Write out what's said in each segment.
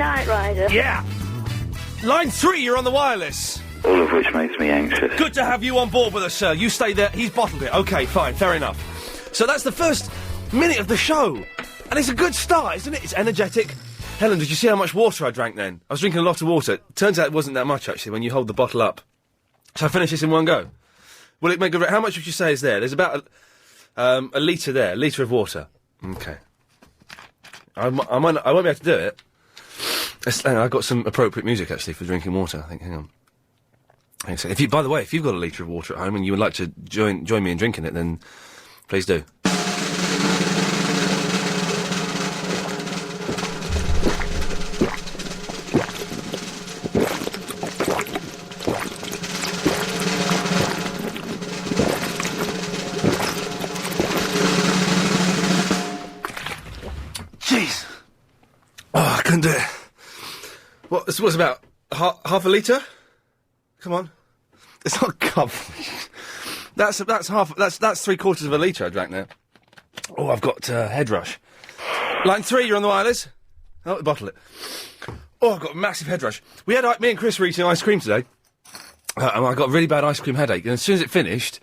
Night Rider. Yeah. Line 3, you're on the wireless. All of which makes me anxious. Good to have you on board with us, sir. You stay there. He's bottled it. OK, fine, fair enough. So that's the first minute of the show. And it's a good start, isn't it? It's energetic. Helen, did you see how much water I drank then? I was drinking a lot of water. Turns out it wasn't that much, actually, when you hold the bottle up. Shall I finish this in one go? Will it make a... How much would you say is there? There's about a litre there, a litre of water. OK. I won't be able to do it. Hang on, I've got some appropriate music, actually, for drinking water, I think. Hang on. Thanks. By the way, if you've got a litre of water at home and you would like to join me in drinking it, then please do. Jeez. Oh, I couldn't do it. What? This was about half a litre? Come on. It's not a cup. That's half. That's 3/4 of a litre I drank there. Oh, I've got head rush. Line 3, you're on the wireless. Oh, bottle it. Oh, I've got a massive head rush. Me and Chris were eating ice cream today, and I got a really bad ice cream headache. And as soon as it finished,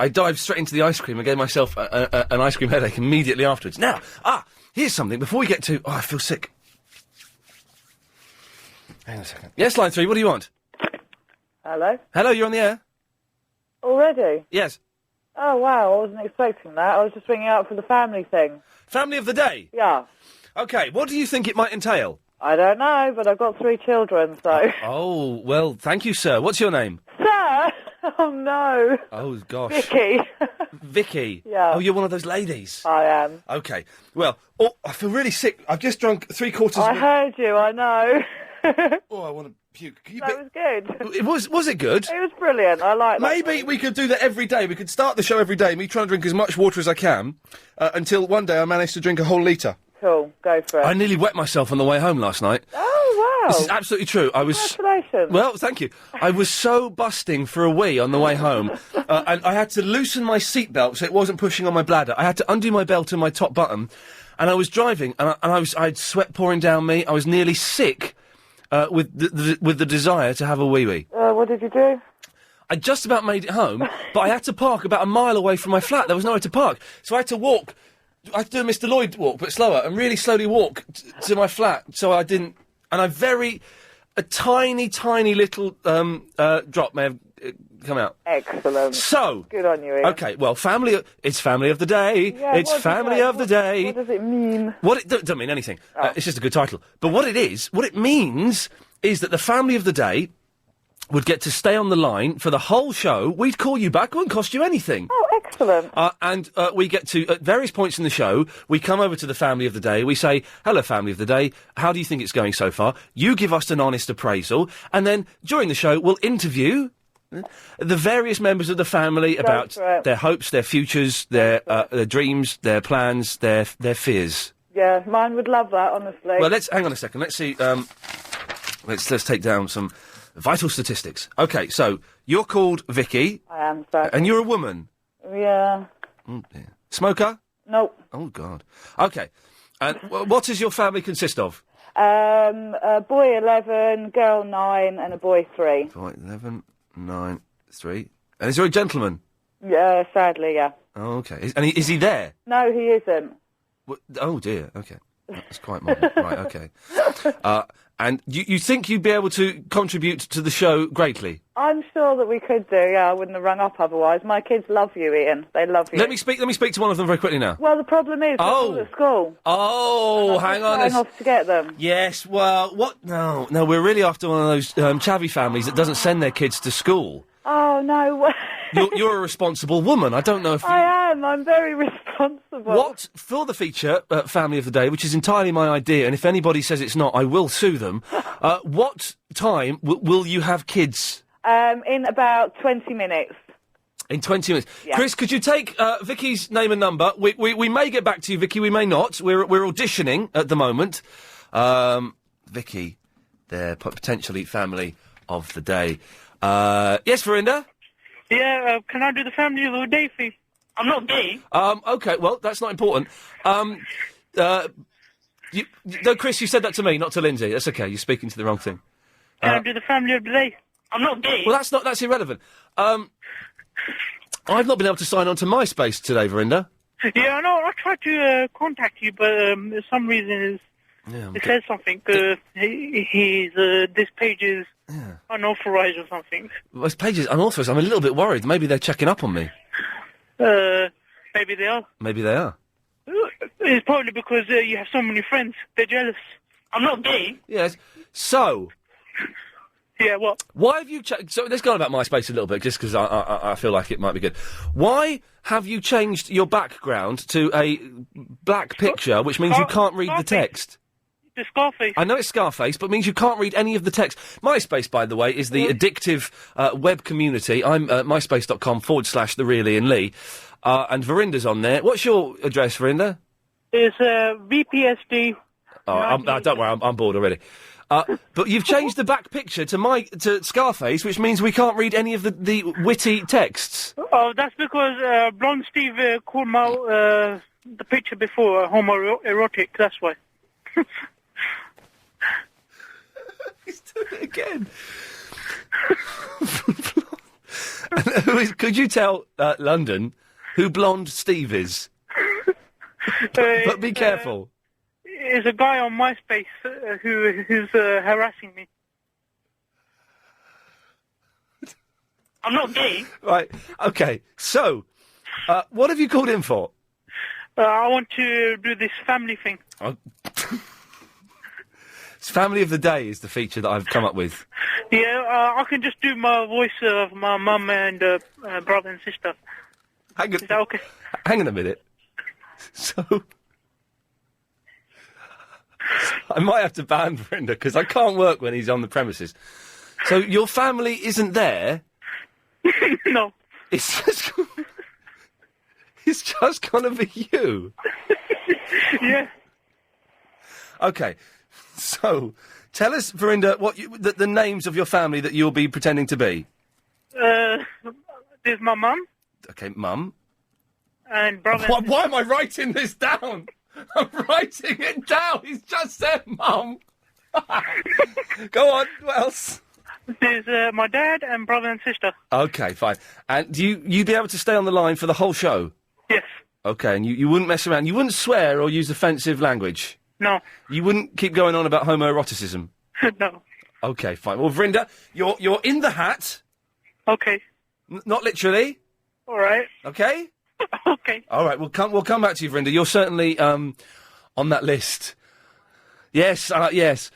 I dived straight into the ice cream and gave myself an ice cream headache immediately afterwards. Now, here's something. Before we get to, I feel sick. Hang on a second. Yes, line 3. What do you want? Hello? Hello, you're on the air? Already? Yes. Oh, wow, I wasn't expecting that. I was just ringing out for the family thing. Family of the day? Yeah. OK, what do you think it might entail? I don't know, but I've got 3 children, so... Oh, well, thank you, sir. What's your name? Sir? Oh, no. Oh, gosh. Vicky. Vicky? Yeah. Oh, you're one of those ladies? I am. OK. Well, I feel really sick. I've just drunk 3/4 I heard you, I know. Oh, I want to puke. That was good. Was it good? It was brilliant. I like that. Maybe we could do that every day. We could start the show every day, me trying to drink as much water as I can, until one day I managed to drink a whole litre. Cool, go for it. I nearly wet myself on the way home last night. Oh, wow. This is absolutely true. Congratulations. Well, thank you. I was so busting for a wee on the way home, and I had to loosen my seatbelt so it wasn't pushing on my bladder. I had to undo my belt and my top button, and I was driving, and I had sweat pouring down me. I was nearly sick. With the desire to have a wee-wee. What did you do? I just about made it home, but I had to park about a mile away from my flat. There was nowhere to park. So I had to walk. I had to do a Mr. Lloyd walk, but slower, and really slowly walk to my flat, so I didn't... And a tiny, tiny little drop may have come out. Excellent. So... Good on you, Ian. OK, well, it's family of the day. Yeah, it's family of the day. What does it mean? Don't mean anything. It's just a good title. But what it means is that the family of the day would get to stay on the line for the whole show. We'd call you back. It wouldn't cost you anything. Oh, excellent. And we get to, at various points in the show, we come over to the family of the day. We say, hello, family of the day. How do you think it's going so far? You give us an honest appraisal. And then during the show, we'll interview the various members of the family about their hopes, their futures, their dreams, their plans, their fears. Yeah, mine would love that, honestly. Well, hang on a second. Let's see. Let's take down some vital statistics. OK, so you're called Vicky. I am, sir. And you're a woman. Yeah. Oh, dear. Smoker? Nope. Oh, God. OK. And what does your family consist of? A boy 11, girl 9, and a boy 3. Boy 11, 9, 3. And is there a gentleman? Yeah, sadly, yeah. Oh, OK. Is he there? No, he isn't. Oh, dear. OK. That's quite modern. Right, OK. And you think you'd be able to contribute to the show greatly? I'm sure that we could do, yeah. I wouldn't have rung up otherwise. My kids love you, Ian. They love you. Let me speak to one of them very quickly now. Well, the problem is, they're all at school. Oh, hang on. I'm going off to get them. Yes, well, what? No, we're really after one of those chavvy families that doesn't send their kids to school. Oh, no way. You're a responsible woman. I don't know if you... I am. I'm very responsible. What, for the feature, Family of the Day, which is entirely my idea, and if anybody says it's not, I will sue them, what time will you have kids? In about 20 minutes. In 20 minutes. Yeah. Chris, could you take Vicky's name and number? We may get back to you, Vicky, we may not. We're auditioning at the moment. Vicky, they're potentially Family of the Day. Yes, Verinda? Yeah, can I do the family of the day, please? I'm not gay. OK, well, that's not important. No, Chris, you said that to me, not to Lindsay. That's okay. You're speaking to the wrong thing. Can I do the family of the day? I'm not gay. Well, that's irrelevant. I've not been able to sign on to MySpace today, Verinda. Yeah, I know. I tried to contact you, but for some reason it says something. This page is unauthorized or something. Well, this page is unauthorized. I'm a little bit worried. Maybe they're checking up on me. Maybe they are. Maybe they are. It's probably because you have so many friends. They're jealous. I'm not gay. Yes. So... Yeah, what? Why have you... So let's go on about MySpace a little bit, just because I feel like it might be good. Why have you changed your background to a black picture, which means you can't read the text? The Scarface. I know it's Scarface, but it means you can't read any of the text. MySpace, by the way, is the addictive web community. I'm myspace.com/the real Iain Lee. And Verinda's on there. What's your address, Verinda? It's VPSD. Oh, don't worry, I'm bored already. But you've changed the back picture to Scarface, which means we can't read any of the witty texts. Oh, that's because Blonde Steve called my the picture before homoerotic. That's why. He's doing it again. Could you tell London who Blonde Steve is? But be careful. There's a guy on MySpace who's harassing me. I'm not gay. Right. Okay. So, what have you called in for? I want to do this family thing. Oh. It's Family of the Day is the feature that I've come up with. Yeah, I can just do my voice of my mum and brother and sister. Is that okay? Hang on a minute. So... I might have to ban Verinda because I can't work when he's on the premises. So your family isn't there? No. It's just gonna be you. Yeah. Okay. So tell us, Verinda, what the names of your family that you'll be pretending to be. There's my mum. Okay, mum. And brother. Why am I writing this down? I'm writing it down. He's just said mum. Go on. What else? There's my dad and brother and sister. Okay, fine. And do you be able to stay on the line for the whole show? Yes. Okay, and you wouldn't mess around. You wouldn't swear or use offensive language. No. You wouldn't keep going on about homoeroticism. No. Okay, fine. Well, Verinda, you're in the hat. Okay. Not literally. All right. Okay. Okay. All right. We'll come back to you, Verinda. You're certainly on that list. Yes. Yes.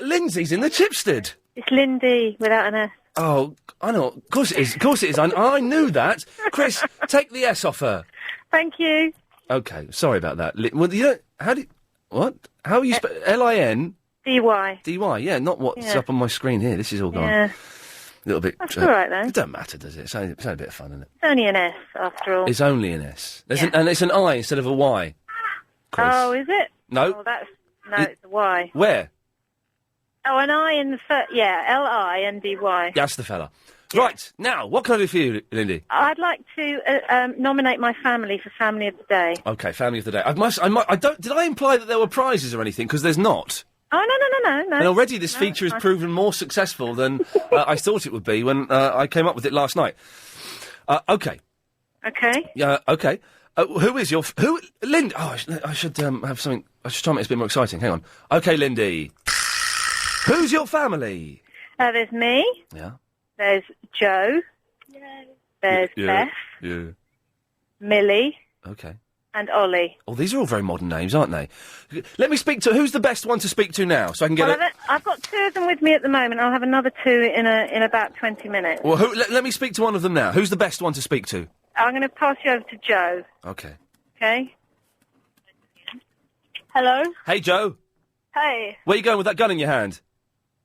Lindsay's in the Chipstead. It's Lindy without an S. Oh, I know. Of course it is. Of course it is. I knew that. Chris, take the S off her. Thank you. Okay. Sorry about that. Well, you don't. What? How are you spell Lin? DY. DY. Yeah. Not what's up on my screen here. This is all gone. Yeah. A little bit. That's all right then. It don't matter, does it? It's only a bit of fun, isn't it? It's only an S after all. It's only an S. And it's an I instead of a Y. Chris. Oh, is it? No. Oh, it's a Y. Where? Oh, an I in the first. Yeah, Lindy. That's the fella. Right, now, what can I do for you, Lindy? I'd like to nominate my family for Family of the Day. Okay, Family of the Day. Did I imply that there were prizes or anything? Because there's not. Oh, no. And already this feature has proven more successful than I thought it would be when I came up with it last night. Okay. Okay. Yeah, okay. Who is your... Lindy... Oh, I should have something... I should try and make it a bit more exciting. Hang on. Okay, Lindy. Who's your family? There's me. Yeah. There's Joe. There's Beth. Yeah. Millie. Okay. And Ollie. Oh, these are all very modern names, aren't they? Let me speak to... Who's the best one to speak to now, so I can get I've got two of them with me at the moment. I'll have another two in about 20 minutes. Well, let me speak to one of them now. Who's the best one to speak to? I'm going to pass you over to Joe. Okay. Okay? Hello? Hey, Joe. Hey. Where are you going with that gun in your hand?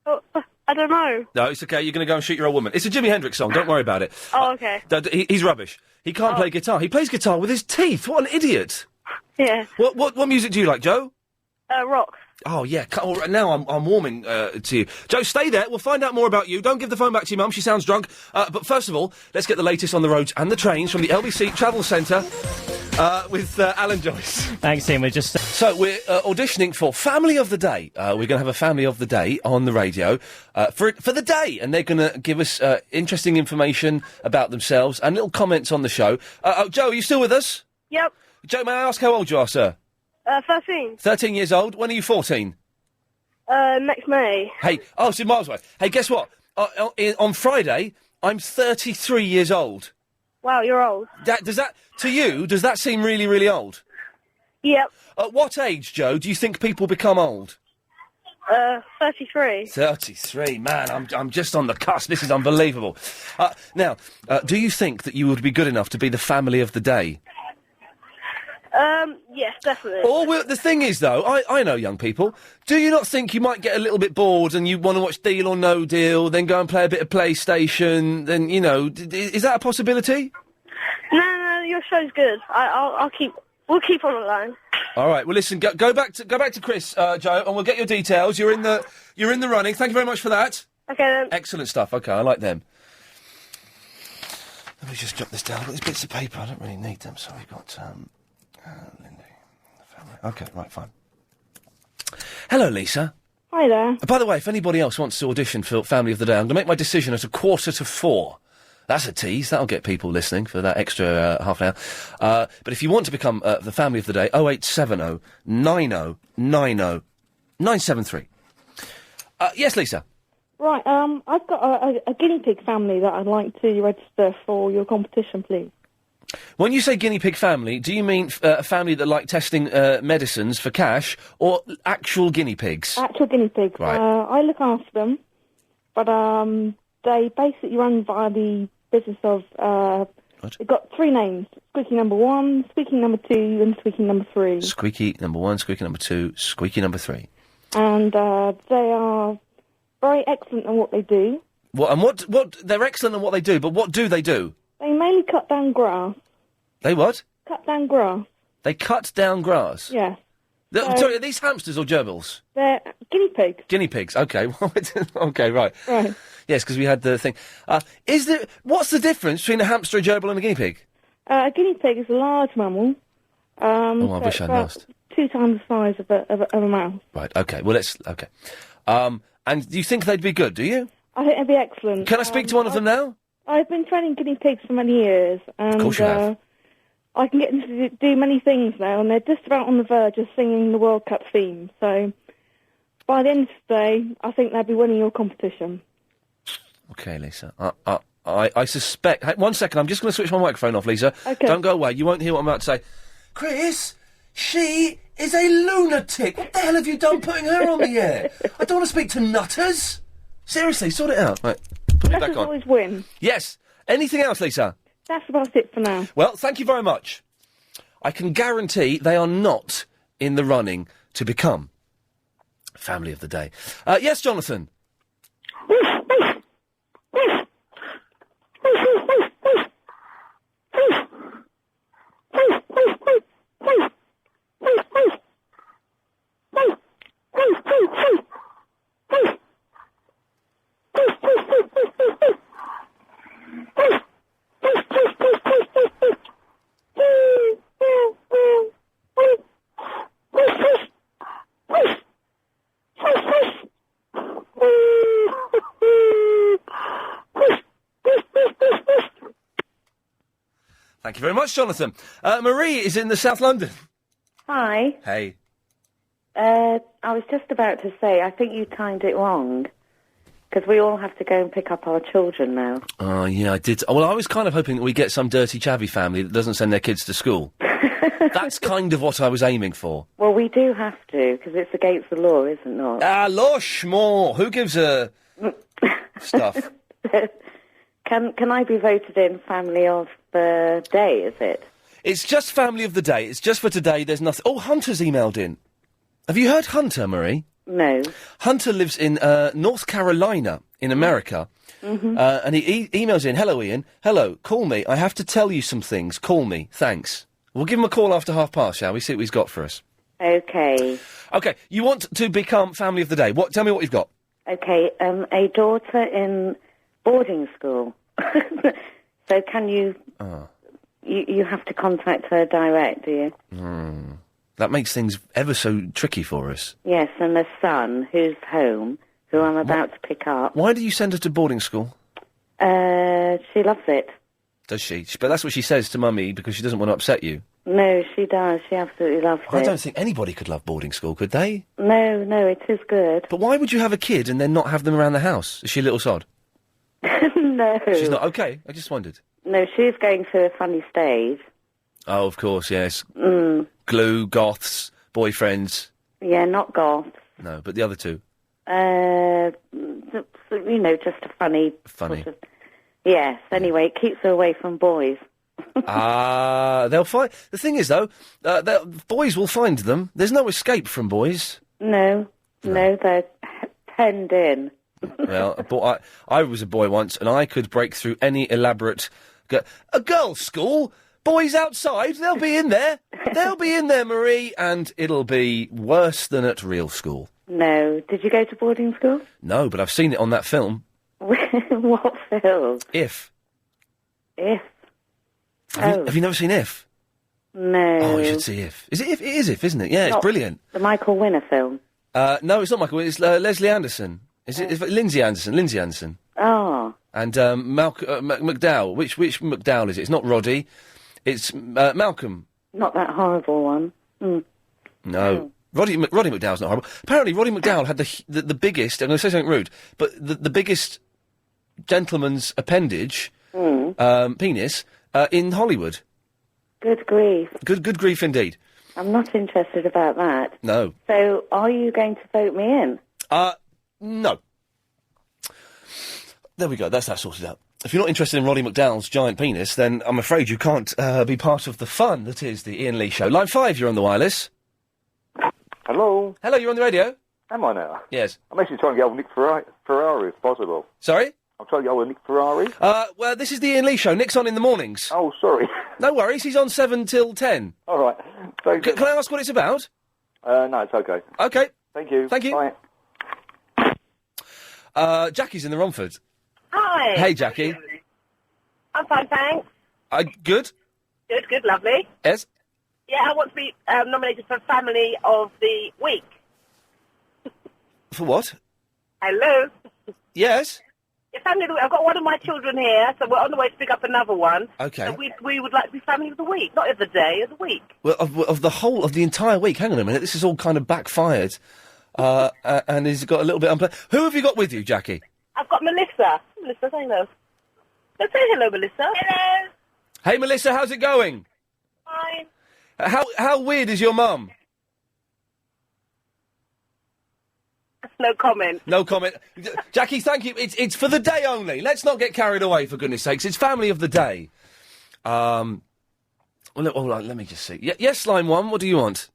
Oh, I don't know. No, it's okay. You're going to go and shoot your old woman. It's a Jimi Hendrix song. Don't worry about it. Oh, okay. He's rubbish. He can't play guitar. He plays guitar with his teeth. What an idiot. Yeah. What music do you like, Joe? Rock. Oh, yeah. Now I'm warming to you. Joe, stay there. We'll find out more about you. Don't give the phone back to your mum. She sounds drunk. But first of all, let's get the latest on the roads and the trains from the LBC Travel Centre. with Alan Joyce. Thanks, Ian. We're just... So we're auditioning for Family of the Day. We're going to have a Family of the Day on the radio for the day, and they're going to give us interesting information about themselves and little comments on the show. Joe, are you still with us? Yep. Joe, may I ask how old you are, sir? 13. 13 years old. When are you 14? Next May. Hey, oh, so miles away. Hey, guess what? On Friday, I'm 33 years old. Wow, you're old. Does that seem really, really old? Yep. At what age, Joe, do you think people become old? 33. 33, man, I'm just on the cusp. This is unbelievable. Now, do you think that you would be good enough to be the Family of the Day? Yes, definitely. Or the thing is, though, I know young people. Do you not think you might get a little bit bored and you want to watch Deal or No Deal, then go and play a bit of PlayStation? Then is that a possibility? No, your show's good. We'll keep on the line. All right. Well, listen. Go back to Chris, Joe, and we'll get your details. You're in the running. Thank you very much for that. Okay then. Excellent stuff. Okay, I like them. Let me just jot this down. I've got these bits of paper. I don't really need them, so we've got Lindy, the family. Okay, right, fine. Hello, Lisa. Hi there. By the way, if anybody else wants to audition for Family of the Day, I'm going to make my decision at 3:45. That's a tease. That'll get people listening for that extra half an hour. But if you want to become the Family of the Day, 0870 90 90 973. Yes, Lisa. Right, I've got a guinea pig family that I'd like to register for your competition, please. When you say guinea pig family, do you mean a family that like testing medicines for cash, or actual guinea pigs? Actual guinea pigs. Right. I look after them, but they basically run via the business of... They've got 3 names: Squeaky number 1, Squeaky number 2, and Squeaky number 3. Squeaky number 1, Squeaky number 2, Squeaky number 3. And they are very excellent at what they do. What? They're excellent at what they do, but what do they do? They mainly cut down grass. They what? Cut down grass. They cut down grass? Yes. Sorry, are these hamsters or gerbils? They're guinea pigs. Guinea pigs, okay. Okay, right. Right. Yes, because we had the thing. What's the difference between a hamster, a gerbil and a guinea pig? A guinea pig is a large mammal. I wish I'd asked. 2 times the size of a mouse. Right, okay. Well, okay. And do you think they'd be good, do you? I think they'd be excellent. Can I speak to one of them now? I've been training guinea pigs for many years, and of course you have. I can get them to do many things now, and they're just about on the verge of singing the World Cup theme. So, by the end of the day, I think they'll be winning your competition. Okay, Lisa. I suspect... Hey, 1 second, I'm just going to switch my microphone off, Lisa. Okay. Don't go away. You won't hear what I'm about to say. Chris, she is a lunatic. What the hell have you done putting her on the air? I don't want to speak to nutters. Seriously, sort it out. Right, put me back on. Always win. Yes. Anything else, Lisa? That's about it for now. Well, thank you very much. I can guarantee they are not in the running to become Family of the Day. Yes, Jonathan? Thank you very much, Jonathan. Marie is in the South London. Hi. Hey. I was just about to say, I think you timed it wrong. Because we all have to go and pick up our children now. Oh, yeah, I did. Well, I was kind of hoping that we get some dirty chavvy family that doesn't send their kids to school. That's kind of what I was aiming for. Well, we do have to, because it's against the law, isn't it? Ah, law schmore. Who gives a... stuff? Can I be voted in Family of the Day, is it? It's just Family of the Day. It's just for today. There's nothing... Oh, Hunter's emailed in. Have you heard Hunter, Marie? No. Hunter lives in North Carolina in America. Mm-hmm. And he emails in, "Hello, Ian. Hello, call me. I have to tell you some things. Call me. Thanks." We'll give him a call after 5:30, shall we? See what he's got for us. Okay. Okay, you want to become Family of the Day. Tell me what you've got. Okay, a daughter in boarding school. So can you You have to contact her direct, do you? That makes things ever so tricky for us. Yes, and the son who's home, who I'm about to pick up. Why do you send her to boarding school? She loves it. Does she? But that's what she says to Mummy because she doesn't want to upset you. No, she does. She absolutely loves it. I don't think anybody could love boarding school, could they? No, it is good. But why would you have a kid and then not have them around the house? Is she a little sod? No. She's not? Okay, I just wondered. No, she's going through a funny stage. Oh, of course, yes. Glue, goths, boyfriends. Yeah, not goths. No, but the other two. Just a funny... Funny. Sort of, yes, anyway, it keeps her away from boys. They'll find... The thing is, though, boys will find them. There's no escape from boys. No, they're penned in. Well, I was a boy once, and I could break through any elaborate... A girls' school? Boys outside? They'll be in there. They'll be in there, Marie, and it'll be worse than at real school. No. Did you go to boarding school? No, but I've seen it on that film. What film? If. If? Have you never seen If? No. Oh, you should see If. Is it If? It is If, isn't it? Yeah, it's brilliant. The Michael Winner film? No, it's not Michael. It's Leslie Anderson. Is it Lindsay Anderson? Lindsay Anderson. Oh. And McDowell. Which McDowell is it? It's not Roddy. It's Malcolm. Not that horrible one. No. Oh. Roddy McDowell's not horrible. Apparently, Roddy McDowell had the biggest, I'm going to say something rude, but the biggest gentleman's appendage, penis, in Hollywood. Good grief. Good grief indeed. I'm not interested about that. No. So, are you going to vote me in? No. There we go, that's that sorted out. If you're not interested in Roddy McDowell's giant penis, then I'm afraid you can't be part of the fun that is the Iain Lee Show. Line 5, you're on the wireless. Hello? Hello, you're on the radio? Am I now? Yes. I'm actually trying to get hold of Nick Ferrari, if possible. Sorry? I'm trying to get hold of Nick Ferrari. Well, this is the Iain Lee Show. Nick's on in the mornings. Oh, sorry. No worries, he's on 7 till 10. All right. Can I ask what it's about? No, it's okay. Okay. Thank you. Thank you. Bye. Jackie's in the Romford. Hi. Hey, Jackie. I'm fine, thanks. Good? Good, lovely. Yes? Yeah, I want to be nominated for Family of the Week. For what? Hello? Yes? Yeah, Family of the Week. I've got one of my children here, so we're on the way to pick up another one. Okay. So we would like to be Family of the Week, not of the day, of the week. Well, of the entire week. Hang on a minute, this is all kind of backfired. And he's got a little bit unpleasant. Who have you got with you, Jackie? I've got Melissa. Melissa, say hello. Let's say hello, Melissa. Hello. Hey, Melissa, how's it going? Fine. How weird is your mum? No comment. No comment. Jackie, thank you. It's for the day only. Let's not get carried away, for goodness sakes. It's Family of the Day. Well, let me just see. Yes, line 1, what do you want?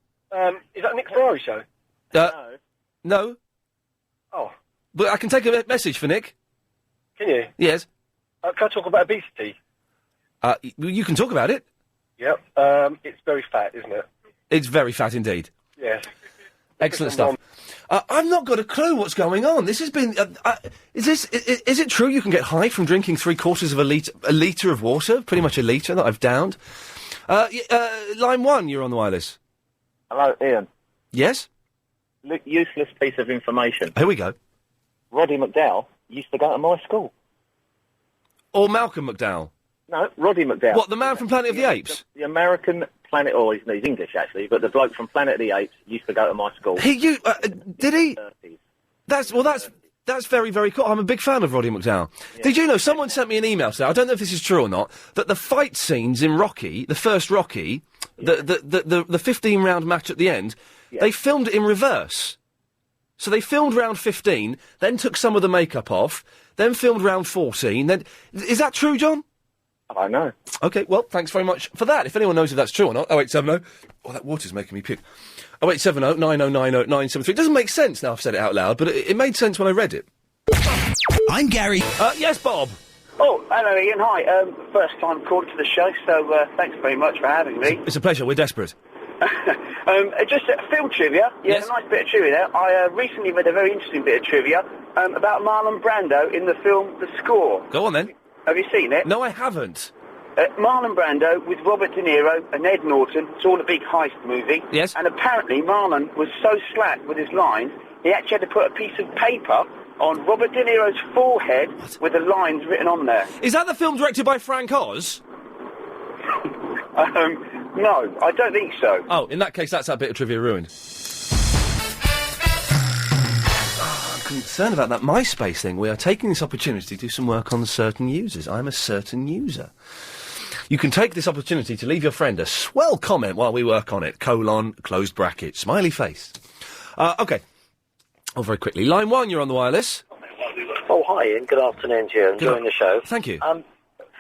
Is that Nick Ferrari show? No. Oh. But I can take a message for Nick. Can you? Yes. Can I talk about obesity? You can talk about it. Yep. It's very fat, isn't it? It's very fat indeed. Yes. Excellent stuff. I've not got a clue what's going on. This has been... is it true you can get high from drinking 3/4 of a litre of water? Pretty much a litre that I've downed. Line 1, you're on the wireless. Hello, Ian. Yes? Useless piece of information. Here we go. Roddy McDowell used to go to my school. Or Malcolm McDowell? No, Roddy McDowell. What, the man from Planet of the Apes? The American Planet... Oh, he's English, actually, but the bloke from Planet of the Apes used to go to my school. Did he? That's very, very cool. I'm a big fan of Roddy McDowell. Yeah. Did you know, someone sent me an email today, I don't know if this is true or not, that the fight scenes in Rocky, the first Rocky, the 15-round match at the end, they filmed it in reverse. So they filmed round 15, then took some of the makeup off, then filmed round 14, then... Is that true, John? I know. OK, well, thanks very much for that. If anyone knows if that's true or not, 0870... Oh, that water's making me puke. 0870 9090 973. It doesn't make sense now I've said it out loud, but it made sense when I read it. I'm Gary. Yes, Bob. Oh, hello, Ian. Hi. First time called to the show, so thanks very much for having me. It's a pleasure. We're desperate. Just film trivia. Yeah, yes. A nice bit of trivia there. I recently read a very interesting bit of trivia about Marlon Brando in the film The Score. Go on, then. Have you seen it? No, I haven't. Marlon Brando with Robert De Niro and Ed Norton. It's all a big heist movie. Yes. And apparently Marlon was so slack with his lines, he actually had to put a piece of paper on Robert De Niro's forehead with the lines written on there. Is that the film directed by Frank Oz? No, I don't think so. Oh, in that case, that's that bit of trivia ruined. I'm concerned about that MySpace thing. We are taking this opportunity to do some work on certain users. I'm a certain user. You can take this opportunity to leave your friend a swell comment while we work on it. : closed bracket, smiley face. OK. Oh, very quickly. Line 1, you're on the wireless. Oh, hi, Ian. Good afternoon to you. Enjoying the show. Thank you.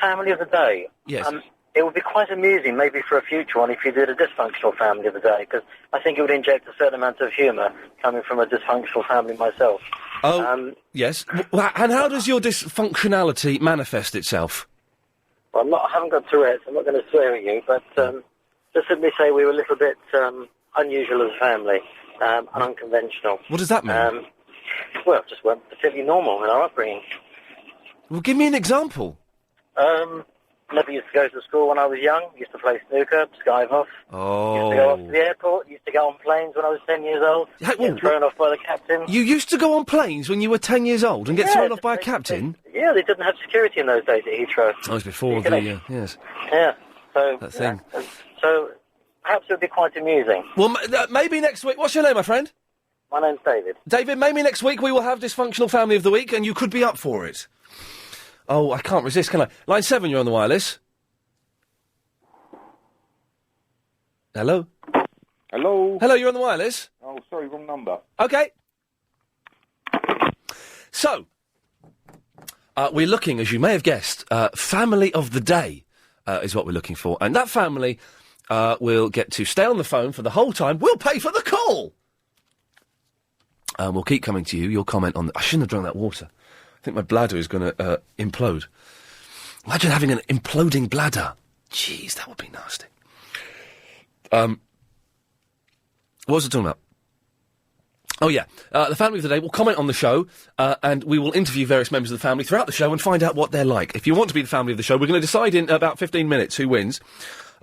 Family of the day. Yes. It would be quite amusing, maybe for a future one, if you did a dysfunctional family of the day, because I think it would inject a certain amount of humour coming from a dysfunctional family myself. Oh, yes. And how does your dysfunctionality manifest itself? Well, I haven't got Tourette's, I'm not going to swear at you, but just simply say we were a little bit unusual as a family, and unconventional. What does that mean? Well, just weren't particularly normal in our upbringing. Well, give me an example. Never used to go to school when I was young. Used to play snooker, skive off. Oh. Used to go off to the airport. Used to go on planes when I was 10 years old. Get thrown off by the captain. You used to go on planes when you were 10 years old and get thrown off by a captain? Yeah, they didn't have security in those days at Heathrow. Oh, it was before the, yes. Yeah, so... That thing. So, perhaps it would be quite amusing. Well, maybe next week... What's your name, my friend? My name's David. David, maybe next week we will have Dysfunctional Family of the Week and you could be up for it. Oh, I can't resist, can I? Line 7, you're on the wireless. Hello? Hello? Hello, you're on the wireless? Oh, sorry, wrong number. OK. So, we're looking, as you may have guessed, Family of the Day is what we're looking for. And that family will get to stay on the phone for the whole time. We'll pay for the call! We'll keep coming to you. Your comment on... I shouldn't have drunk that water. I think my bladder is going to implode. Imagine having an imploding bladder. Jeez, that would be nasty. What was I talking about? Oh, yeah. The family of the day will comment on the show, and we will interview various members of the family throughout the show and find out what they're like. If you want to be the family of the show, we're going to decide in about 15 minutes who wins.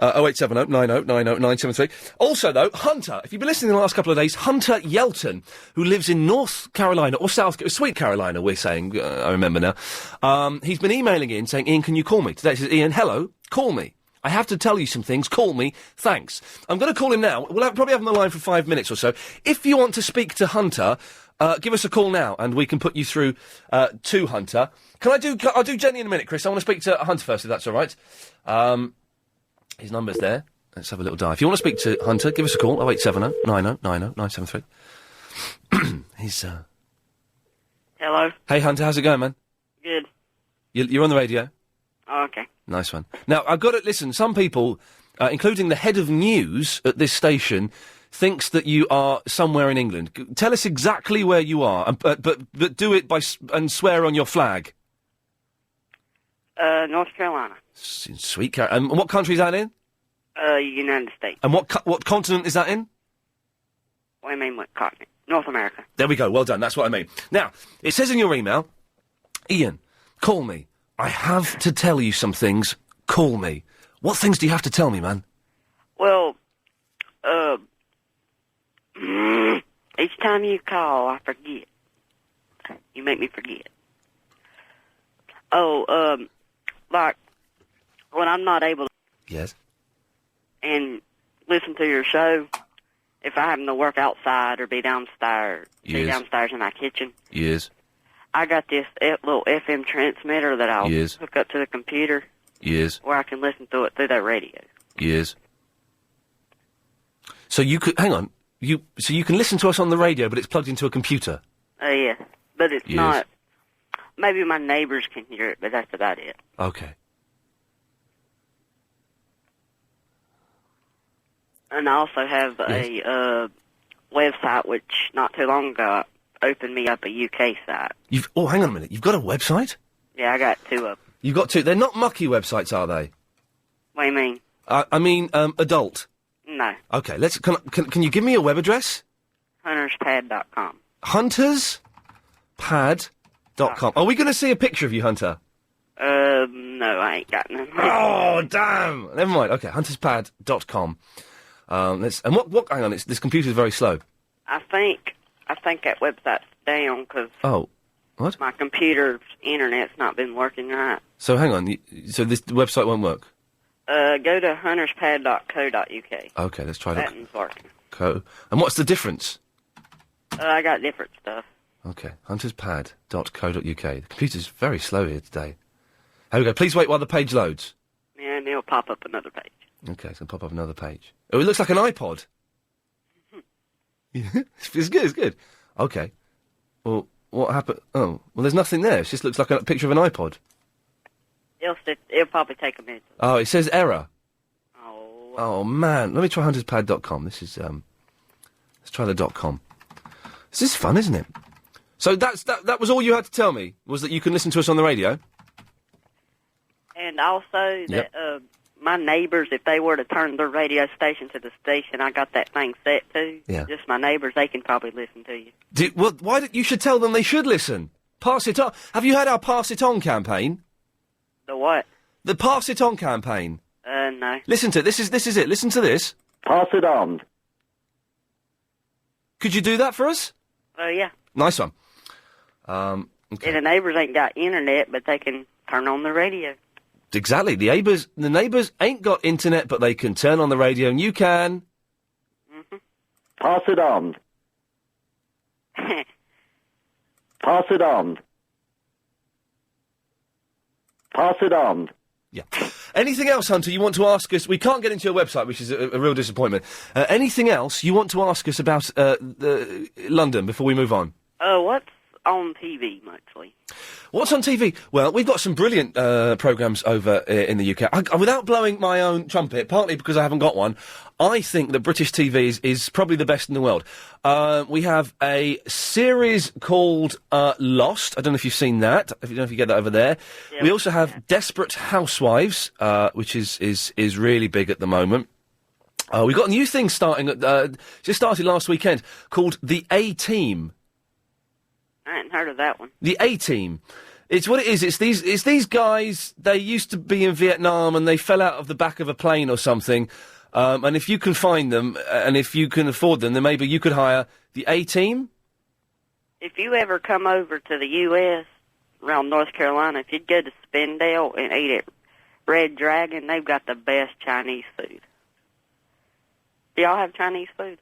0870 90 90 973. Also, though, Hunter, if you've been listening the last couple of days, Hunter Yelton, who lives in North Carolina, or Sweet Carolina, we're saying, I remember now, he's been emailing in saying, Ian, can you call me? Today he says, Ian, hello, call me. I have to tell you some things. Call me. Thanks. I'm going to call him now. We'll probably have him on the line for 5 minutes or so. If you want to speak to Hunter, give us a call now, and we can put you through to Hunter. I'll do Jenny in a minute, Chris. I want to speak to Hunter first, if that's all right. His number's there. Let's have a little dive. If you want to speak to Hunter, give us a call. 0870 90 90 973. He's, Hello. Hey, Hunter. How's it going, man? Good. You're on the radio? Oh, okay. Nice one. Now, I've got to listen. Some people, including the head of news at this station, thinks that you are somewhere in England. Tell us exactly where you are, but do it and swear on your flag. North Carolina. Sweet Carolina. And what country is that in? United States. And what continent is that in? What do you mean, what continent? North America. There we go. Well done. That's what I mean. Now, it says in your email, Ian, call me. I have to tell you some things. Call me. What things do you have to tell me, man? Well, each time you call, I forget. You make me forget. Oh, like, when I'm not able to... Yes? And listen to your show, if I happen to work outside or be downstairs, Yes. be downstairs in my kitchen... Yes. I got this little FM transmitter that I'll Yes. hook up to the computer. Yes. Where I can listen to it through that radio. Yes. So you could... Hang on. So you can listen to us on the radio, but it's plugged into a computer? Yeah. But it's Yes. not... Maybe my neighbors can hear it, but that's about it. Okay. And I also have a website, which not too long ago opened me up a UK site. Oh, hang on a minute. You've got a website? Yeah, I got two of them. You've got two. They're not mucky websites, are they? What do you mean? I mean, adult. No. Okay, can you give me a web address? HuntersPad.com. HuntersPad.com. Are we going to see a picture of you, Hunter? No, I ain't got none. Oh, damn! Never mind. Okay, hunterspad.com. And what, hang on, this computer's very slow. I think that website's down because Oh, what? my computer's internet's not been working right. So hang on, so this website won't work? Go to hunterspad.co.uk. Okay, let's try that. That's working. And what's the difference? I got different stuff. Okay, hunterspad.co.uk. The computer's very slow here today. Here we go. Please wait while the page loads. Yeah, and it'll pop up another page. Okay, it's going to pop up another page. Oh, it looks like an iPod. It's good, it's good. Okay. Well, what happened? Oh, well, there's nothing there. It just looks like a picture of an iPod. It'll probably take a minute. Oh, it says error. Oh, man. Let me try hunterspad.com. This is, let's try the .com. This is fun, isn't it? So that was all you had to tell me, was that you can listen to us on the radio? And also that my neighbours, if they were to turn their radio station to the station I got that thing set to, just my neighbours, they can probably listen to you. Well, you should tell them they should listen. Pass it on. Have you heard our Pass It On campaign? The what? The Pass It On campaign. No. Listen to it. This is it. Listen to this. Pass it on. Could you do that for us? Yeah. Nice one. And the neighbours ain't got internet, but they can turn on the radio. Exactly. The neighbours ain't got internet, but they can turn on the radio, and you can. Mm-hmm. Pass it on. Pass it on. Pass it on. Yeah. Anything else, Hunter, you want to ask us? We can't get into your website, which is a real disappointment. Anything else you want to ask us about London before we move on? What's on TV, mostly? What's on TV? Well, we've got some brilliant programmes over in the UK. Without blowing my own trumpet, partly because I haven't got one, I think that British TV is probably the best in the world. We have a series called Lost. I don't know if you've seen that. I don't know if you get that over there. Yeah, we also have Desperate Housewives, which is really big at the moment. We've got a new thing starting, just started last weekend, called The A-Team. I hadn't heard of that one. The A-Team. It's what it is. It's these guys, they used to be in Vietnam and they fell out of the back of a plane or something. And if you can find them, and if you can afford them, then maybe you could hire the A-Team. If you ever come over to the U.S., around North Carolina, if you'd go to Spindale and eat at Red Dragon, they've got the best Chinese food. Do y'all have Chinese food?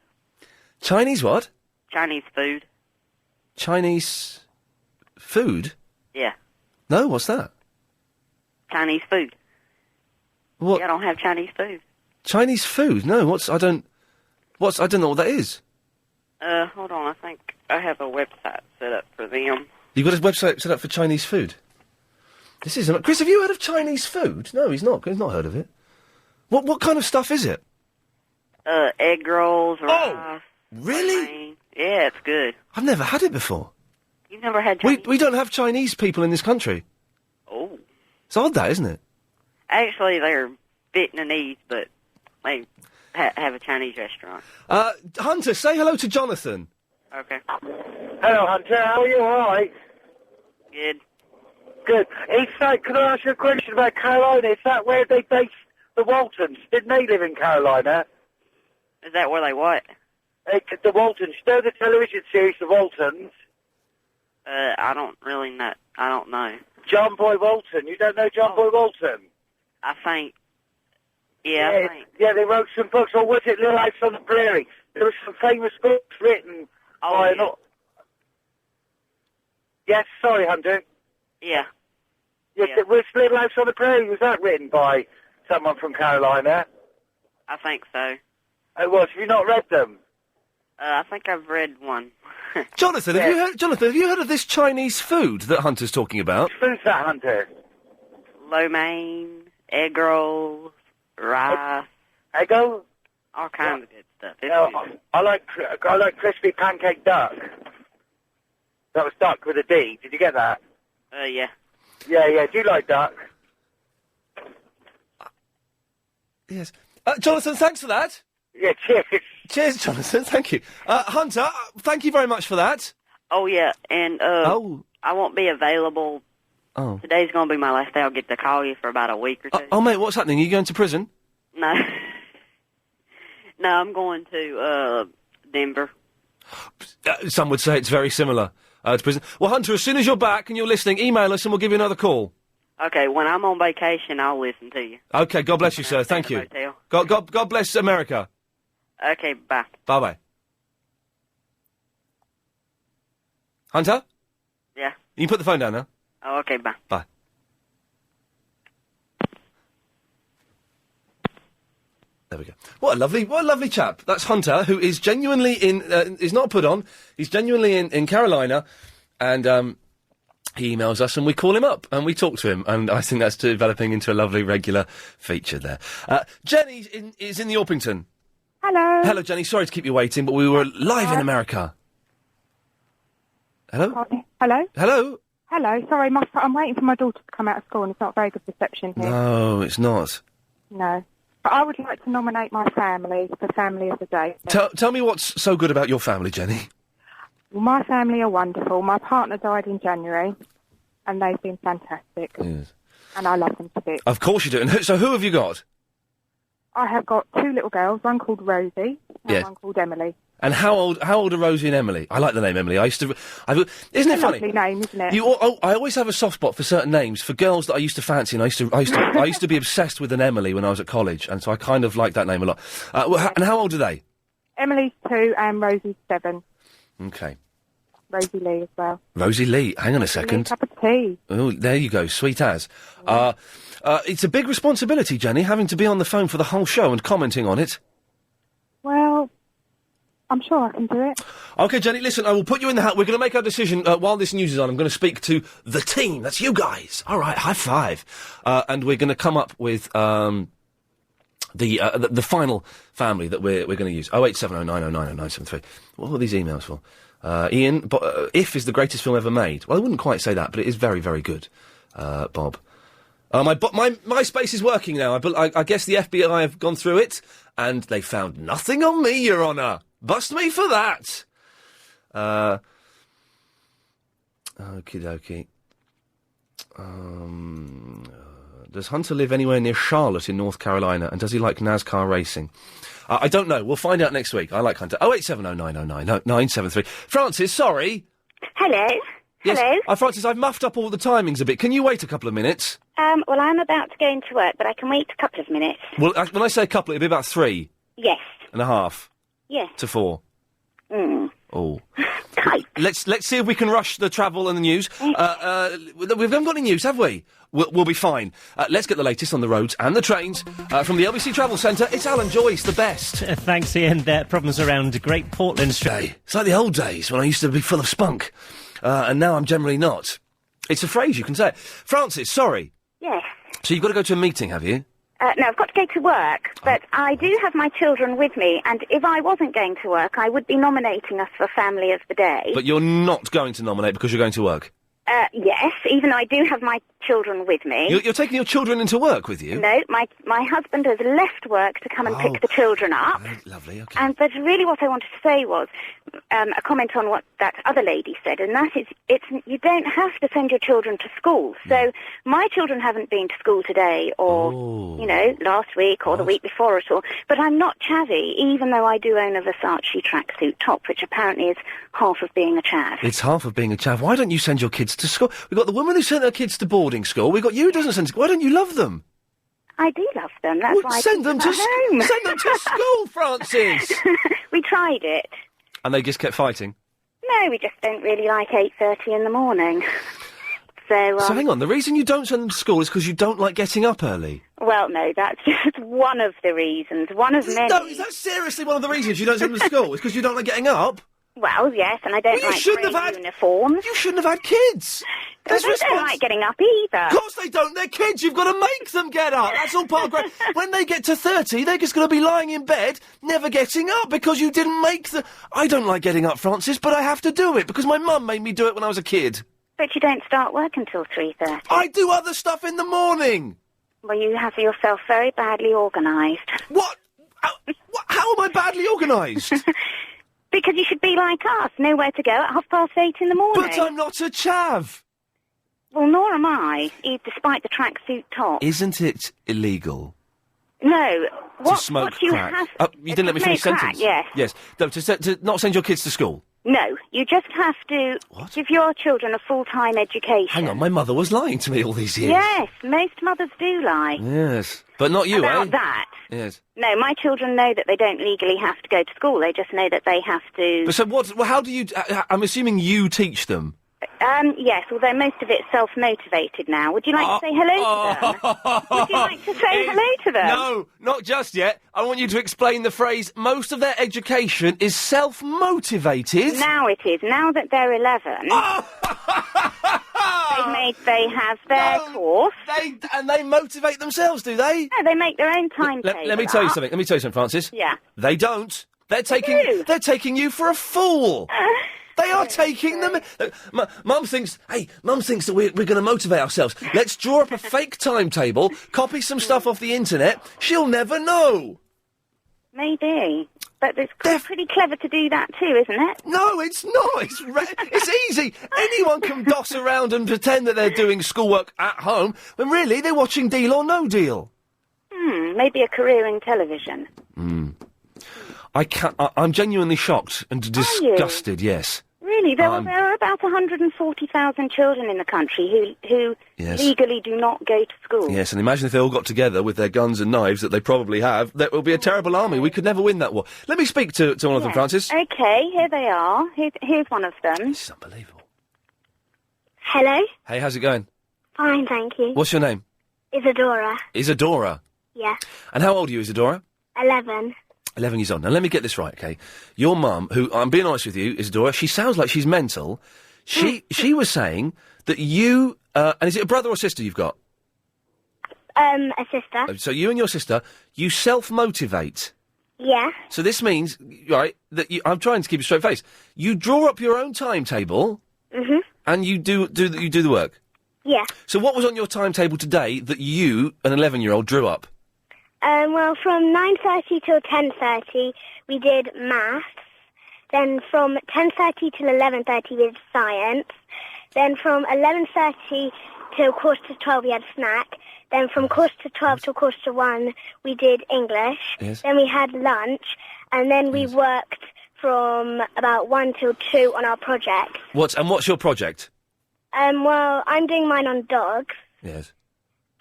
Chinese what? Chinese food. Chinese food? Yeah. No, what's that? Chinese food. What? I don't have Chinese food. Chinese food? No, I don't know what that is. Hold on, I think I have a website set up for them. You've got a website set up for Chinese food? This isn't... Chris, have you heard of Chinese food? No, he's not heard of it. What kind of stuff is it? Egg rolls, rice. Really? Ramen. Yeah, it's good. I've never had it before. You've never had Chinese? We don't have Chinese people in this country. Oh. It's odd, that, isn't it? Actually, they're Vietnamese, but they have a Chinese restaurant. Hunter, say hello to Jonathan. Okay. Hello, Hunter. How are you? All right? Good. Good. Can I ask you a question about Carolina? Is that where they based the Waltons? Didn't they live in Carolina? Is that where they what? The Waltons. You know the television series, The Waltons? I don't really know. I don't know. John Boy Walton. You don't know John Boy Walton? I think. Yeah, I think. Yeah, they wrote some books. Or was it Little House on the Prairie? There were some famous books written by... yeah. Yes, sorry, Hunter. Yeah. Yes, it was Little House on the Prairie. Was that written by someone from Carolina? I think so. It was. Have you not read them? I think I've read one. Jonathan, have you heard of this Chinese food that Hunter's talking about? What food's that, Hunter? Lo mein, egg rolls, rice. Egg roll? All kinds of good stuff. It's good. I like crispy pancake duck. That was duck with a D. Did you get that? Yeah. Yeah. Do you like duck? Yes. Jonathan, thanks for that. Yeah, cheers. Cheers, Jonathan. Thank you. Hunter, thank you very much for that. Oh, yeah, and I won't be available Oh. Today's going to be my last day. I'll get to call you for about a week or two. Oh, mate, what's happening? Are you going to prison? No. No, I'm going to, Denver. Some would say it's very similar to prison. Well, Hunter, as soon as you're back and you're listening, email us and we'll give you another call. Okay, when I'm on vacation, I'll listen to you. Okay, God bless you, sir. Thank you. God bless America. Okay, bye. Bye-bye. Hunter? Yeah. You can put the phone down now. Oh, okay, bye. Bye. There we go. What a lovely chap. That's Hunter, who is genuinely is not put on. He's genuinely in Carolina, and he emails us and we call him up and we talk to him, and I think that's developing into a lovely regular feature there. Jenny is in the Orpington. Hello. Hello, Jenny. Sorry to keep you waiting, but we were live in America. Hello? Hello? Hello? Hello. Sorry, I'm waiting for my daughter to come out of school and it's not very good reception here. No, it's not. No. But I would like to nominate my family for Family of the Day. Tell me what's so good about your family, Jenny. Well, my family are wonderful. My partner died in January, and they've been fantastic. Yes. And I love them to bits. Of course you do. And so who have you got? I have got two little girls, one called Rosie and Yes. one called Emily. And how old are Rosie and Emily? I like the name Emily. Isn't it funny? It's a lovely name, isn't it? I always have a soft spot for certain names for girls that I used to fancy, and I used to be obsessed with an Emily when I was at college, and so I kind of like that name a lot. And how old are they? Emily's 2 and Rosie's 7. Okay. Rosie Lee as well. Rosie Lee. Hang on a second. Cup of tea. Oh, there you go. Sweet as. It's a big responsibility, Jenny, having to be on the phone for the whole show and commenting on it. Well, I'm sure I can do it. Okay, Jenny, listen, I will put you in the hat. We're going to make our decision while this news is on. I'm going to speak to the team. That's you guys. All right, high five. And we're going to come up with the final family that we're going to use. 08709090973. What were these emails for? Ian, If is the greatest film ever made. Well, I wouldn't quite say that, but it is very, very good. Bob. My space is working now. I guess the FBI have gone through it, and they found nothing on me, Your Honour. Bust me for that. Okie dokie. Does Hunter live anywhere near Charlotte in North Carolina, and does he like NASCAR racing? I don't know. We'll find out next week. I like Hunter. 08709090973. Francis, sorry. Hello. Yes. Hello. Francis, I've muffed up all the timings a bit. Can you wait a couple of minutes? Well, I'm about to go into work, but I can wait a couple of minutes. Well, when I say a couple, it'll be about 3 Yes. and a half Yes. to 4. Mm. Oh. Let's see if we can rush the travel and the news. We haven't got any news, have we? We'll be fine. Let's get the latest on the roads and the trains. From the LBC Travel Centre, it's Alan Joyce, the best. Thanks, Ian. There are problems around Great Portland Street. It's like the old days when I used to be full of spunk. And now I'm generally not. It's a phrase, you can say it. Francis, sorry. Yes. So you've got to go to a meeting, have you? No, I've got to go to work, but I do have my children with me, and if I wasn't going to work, I would be nominating us for Family of the Day. But you're not going to nominate because you're going to work? Yes, even though I do have my children with me. You're taking your children into work with you? No, my husband has left work to come and pick the children up. Lovely, okay. And but really what I wanted to say was a comment on what that other lady said, and that is you don't have to send your children to school. So my children haven't been to school today or, last week or the week before at all. But I'm not chavvy, even though I do own a Versace tracksuit top, which apparently is half of being a chav. It's half of being a chav. Why don't you send your kids to school? We've got the woman who sent her kids to boarding school. We've got you who doesn't send. Why don't you love them? I do love them. That's why send them to home. Send them to school, Francis. We tried it. And they just kept fighting. No, we just don't really like 8:30 in the morning. So hang on. The reason you don't send them to school is because you don't like getting up early. Well, no, that's just one of the reasons. One of many. No, is that seriously one of the reasons you don't send them to school? It's because you don't like getting up? Well, yes, and I don't like wearing uniforms. You shouldn't have had kids. They don't like getting up either. Of course they don't. They're kids. You've got to make them get up. That's all part of growing. When they get to 30, they're just going to be lying in bed, never getting up because you didn't make the... I don't like getting up, Francis, but I have to do it because my mum made me do it when I was a kid. But you don't start work until 3:30. I do other stuff in the morning. Well, you have yourself very badly organised. What? How am I badly organised? Because you should be like us, know where to go at 8:30 in the morning. But I'm not a chav. Well, nor am I, despite the tracksuit top. Isn't it illegal No. to smoke what you crack? have... Oh, you didn't let me finish the crack, sentence. yes. Yes. No, to not send your kids to school. No, you just have to give your children a full-time education. Hang on, my mother was lying to me all these years. Yes, most mothers do lie. Yes. But not you, About eh? that. Yes. No, my children know that they don't legally have to go to school. They just know that they have to... But so what? Well, how do you? I'm assuming you teach them. Yes, although most of it's self-motivated now. Would you like to say hello to them? Would you like to say hello to them? No, not just yet. I want you to explain the phrase, most of their education is self-motivated. Now it is. Now that they're 11, they have their course. They motivate themselves, do they? No, they make their own timetable. Let me tell you something. Let me tell you something, Francis. Yeah. They don't. They're taking you for a fool. They are taking them. Mum thinks that we're going to motivate ourselves. Let's draw up a fake timetable, copy some stuff off the internet. She'll never know. Maybe. But it's pretty clever to do that too, isn't it? No, it's not. It's easy. Anyone can doss around and pretend that they're doing schoolwork at home, when really they're watching Deal or No Deal. Maybe a career in television. I'm genuinely shocked and disgusted, yes. Really? There are about 140,000 children in the country who Yes. legally do not go to school. Yes, and imagine if they all got together with their guns and knives that they probably have. That will be a terrible army. We could never win that war. Let me speak to one of them, Francis. Okay, here they are. Here's one of them. This is unbelievable. Hello? Hey, how's it going? Fine, thank you. What's your name? Isadora. Isadora. Yeah. And how old are you, Isadora? 11. 11 years old. Now, let me get this right, okay? Your mum, who, I'm being honest with you, Isadora, she sounds like she's mental. She was saying that you, and is it a brother or sister you've got? A sister. So you and your sister, you self-motivate. Yeah. So this means, right, that I'm trying to keep a straight face. You draw up your own timetable, and you do the work. Yeah. So what was on your timetable today that you, an 11-year-old, drew up? Well, from 9:30 till 10:30, we did maths. Then from 10:30 till 11:30, we did science. Then from 11:30 till 11:45, we had snack. Then from 11:45 till 1:45, we did English. Yes. Then we had lunch. And then we worked from about 1 till 2 on our project. What's your project? Well, I'm doing mine on dogs. Yes.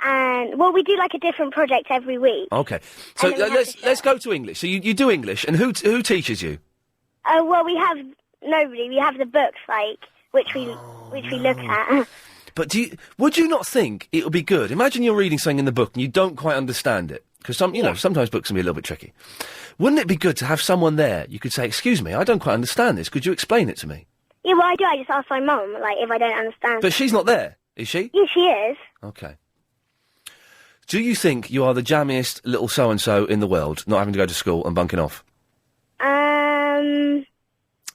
And, well, we do like a different project every week. Okay. So And then we have let's go to English. So you do English, and who teaches you? Well, we have nobody. We have the books, like, which we look at. But would you not think it would be good? Imagine you're reading something in the book and you don't quite understand it. Because sometimes books can be a little bit tricky. Wouldn't it be good to have someone there? You could say, excuse me, I don't quite understand this. Could you explain it to me? Yeah, well, I do. I just ask my mum, like, if I don't understand. But she's not there, is she? Yeah, she is. Okay. Do you think you are the jammiest little so-and-so in the world, not having to go to school and bunking off?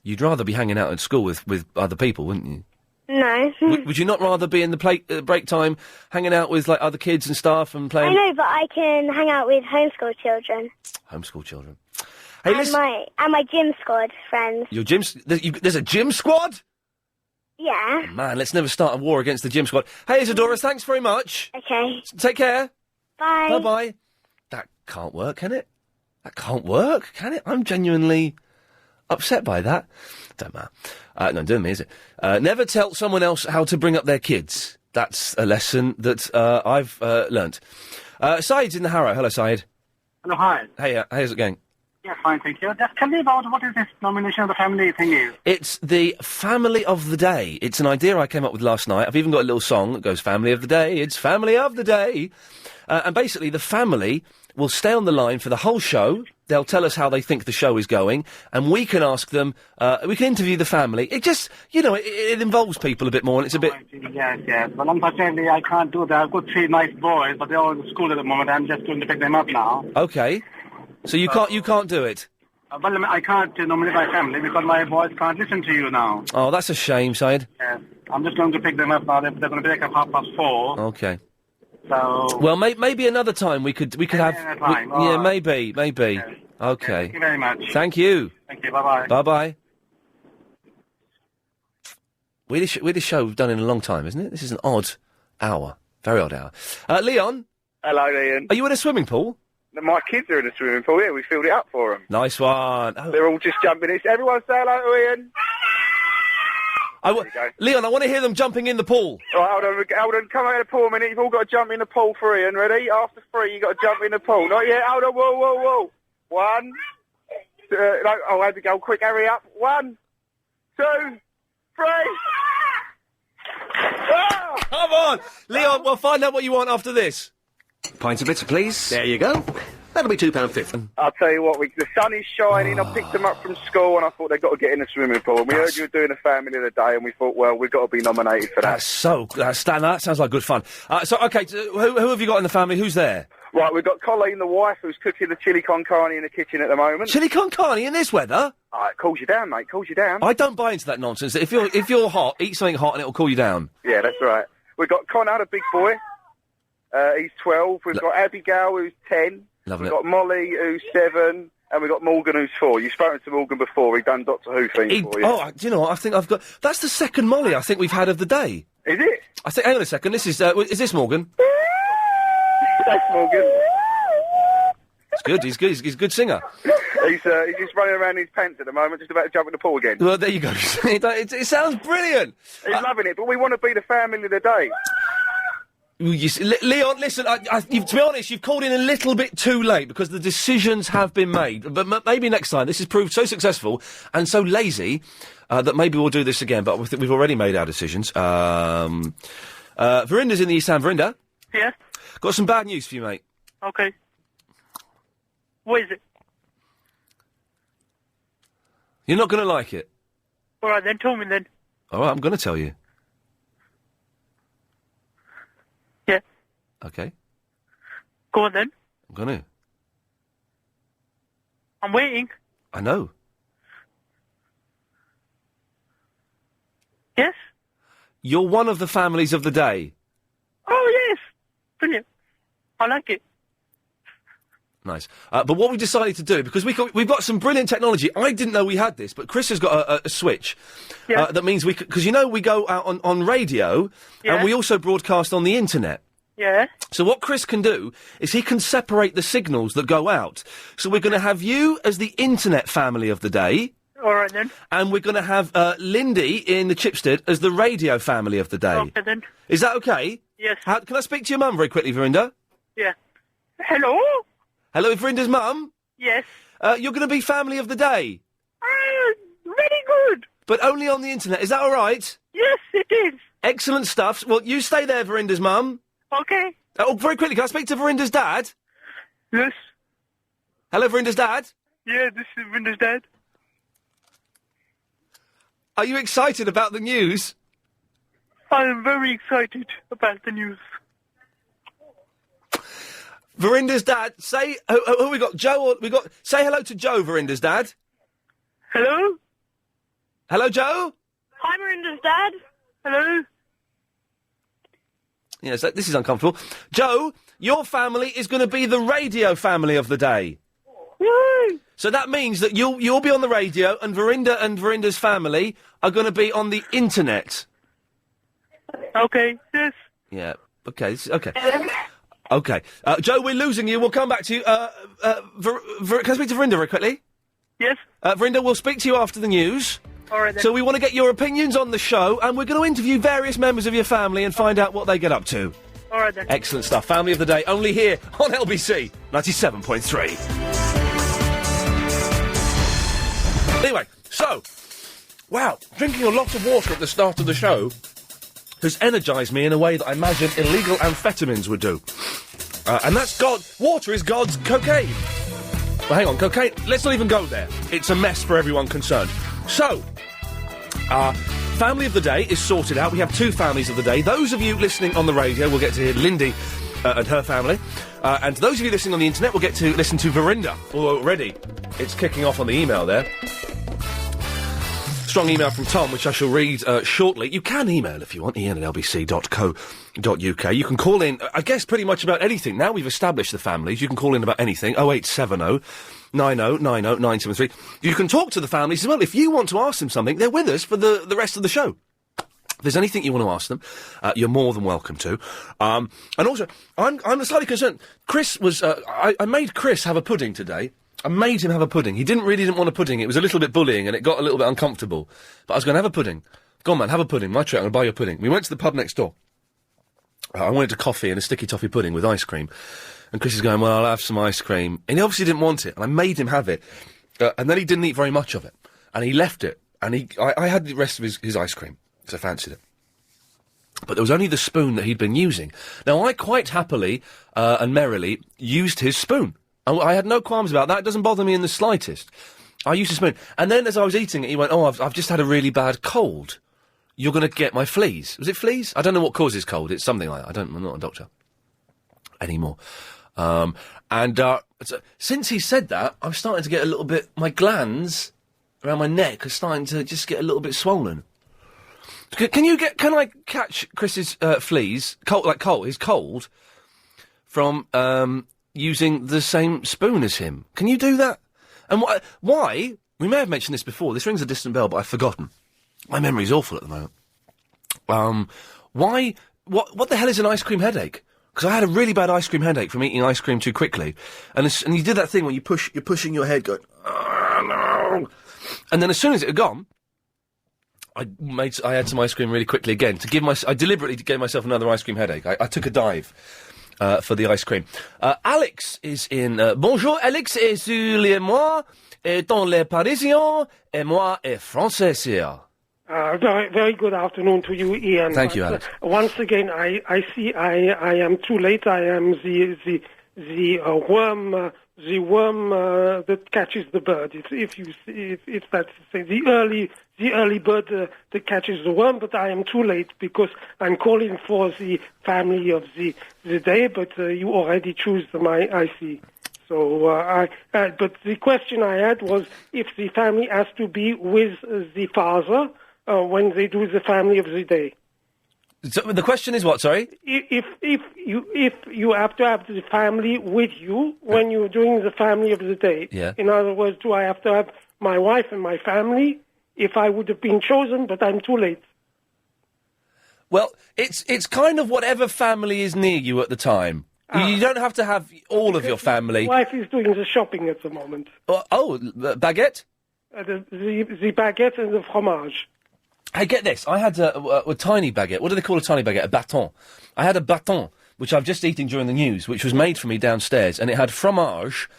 You'd rather be hanging out at school with other people, wouldn't you? No. Would you not rather be in the break time, hanging out with, like, other kids and stuff and playing... I know, but I can hang out with homeschool children. Homeschool children. Hey, and my gym squad friends. Your gym... There's a gym squad? Yeah. Man, let's never start a war against the gym squad. Hey, Isadora, thanks very much. Okay. Take care. Bye. Bye-bye. That can't work, can it? That can't work, can it? I'm genuinely upset by that. Don't matter. No, doing me, is it? Never tell someone else how to bring up their kids. That's a lesson that I've learnt. Saeed's in the Harrow. Hello, Saeed. Hello, hi. Hey, how's it going? Yeah, fine, thank you. Just tell me about what is this nomination of the family thing is. It's the Family of the Day. It's an idea I came up with last night. I've even got a little song that goes, Family of the Day, it's Family of the Day. And basically, the family will stay on the line for the whole show. They'll tell us how they think the show is going, and we can ask them, we can interview the family. It just, it involves people a bit more, and it's a bit... Yes. Well, unfortunately, I can't do that. I've got 3 nice boys, but they're all in school at the moment. I'm just going to pick them up now. Okay. So you can't do it? Well, I can't nominate my family because my boys can't listen to you now. Oh, that's a shame, Saeed. Yes. I'm just going to pick them up now. They're going to break up 4:30. Okay. So... Well, maybe another time we could have... another time. yeah, All right. maybe. Okay. Thank you very much. Thank you. Thank you. Bye-bye. Bye-bye. Weirdest show we've done in a long time, isn't it? This is an odd hour. Very odd hour. Leon? Hello, Ian. Are you in a swimming pool? My kids are in a swimming pool, yeah, we filled it up for them. Nice one. Oh. They're all just jumping in. Everyone say hello to Ian. Leon, I want to hear them jumping in the pool. Right, hold on, come out of the pool a minute. You've all got to jump in the pool for Ian, ready? After 3, you've got to jump in the pool. Not yet, hold on, whoa. 1, no, I had to go quick, hurry up. 1, 2, 3. Oh! Come on! Leon, we'll find out what you want after this. Pints of bitter, please. There you go. That'll be £2.50. I'll tell you what, the sun is shining. I picked them up from school and I thought they've got to get in the swimming pool. And we heard you were doing a family of the day and we thought, well, we've got to be nominated for that. That sounds like good fun. Okay, who have you got in the family? Who's there? Right, we've got Colleen, the wife, who's cooking the chili con carne in the kitchen at the moment. Chili con carne in this weather? It cools you down, mate, cools you down. I don't buy into that nonsense. If you're hot, eat something hot and it'll cool you down. Yeah, that's right. We've got Connor, the big boy. He's 12. We've got Abigail, who's 10. Lovely. We've got Molly, who's 7. And we've got Morgan, who's 4. You've spoken to Morgan before. He's done Doctor Who things for you. Oh, do you know what? I think I've got... That's the second Molly I think we've had of the day. Is it? I think... Hang on a second. This is this Morgan? That's Morgan. It's good. He's good. He's a good singer. He's just running around in his pants at the moment, just about to jump in the pool again. Well, there you go. it sounds brilliant. He's loving it, but we want to be the family of the day. Leon, listen, to be honest, you've called in a little bit too late because the decisions have been made. But maybe next time. This has proved so successful and so lazy that maybe we'll do this again. But we've already made our decisions. Verinda's in the East Ham. Verinda? Yeah? Got some bad news for you, mate. Okay. What is it? You're not going to like it. All right, then. Tell me, then. All right, I'm going to tell you. Yeah. Okay. Go on, then. I'm going to. I'm waiting. I know. Yes? You're one of the families of the day. Oh, yes. Brilliant. I like it. Nice. But what we decided to do, because we've got some brilliant technology. I didn't know we had this, but Chris has got a switch. Yeah. That means we... Because, we go out on radio, Yeah. and we also broadcast on the internet. Yeah. So what Chris can do is he can separate the signals that go out. So we're going to have you as the internet family of the day. All right, then. And we're going to have Lindy in the Chipstead as the radio family of the day. Okay, then. Is that okay? Yes. Can I speak to your mum very quickly, Verinda? Yeah. Hello? Hello, Verinda's mum? Yes. You're going to be family of the day. Very good. But only on the internet. Is that all right? Yes, it is. Excellent stuff. Well, you stay there, Verinda's mum. Okay. Oh, very quickly, can I speak to Verinda's dad? Yes. Hello, Verinda's dad? Yeah, this is Windows Dad. Are you excited about the news? I am very excited about the news. Verinda's dad, say... Who we got? Joe or... Say hello to Joe, Verinda's dad. Hello? Hello, Joe? Hi, Miranda's dad. Hello? Yes, this is uncomfortable. Joe, your family is going to be the radio family of the day. Yay! So that means that you'll be on the radio, and Verinda's family are going to be on the internet. Okay, yes. Yeah, okay, okay. Okay. Joe, we're losing you. We'll come back to you. Can I speak to Verinda very quickly? Yes. Verinda, we'll speak to you after the news. All right, then. So we want to get your opinions on the show, and we're going to interview various members of your family and find out what they get up to. All right, then. Excellent stuff. Family of the Day, only here on LBC 97.3. Anyway, so, wow, drinking a lot of water at the start of the show has energised me in a way that I imagine illegal amphetamines would do. And that's water is God's cocaine. Well, hang on, cocaine, let's not even go there. It's a mess for everyone concerned. So, Family of the Day is sorted out. We have two families of the day. Those of you listening on the radio will get to hear Lindy and her family. And those of you listening on the internet will get to listen to Verinda. Although already it's kicking off on the email there. Strong email from Tom, which I shall read shortly. You can email if you want, iain@lbc.co.uk. You can call in, I guess, pretty much about anything. Now we've established the families, you can call in about anything. 0870 90 90 973. You can talk to the families as well. If you want to ask them something, they're with us for the rest of the show. there's anything you want to ask them, you're more than welcome to. And also, I'm slightly concerned. Chris was... I made Chris have a pudding today. I made him have a pudding. He didn't want a pudding. It was a little bit bullying, and it got a little bit uncomfortable. But I was going to have a pudding. Go on, man, have a pudding. My treat, I'm going to buy you a pudding. We went to the pub next door. I wanted a coffee and a sticky toffee pudding with ice cream. And Chris is going, well, I'll have some ice cream. And he obviously didn't want it, and I made him have it. And then he didn't eat very much of it. And he left it. And I had the rest of his ice cream, because I fancied it. But there was only the spoon that he'd been using. Now, I quite happily and merrily used his spoon. I had no qualms about that. It doesn't bother me in the slightest. I used his spoon. And then as I was eating it, he went, oh, I've just had a really bad cold. You're going to get my fleas. Was it fleas? I don't know what causes cold. It's something like that. I'm not a doctor anymore. Since he said that, I'm starting to get a little bit... My glands around my neck are starting to just get a little bit swollen. Can I catch Chris's fleas, his cold, from using the same spoon as him? Can you do that? And why? We may have mentioned this before. This rings a distant bell, but I've forgotten. My memory's awful at the moment. Why? What the hell is an ice cream headache? Because I had a really bad ice cream headache from eating ice cream too quickly, and you did that thing when you're pushing your head, going, oh, no. And then as soon as it had gone, I had some ice cream really quickly again I deliberately gave myself another ice cream headache. I took a dive for the ice cream. Alex is in. Bonjour, Alex, excusez-moi, dans les Parisiens, et moi est français here. Very, very good afternoon to you, Ian. Thank you, Alex. Once again, I see I am too late. I am the worm that catches the bird. If that's the early bird that catches the worm. But I am too late because I'm calling for the family of the day. But you already choose them. I see. So, but the question I had was if the family has to be with the father when they do the family of the day. So the question is what? Sorry. If you have to have the family with you when you're doing the family of the day. Yeah. In other words, do I have to have my wife and my family if I would have been chosen, but I'm too late? Well, it's kind of whatever family is near you at the time. You don't have to have all of your family. My wife is doing the shopping at the moment. Baguette? The baguette and the fromage. Hey, get this. I had a tiny baguette. What do they call a tiny baguette? A bâton. I had a bâton, which I've just eaten during the news, which was made for me downstairs, and it had fromage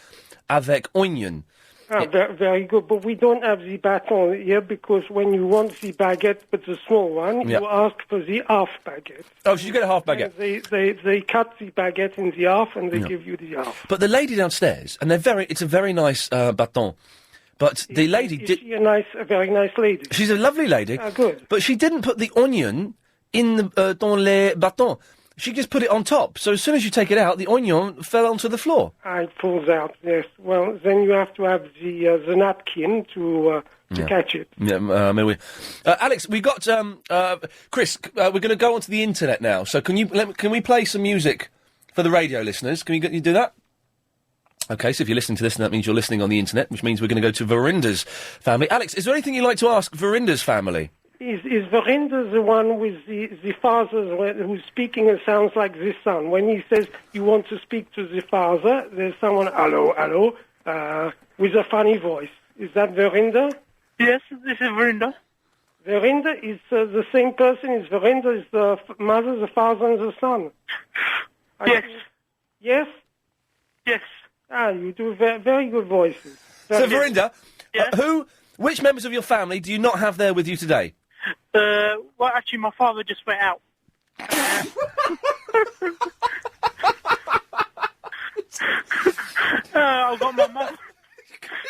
avec oignon. Very good. But we don't have the bâton here because when you want the baguette, but the small one, you ask for the half baguette. Oh, so you get a half baguette? And they cut the baguette in the half and they give you the half. But the lady downstairs, and it's a very nice bâton. But the lady is she a very nice lady? She's a lovely lady. Good. But she didn't put the onion in the dans les bâtons. She just put it on top. So as soon as you take it out, the onion fell onto the floor. It falls out. Yes. Well, then you have to have the napkin to catch it. Yeah, maybe. Alex, we got Chris. We're going to go onto the internet now. So can we play some music for the radio listeners? Can you do that? Okay, so if you're listening to this, that means you're listening on the internet, which means we're going to go to Verinda's family. Alex, is there anything you'd like to ask Verinda's family? Is Verinda the one with the father who's speaking and sounds like the son? When he says you want to speak to the father, there's someone, hello, with a funny voice. Is that Verinda? Yes, this is Verinda. Verinda is the same person as Verinda is the mother, the father, and the son. Yes. Yes? Yes. You do very good voices. So, Verinda, which members of your family do you not have there with you today? Well, actually, my father just went out. I've got my mum.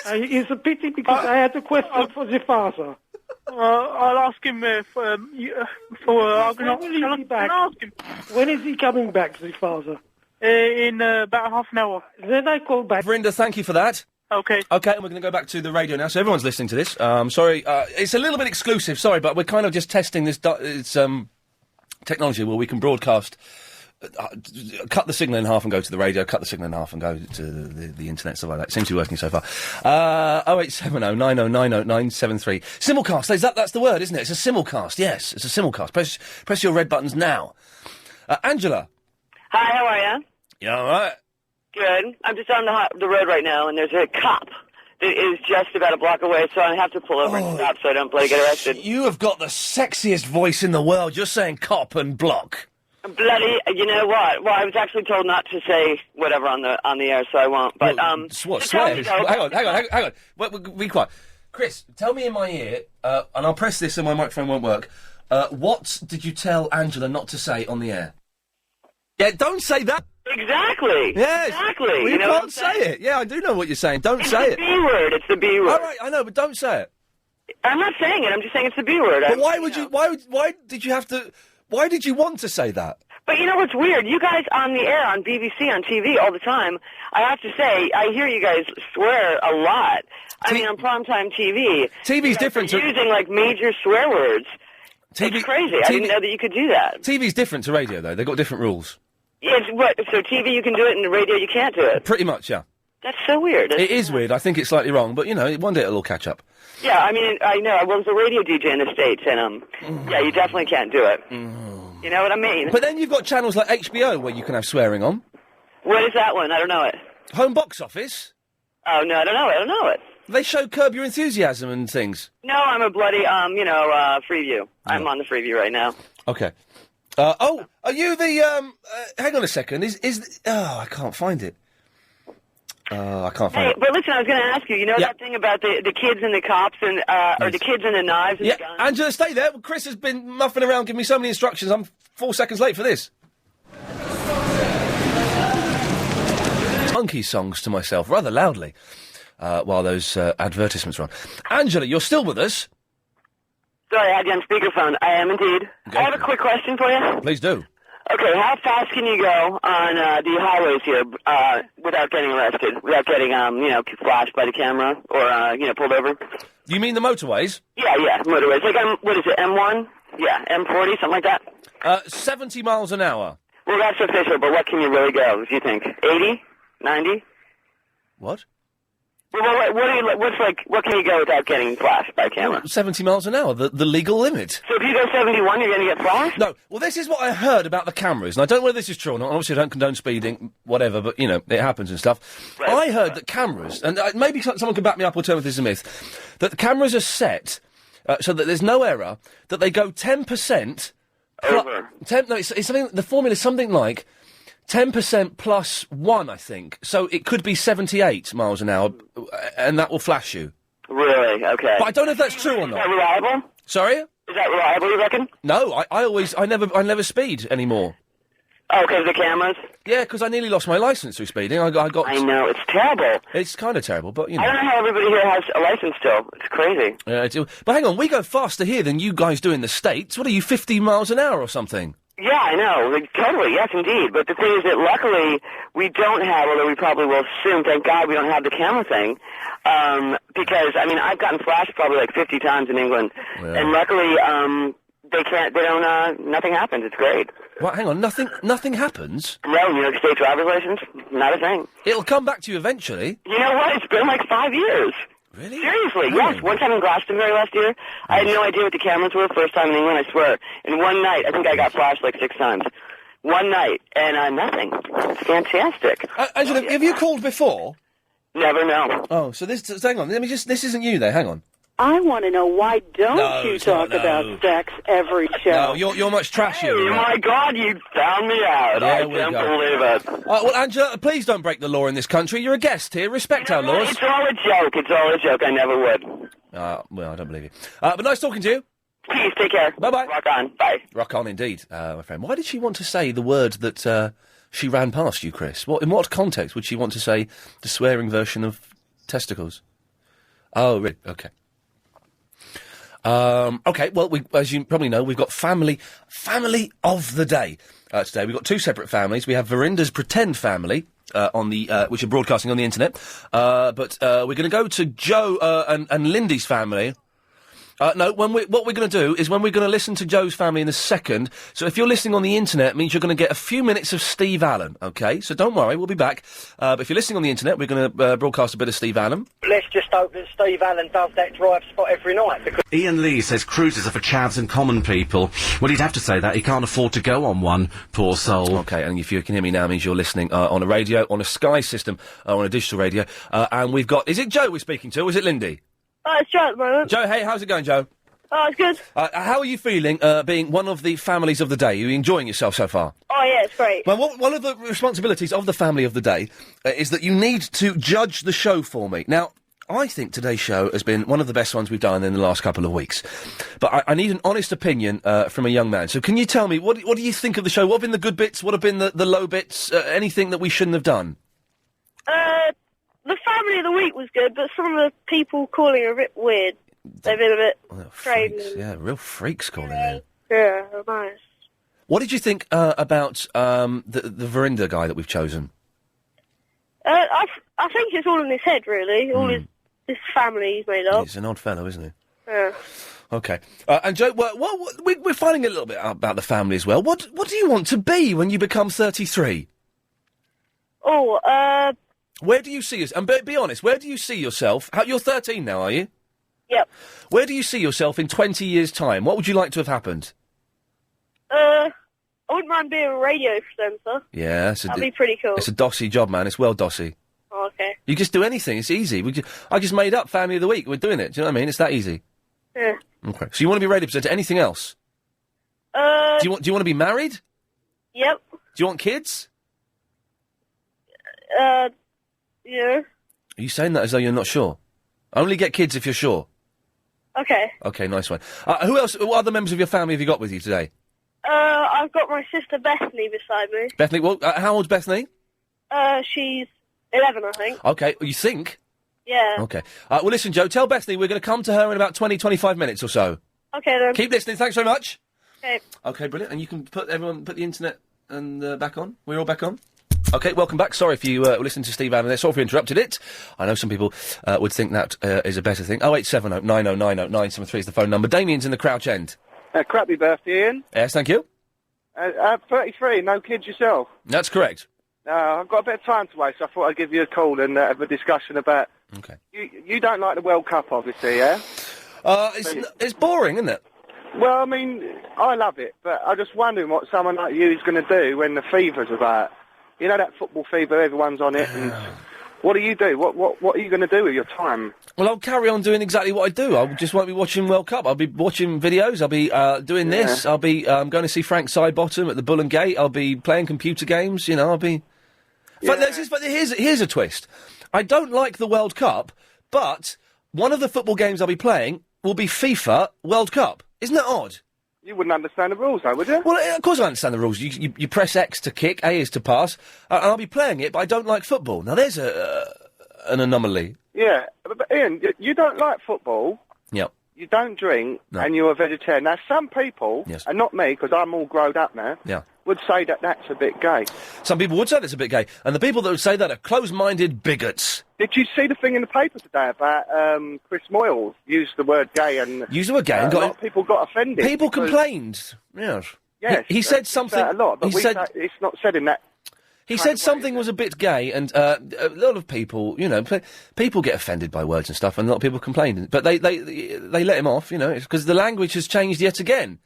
It's a pity because I had a question for the father. I'll ask him When will he be back? Ask him. When is he coming back, the father? In about half an hour. Then I call back. Verinda, thank you for that. Okay. Okay, and we're going to go back to the radio now, so everyone's listening to this. Sorry, it's a little bit exclusive, sorry, but we're kind of just testing this technology where we can broadcast cut the signal in half and go to the radio, cut the signal in half and go to the internet, stuff like that. Seems to be working so far. 0870 9090 973. Simulcast, that's the word, isn't it? It's a simulcast, yes, it's a simulcast. Press your red buttons now. Angela. Hi, how are you? You all right? Good. I'm just on the road right now, and there's a cop that is just about a block away, so I have to pull over and stop so I don't bloody get arrested. You have got the sexiest voice in the world. You're saying cop and block. Bloody, you know what? Well, I was actually told not to say whatever on the air, so I won't. But What? Swear? Hang on. Wait, be quiet. Chris, tell me in my ear, and I'll press this and my microphone won't work. What did you tell Angela not to say on the air? Yeah, don't say that. Exactly. Yes. Exactly. Well, you know can't say it. Yeah, I do know what you're saying. Don't say it. It's the B word. It's the B word. All right, I know, but don't say it. I'm not saying it. I'm just saying it's the B word. But why would you? Why did you have to? Why did you want to say that? But you know what's weird? You guys on the air, on BBC, on TV all the time, I have to say, I hear you guys swear a lot. I mean, on primetime TV. TV's different to... using, like, major swear words. It's crazy. I didn't know that you could do that. TV's different to radio, though. They've got different rules. Yeah, so TV you can do it, and the radio you can't do it? Pretty much, yeah. That's so weird. It is weird. I think it's slightly wrong, but, you know, one day it'll all catch up. Yeah, I mean, I know. I was a radio DJ in the States, and, yeah, you definitely can't do it. You know what I mean? But then you've got channels like HBO where you can have swearing on. What is that one? I don't know it. Home Box Office. Oh, no, I don't know it. They show Curb Your Enthusiasm and things. No, I'm a bloody, Freeview. I'm on the Freeview right now. Okay. Are you the, hang on a second, I can't find it. I can't find it. But listen, I was going to ask you, that thing about the kids and the cops and, or the kids and the knives and the guns? Angela, stay there. Chris has been muffing around, giving me so many instructions. I'm 4 seconds late for this. Monkey songs to myself, rather loudly, while those advertisements are on. Angela, you're still with us? Sorry, I had you on speakerphone. I am indeed. I have a quick question for you. Please do. Okay, how fast can you go on the highways here without getting arrested, without getting, flashed by the camera or, pulled over? You mean the motorways? Yeah, motorways. Like, what is it, M1? Yeah, M40, something like that? 70 miles an hour. Well, that's official, but what can you really go, do you think? 80? 90? What? Well, what can you go without getting flashed by camera? 70 miles an hour, the legal limit. So if you go 71, you're going to get flashed? No. Well, this is what I heard about the cameras, and I don't know whether this is true or not. Obviously, I don't condone speeding, whatever, but, it happens and stuff. Right. I heard that cameras, and maybe someone can back me up or tell me if this is a myth, that the cameras are set so that there's no error, that they go 10%... Over. It's something, the formula is something like 10% plus 1, I think. So it could be 78 miles an hour, and that will flash you. Really? Okay. But I don't know if that's true or not. Is that reliable? Sorry? Is that reliable, you reckon? No, I never speed anymore. Oh, because of the cameras? Yeah, because I nearly lost my licence through speeding. I got... I know, it's terrible. It's kind of terrible, but, I don't know how everybody here has a licence still. It's crazy. But hang on, we go faster here than you guys do in the States. What are you, 50 miles an hour or something? Yeah, I know. Totally, yes, indeed. But the thing is that luckily we don't have, although we probably will soon, thank God we don't have the camera thing. Because, I've gotten flashed probably like 50 times in England. Yeah. And luckily, nothing happens. It's great. What, hang on, nothing happens? No, New York State driver's license, not a thing. It'll come back to you eventually. You know what? It's been like 5 years. Really? Seriously, yes. One time in Glastonbury last year, I had no idea what the cameras were. First time in England, I swear. And one night, I think I got flashed like 6 times. One night, and nothing. It's fantastic. Angela, have you called before? Never, no. Oh, so hang on, this isn't you there, hang on. I want to know, why don't you talk about sex every show? No, you're much trashier. Oh, my God, you found me out. I can't believe it. Well, Angela, please don't break the law in this country. You're a guest here. Respect our laws. It's all a joke. I never would. Well, I don't believe you. But nice talking to you. Please, take care. Bye-bye. Rock on. Bye. Rock on, indeed, my friend. Why did she want to say the word that she ran past you, Chris? In what context would she want to say the swearing version of testicles? Oh, really? Okay. Okay, well, as you probably know, we've got family of the day today. We've got 2 separate families. We have Verinda's Pretend Family, which are broadcasting on the internet. But we're going to go to Joe and Lindy's family, No, what we're going to do is when we're going to listen to Joe's family in a second. So if you're listening on the internet, it means you're going to get a few minutes of Steve Allen, okay? So don't worry, we'll be back. But if you're listening on the internet, we're going to broadcast a bit of Steve Allen. Let's just hope that Steve Allen does that drive spot every night. Because Ian Lee says cruises are for chads and common people. Well, he'd have to say that. He can't afford to go on one, poor soul. Okay, and if you can hear me now, it means you're listening on a radio, on a Sky system, on a digital radio. And we've got... Is it Joe we're speaking to, or is it Lindy? Oh, it's Joe at the moment. Joe, hey, how's it going, Joe? Oh, it's good. How are you feeling, being one of the families of the day? Are you enjoying yourself so far? Oh, yeah, it's great. Well, one of the responsibilities of the family of the day is that you need to judge the show for me. Now, I think today's show has been one of the best ones we've done in the last couple of weeks. But I need an honest opinion from a young man. So can you tell me, what do you think of the show? What have been the good bits? What have been the low bits? Anything that we shouldn't have done? The family of the week was good, but some of the people calling are a bit weird. They've been a bit strange. Yeah, real freaks calling in. Yeah, nice. What did you think about the Verinda guy that we've chosen? I think it's all in his head, really. All his family he's made up. He's an odd fellow, isn't he? Yeah. Okay. And Joe, we're finding a little bit out about the family as well. What do you want to be when you become 33? Where do you see yourself? And be honest, where do you see yourself? You're 13 now, are you? Yep. Where do you see yourself in 20 years' time? What would you like to have happened? I wouldn't mind being a radio presenter. Yeah, that'd be pretty cool. It's a dossy job, man. It's well dossy. Oh, okay. You just do anything. It's easy. I just made up Family of the Week. We're doing it. Do you know what I mean? It's that easy. Yeah. Okay. So you want to be a radio presenter? Anything else? Do you want to be married? Yep. Do you want kids? Yeah. Are you saying that as though you're not sure? Only get kids if you're sure. Okay. Okay, nice one. Who else? What other members of your family have you got with you today? I've got my sister Bethany beside me. Bethany. Well, how old's Bethany? She's 11, I think. Okay. You think? Yeah. Okay. Well, listen, Joe. Tell Bethany we're going to come to her in about 20, 25 minutes or so. Okay then. Keep listening. Thanks very much. Okay. Okay, brilliant. And you can put the internet and back on. We're all back on. Okay, welcome back. Sorry if you were listening to Steve Allen there. Sorry if we interrupted it. I know some people would think that is a better thing. 0870 9090 973 is the phone number. Damien's in the Crouch End. Crappy birthday, Ian. Yes, thank you. 33, no kids yourself. That's correct. I've got a bit of time to waste, so I thought I'd give you a call and have a discussion about... Okay. You don't like the World Cup, obviously, yeah? It's boring, isn't it? Well, I mean, I love it, but I'm just wondering what someone like you is going to do when the fever's about. You know that football fever, everyone's on it, and what do you do? What are you going to do with your time? Well, I'll carry on doing exactly what I do. I just won't be watching World Cup. I'll be watching videos. I'll be doing this. I'll be going to see Frank Sidebottom at the Bull and Gate. I'll be playing computer games. You know, I'll be... But here's a twist. I don't like the World Cup, but one of the football games I'll be playing will be FIFA World Cup. Isn't that odd? You wouldn't understand the rules, though, would you? Well, of course I understand the rules. You press X to kick, A is to pass, and I'll be playing it, but I don't like football. Now, there's an anomaly. Yeah, but Ian, you don't like football. Yep. You don't drink, and you're a vegetarian. Now, some people, and not me, because I'm all grown up now, would say that that's a bit gay. Some people would say that's a bit gay, and the people that would say that are closed-minded bigots. Did you see the thing in the paper today about Chris Moyles used the word gay and... Used the word gay and a lot of people got offended. People complained, yes. Yes. He said something... A lot, but it's not said in that... He said something was a bit gay, and a lot of people, you know, people get offended by words and stuff, and a lot of people complain. But they let him off, you know, because the language has changed yet again.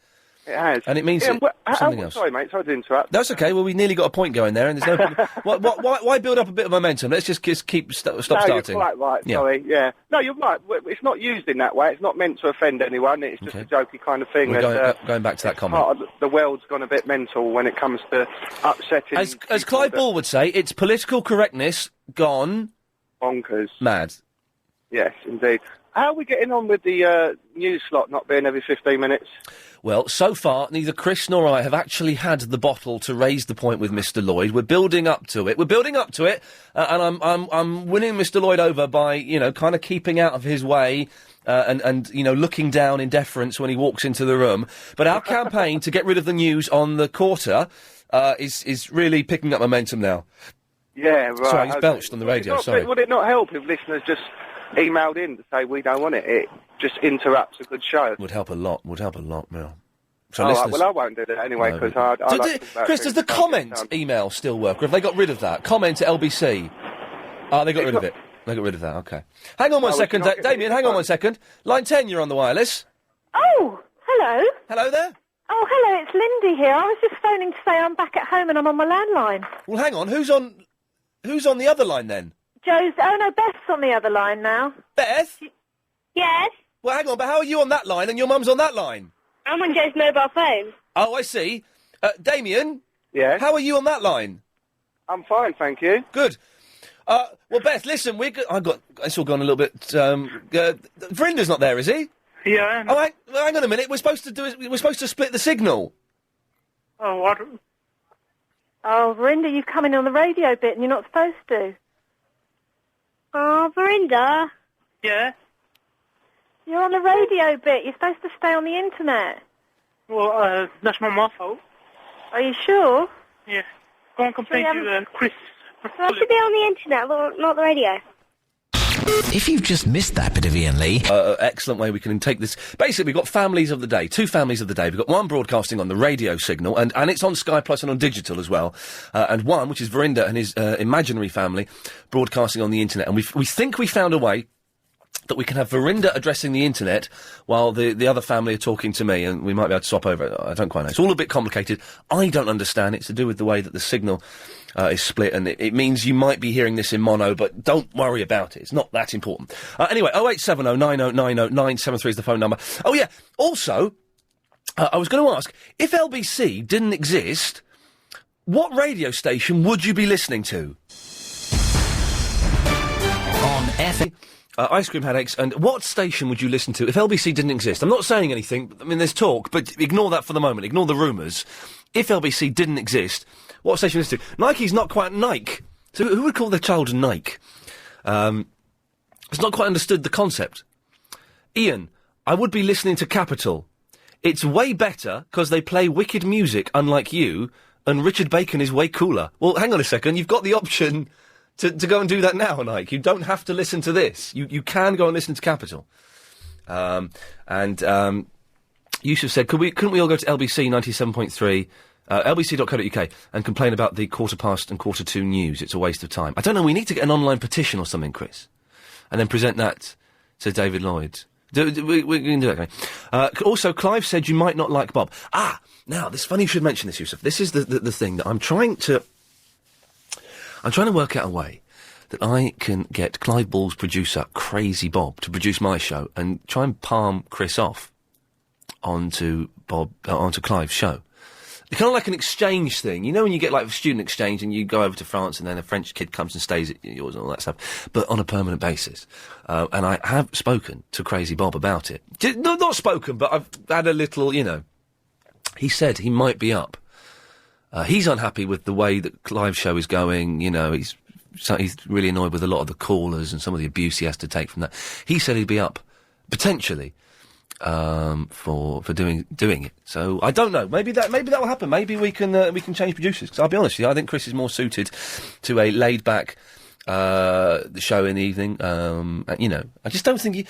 It has. And it means something else. Sorry, mate, sorry to interrupt. That's okay. Well, we nearly got a point going there, and there's no... why build up a bit of momentum? Let's just keep stop starting. You're quite right, sorry, yeah. No, you're right. It's not used in that way. It's not meant to offend anyone. It's just a jokey kind of thing. We're going back to that comment. Part of the world's gone a bit mental when it comes to upsetting... As Clive Ball would say, it's political correctness gone... bonkers. Mad. Yes, indeed. How are we getting on with the news slot not being every 15 minutes? Well, so far, neither Chris nor I have actually had the bottle to raise the point with Mr. Lloyd. We're building up to it. And I'm winning Mr. Lloyd over by, you know, kind of keeping out of his way and you know, looking down in deference when he walks into the room. But our campaign to get rid of the news on the quarter is really picking up momentum now. Yeah, right. Sorry, he's belched on the radio, sorry. Would it not help if listeners just emailed in to say we don't want it. It just interrupts a good show. Would help a lot, yeah. So All right, listeners... well, I won't do that anyway, No, because but- I Do- like to talk about Chris, things does the that don't get comment done. email still work, or have they got rid of that? Comment at LBC. Oh, they got rid of it. They got rid of that, okay. Hang on one Oh, we second, cannot get Damien, rid of hang on that. one second. Line 10, you're on the wireless. Oh, hello. Hello there. Oh, hello, it's Lindy here. I was just phoning to say I'm back at home and I'm on my landline. Well, hang on, who's on the other line then? Beth's on the other line now. Beth? Yes? Well, hang on, but how are you on that line and your mum's on that line? I'm on Joe's mobile phone. Oh, I see. Damien? Yeah? How are you on that line? I'm fine, thank you. Good. Well, Beth, listen, it's all gone a little bit, Verinda's not there, is he? Yeah. Oh, hang on a minute, we're supposed to split the signal. Oh, what? Oh, Verinda, you've come in on the radio bit and you're not supposed to. Oh, Verinda. Yeah? You're on the radio bit. You're supposed to stay on the internet. Well, that's not my fault. Are you sure? Yeah. Go and complain to Chris. I should be on the internet, not the radio. If you've just missed that bit of Iain Lee... Excellent way we can take this. Basically, we've got families of the day, 2 families of the day. We've got one broadcasting on the radio signal, and it's on Sky Plus and on digital as well. And one, which is Verinda and his imaginary family, broadcasting on the internet. And we think we found a way that we can have Verinda addressing the internet while the other family are talking to me, and we might be able to swap over. I don't quite know. It's all a bit complicated. I don't understand. It's to do with the way that the signal is split, and it means you might be hearing this in mono, but don't worry about it. It's not that important. Anyway, 0870 9090 973 is the phone number. Oh, yeah. Also, I was going to ask, if LBC didn't exist, what radio station would you be listening to? On FM. Ice cream headaches, and what station would you listen to if LBC didn't exist? I'm not saying anything, I mean, there's talk, but ignore that for the moment, ignore the rumours. If LBC didn't exist, what station would you listen to? Nike's not quite Nike. So who would call their child Nike? It's not quite understood the concept. Ian, I would be listening to Capital. It's way better, because they play wicked music, unlike you, and Richard Bacon is way cooler. Well, hang on a second, you've got the option... To go and do that now, Nike. You don't have to listen to this. You can go and listen to Capital. Yusuf said, couldn't we all go to LBC 97.3, lbc.co.uk, and complain about the 1:15 and 1:45 news? It's a waste of time. I don't know, we need to get an online petition or something, Chris. And then present that to David Lloyd. We can do that, okay. Also, Clive said you might not like Bob. Now, this funny you should mention this, Yusuf. This is the thing that I'm trying to work out a way that I can get Clive Ball's producer, Crazy Bob, to produce my show and try and palm Chris off onto Clive's show. It's kind of like an exchange thing. You know when you get like a student exchange and you go over to France and then a French kid comes and stays at yours and all that stuff, but on a permanent basis. And I have spoken to Crazy Bob about it. Not spoken, but I've had a little, he said he might be up. He's unhappy with the way that Clive's show is going. He's really annoyed with a lot of the callers and some of the abuse he has to take from that. He said he'd be up, potentially, for doing it. So I don't know. Maybe that will happen. Maybe we can change producers. Because I'll be honest with you, I think Chris is more suited to a laid back show in the evening. I just don't think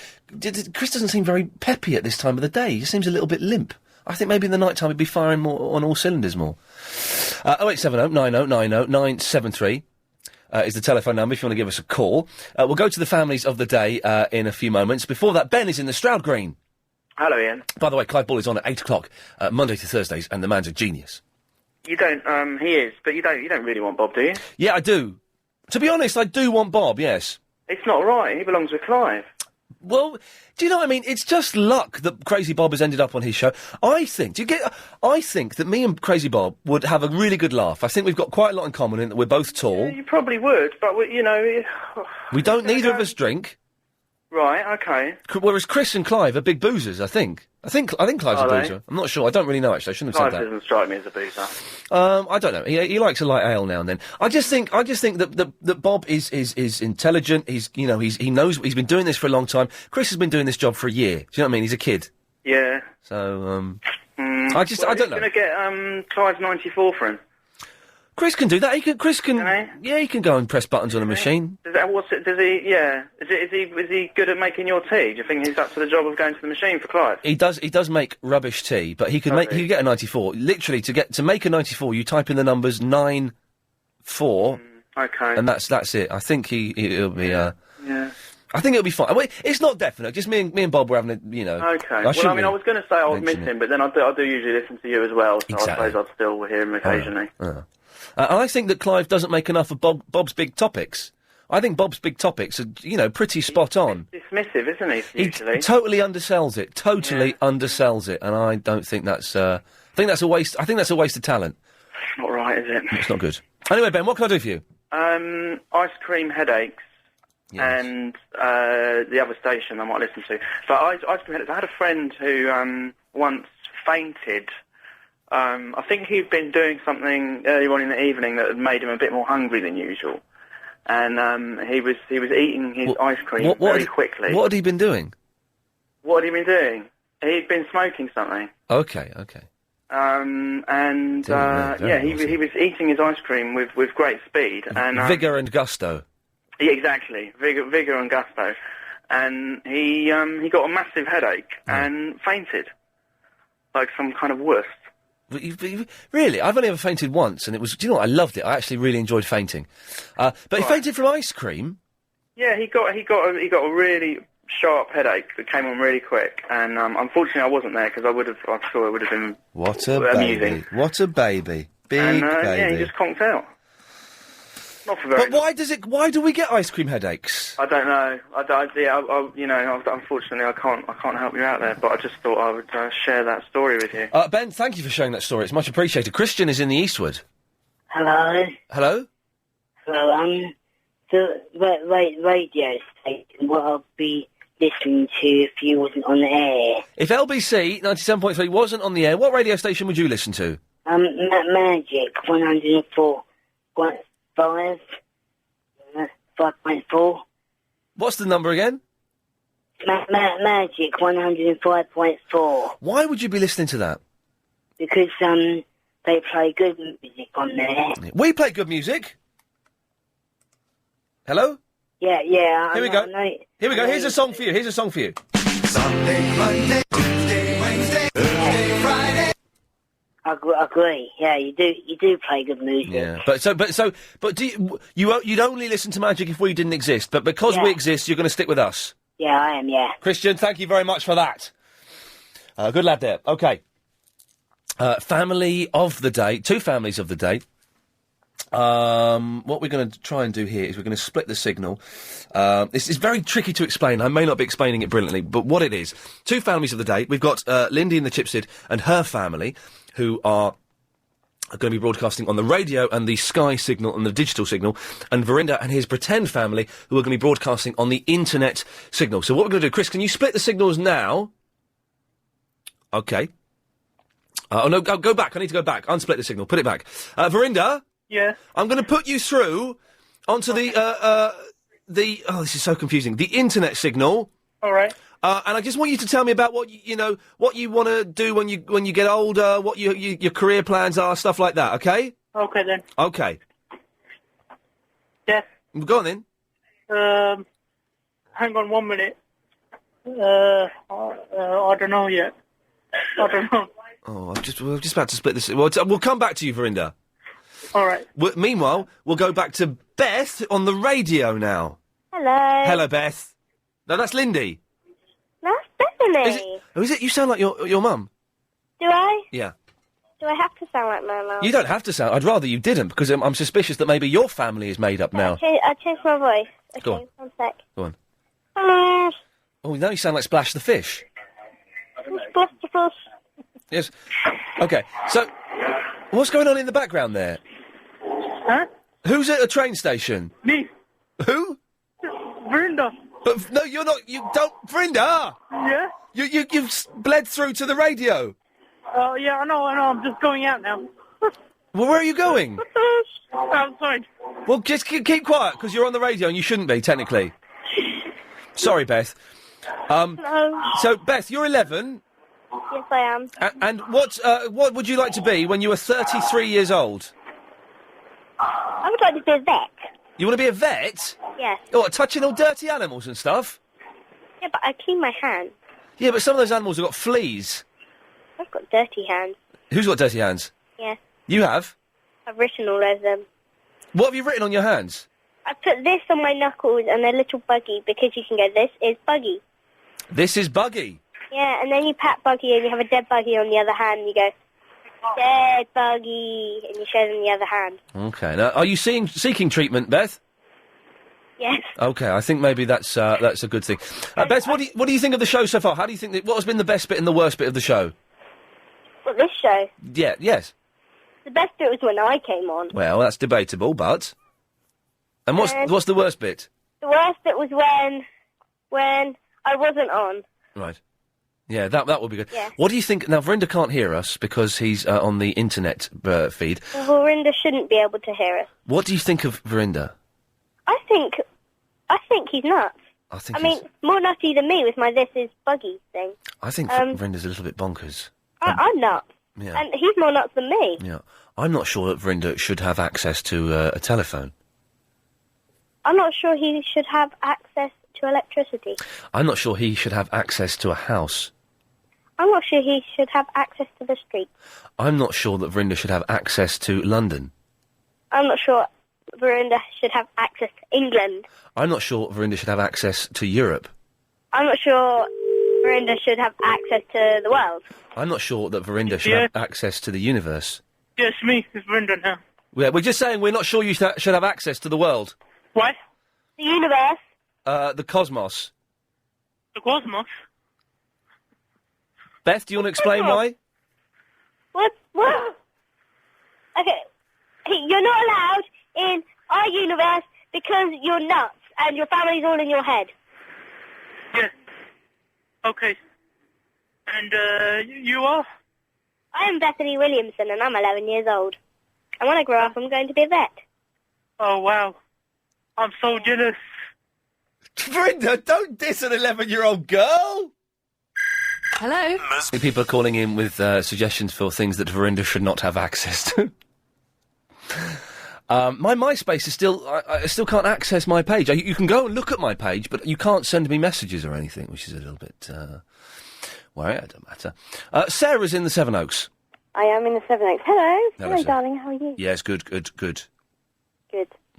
Chris doesn't seem very peppy at this time of the day. He just seems a little bit limp. I think maybe in the night time he'd be firing more on all cylinders more. 0870 9090 973 is the telephone number if you want to give us a call. We'll go to the families of the day in a few moments. Before that, Ben is in the Stroud Green. Hello, Ian. By the way, Clive Ball is on at 8 o'clock, Monday to Thursdays, and the man's a genius. You don't, he is, but you don't really want Bob, do you? Yeah, I do. To be honest, I do want Bob, yes. It's not right, he belongs with Clive. Well, do you know what I mean? It's just luck that Crazy Bob has ended up on his show. I think that me and Crazy Bob would have a really good laugh. I think we've got quite a lot in common in that we're both tall. Yeah, you probably would, but, We don't, neither of us drink. Right, okay. Whereas Chris and Clive are big boozers, I think. I think Clive's Are a they? boozer. I'm not sure. I don't really know, actually. I shouldn't have Clive said that. doesn't strike me as a boozer. I don't know. He likes a light ale now and then. I just think that Bob is intelligent. He knows. He's been doing this for a long time. Chris has been doing this job for a year. Do you know what I mean? He's a kid. Yeah. So I don't know. Going to get Clive's 94 for him. Chris can do that. Chris can. Yeah, he can go and press buttons on a machine. Does he? Yeah. Is he good at making your tea? Do you think he's up to the job of going to the machine for Clive? He does make rubbish tea, but he can get a 94. Literally, to make a 94, you type in the numbers 9, 4, Okay. and that's it. I think he'll be. Yeah. I think it'll be fine. Wait, it's not definite. Just me and Bob were having a, Okay. Well, I mean, I was going to say I would miss him, but then I do usually listen to you as well, so Exactly. I suppose I'd still hear him occasionally. I think that Clive doesn't make enough of Bob's big topics. I think Bob's big topics are, pretty spot on. Dismissive, isn't he? He Usually. totally undersells it. Totally undersells it, and I don't think that's. I think that's a waste. I think that's a waste of talent. Not right, is it? It's not good. Anyway, Ben, what can I do for you? Ice cream headaches. And the other station I might listen to. But ice cream headaches. I had a friend who once fainted. I think he'd been doing something earlier on in the evening that had made him a bit more hungry than usual. And he was eating his ice cream very quickly. What had he been doing? What had he been doing? He'd been smoking something. Okay. He was eating his ice cream with great speed and Vigour and gusto. Yeah, exactly, vigor and gusto, and he got a massive headache and fainted, like some kind of wuss. Really, I've only ever fainted once, and it was. Do you know what? I loved it. I actually really enjoyed fainting. But he fainted from ice cream. Yeah, he got a really sharp headache that came on really quick, and unfortunately I wasn't there because I'm sure it would have been What a amusing. baby! What a baby! Big baby! Yeah, he just conked out. Not for very. But why do we get ice cream headaches? I don't know. Unfortunately, I can't help you out there. But I just thought I would share that story with you. Ben, thank you for sharing that story. It's much appreciated. Christian is in the Eastwood. Hello. Hello. Hello. The radio station. What I'll be listening to if you wasn't on the air. If LBC 97.3 wasn't on the air, what radio station would you listen to? Magic 104.5. 5.4. What's the number again? Magic 105.4. Why would you be listening to that? Because they play good music on there. We play good music. Hello? Yeah. Here we go. Here we go. Here's a song for you. Sunday, Monday, Tuesday, Wednesday, Thursday, Friday. I agree. Yeah, you do play good music. Yeah, but do you'd only listen to Magic if we didn't exist? But because we exist, you're going to stick with us. Yeah, I am. Yeah. Christian, thank you very much for that. Good lad there. Okay. Family of the day. Two families of the day. What we're going to try and do here is we're going to split the signal. This is very tricky to explain. I may not be explaining it brilliantly, but what it is. Two families of the day. We've got Lindy in the Chipstead and her family, who are going to be broadcasting on the radio and the Sky signal and the digital signal, and Verinda and his pretend family, who are going to be broadcasting on the internet signal. So what we're going to do, Chris, can you split the signals now? Okay. Go back. I need to go back. Unsplit the signal. Put it back. Verinda? Yeah. I'm going to put you through onto oh, this is so confusing. The internet signal. All right. And I just want you to tell me about what what you want to do when you get older, what your career plans are, stuff like that. Okay? Okay then. Okay. Yeah. Go on then. Hang on 1 minute. I don't know yet. I don't know. Oh, we're just about to split this. We'll come back to you, Verinda. All right. Meanwhile, we'll go back to Beth on the radio now. Hello. Hello, Beth. No, that's Lindy. That's Bethany. Is it? You sound like your mum. Do I? Yeah. Do I have to sound like my mum? You don't have to sound. I'd rather you didn't, because I'm suspicious that maybe your family is made up now. I changed my voice. Okay, Go on. 1 sec. Go on. Hello. Oh, now you sound like Splash the Fish. Splash the Fish. Yes. Okay. So, what's going on in the background there? Huh? Who's at a train station? Me. Who? Verinda. But no, you're not. You don't, Verinda. Yeah. You've bled through to the radio. Oh yeah, I know. I'm just going out now. Well, where are you going? Outside. Well, just keep quiet, because you're on the radio and you shouldn't be, technically. Sorry, Beth. Hello. So, Beth, you're 11. Yes, I am. And what would you like to be when you were 33 years old? I would like to be a vet. You want to be a vet? Yes. Oh, what, touching all dirty animals and stuff? Yeah, but I clean my hands. Yeah, but some of those animals have got fleas. I've got dirty hands. Who's got dirty hands? Yes. You have? I've written all over them. What have you written on your hands? I put this on my knuckles and a little buggy because you can go, this is Buggy. This is Buggy. Yeah, and then you pat Buggy and you have a dead Buggy on the other hand and you go, dead Buggy, and you show them the other hand. Okay. Now, are you seeking treatment, Beth? Yes. Okay, I think maybe that's a good thing. Beth, what do you think of the show so far? How do you think what has been the best bit and the worst bit of the show? Well, this show, Yeah, yes. the best bit was when I came on. Well, that's debatable, but and what's the worst bit? The worst bit was when I wasn't on. Right. Yeah, that would be good. Yeah. What do you think? Now, Verinda can't hear us because he's on the internet feed. Well, Verinda shouldn't be able to hear us. What do you think of Verinda? I think he's nuts. I mean, more nutty than me with my this is Buggy thing. I think Verinda's a little bit bonkers. I'm nuts. Yeah. And he's more nuts than me. Yeah. I'm not sure that Verinda should have access to a telephone. I'm not sure he should have access to electricity. I'm not sure he should have access to a house. I'm not sure he should have access to the street. I'm not sure that Verinda should have access to London. I'm not sure Verinda should have access to England. I'm not sure Verinda should have access to Europe. I'm not sure Verinda should have access to the world. I'm not sure that Verinda should have access to the universe. Yes, me. It's Brenda now. Yeah, we're just saying we're not sure you should have access to the world. What? The universe. The cosmos. The cosmos? Beth, do you want to explain why? What? Okay, you're not allowed in our universe because you're nuts and your family's all in your head. Yes. Okay. And, you are? I am Bethany Williamson and I'm 11 years old. And when I grow up, I'm going to be a vet. Oh, wow. I'm so jealous. Verinda, don't diss an 11-year-old girl! Hello? People are calling in with suggestions for things that Verinda should not have access to. My MySpace is still... I still can't access my page. You can go and look at my page, but you can't send me messages or anything, which is a little bit... worry, it don't matter. Sarah's in the Sevenoaks. I am in the Sevenoaks. Hello. Hello, Hello, Sarah. darling. How are you? Yes, good. Good.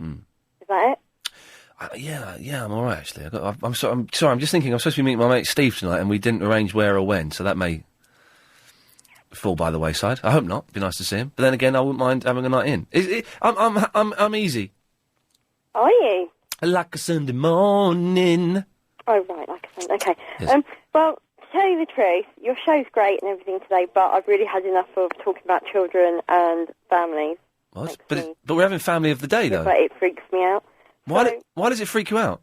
Mm. Is that it? Yeah, I'm all right, actually. I'm sorry, I'm just thinking I'm supposed to be meeting my mate Steve tonight, and we didn't arrange where or when, so that may fall by the wayside. I hope not. It'd be nice to see him. But then again, I wouldn't mind having a night in. I'm easy. Are you? Like a Sunday morning. Oh, right, like a Sunday. Okay. Yes. Well, to tell you the truth, your show's great and everything today, but I've really had enough of talking about children and families. What? But we're having family of the day, though. But it freaks me out. Why does it freak you out?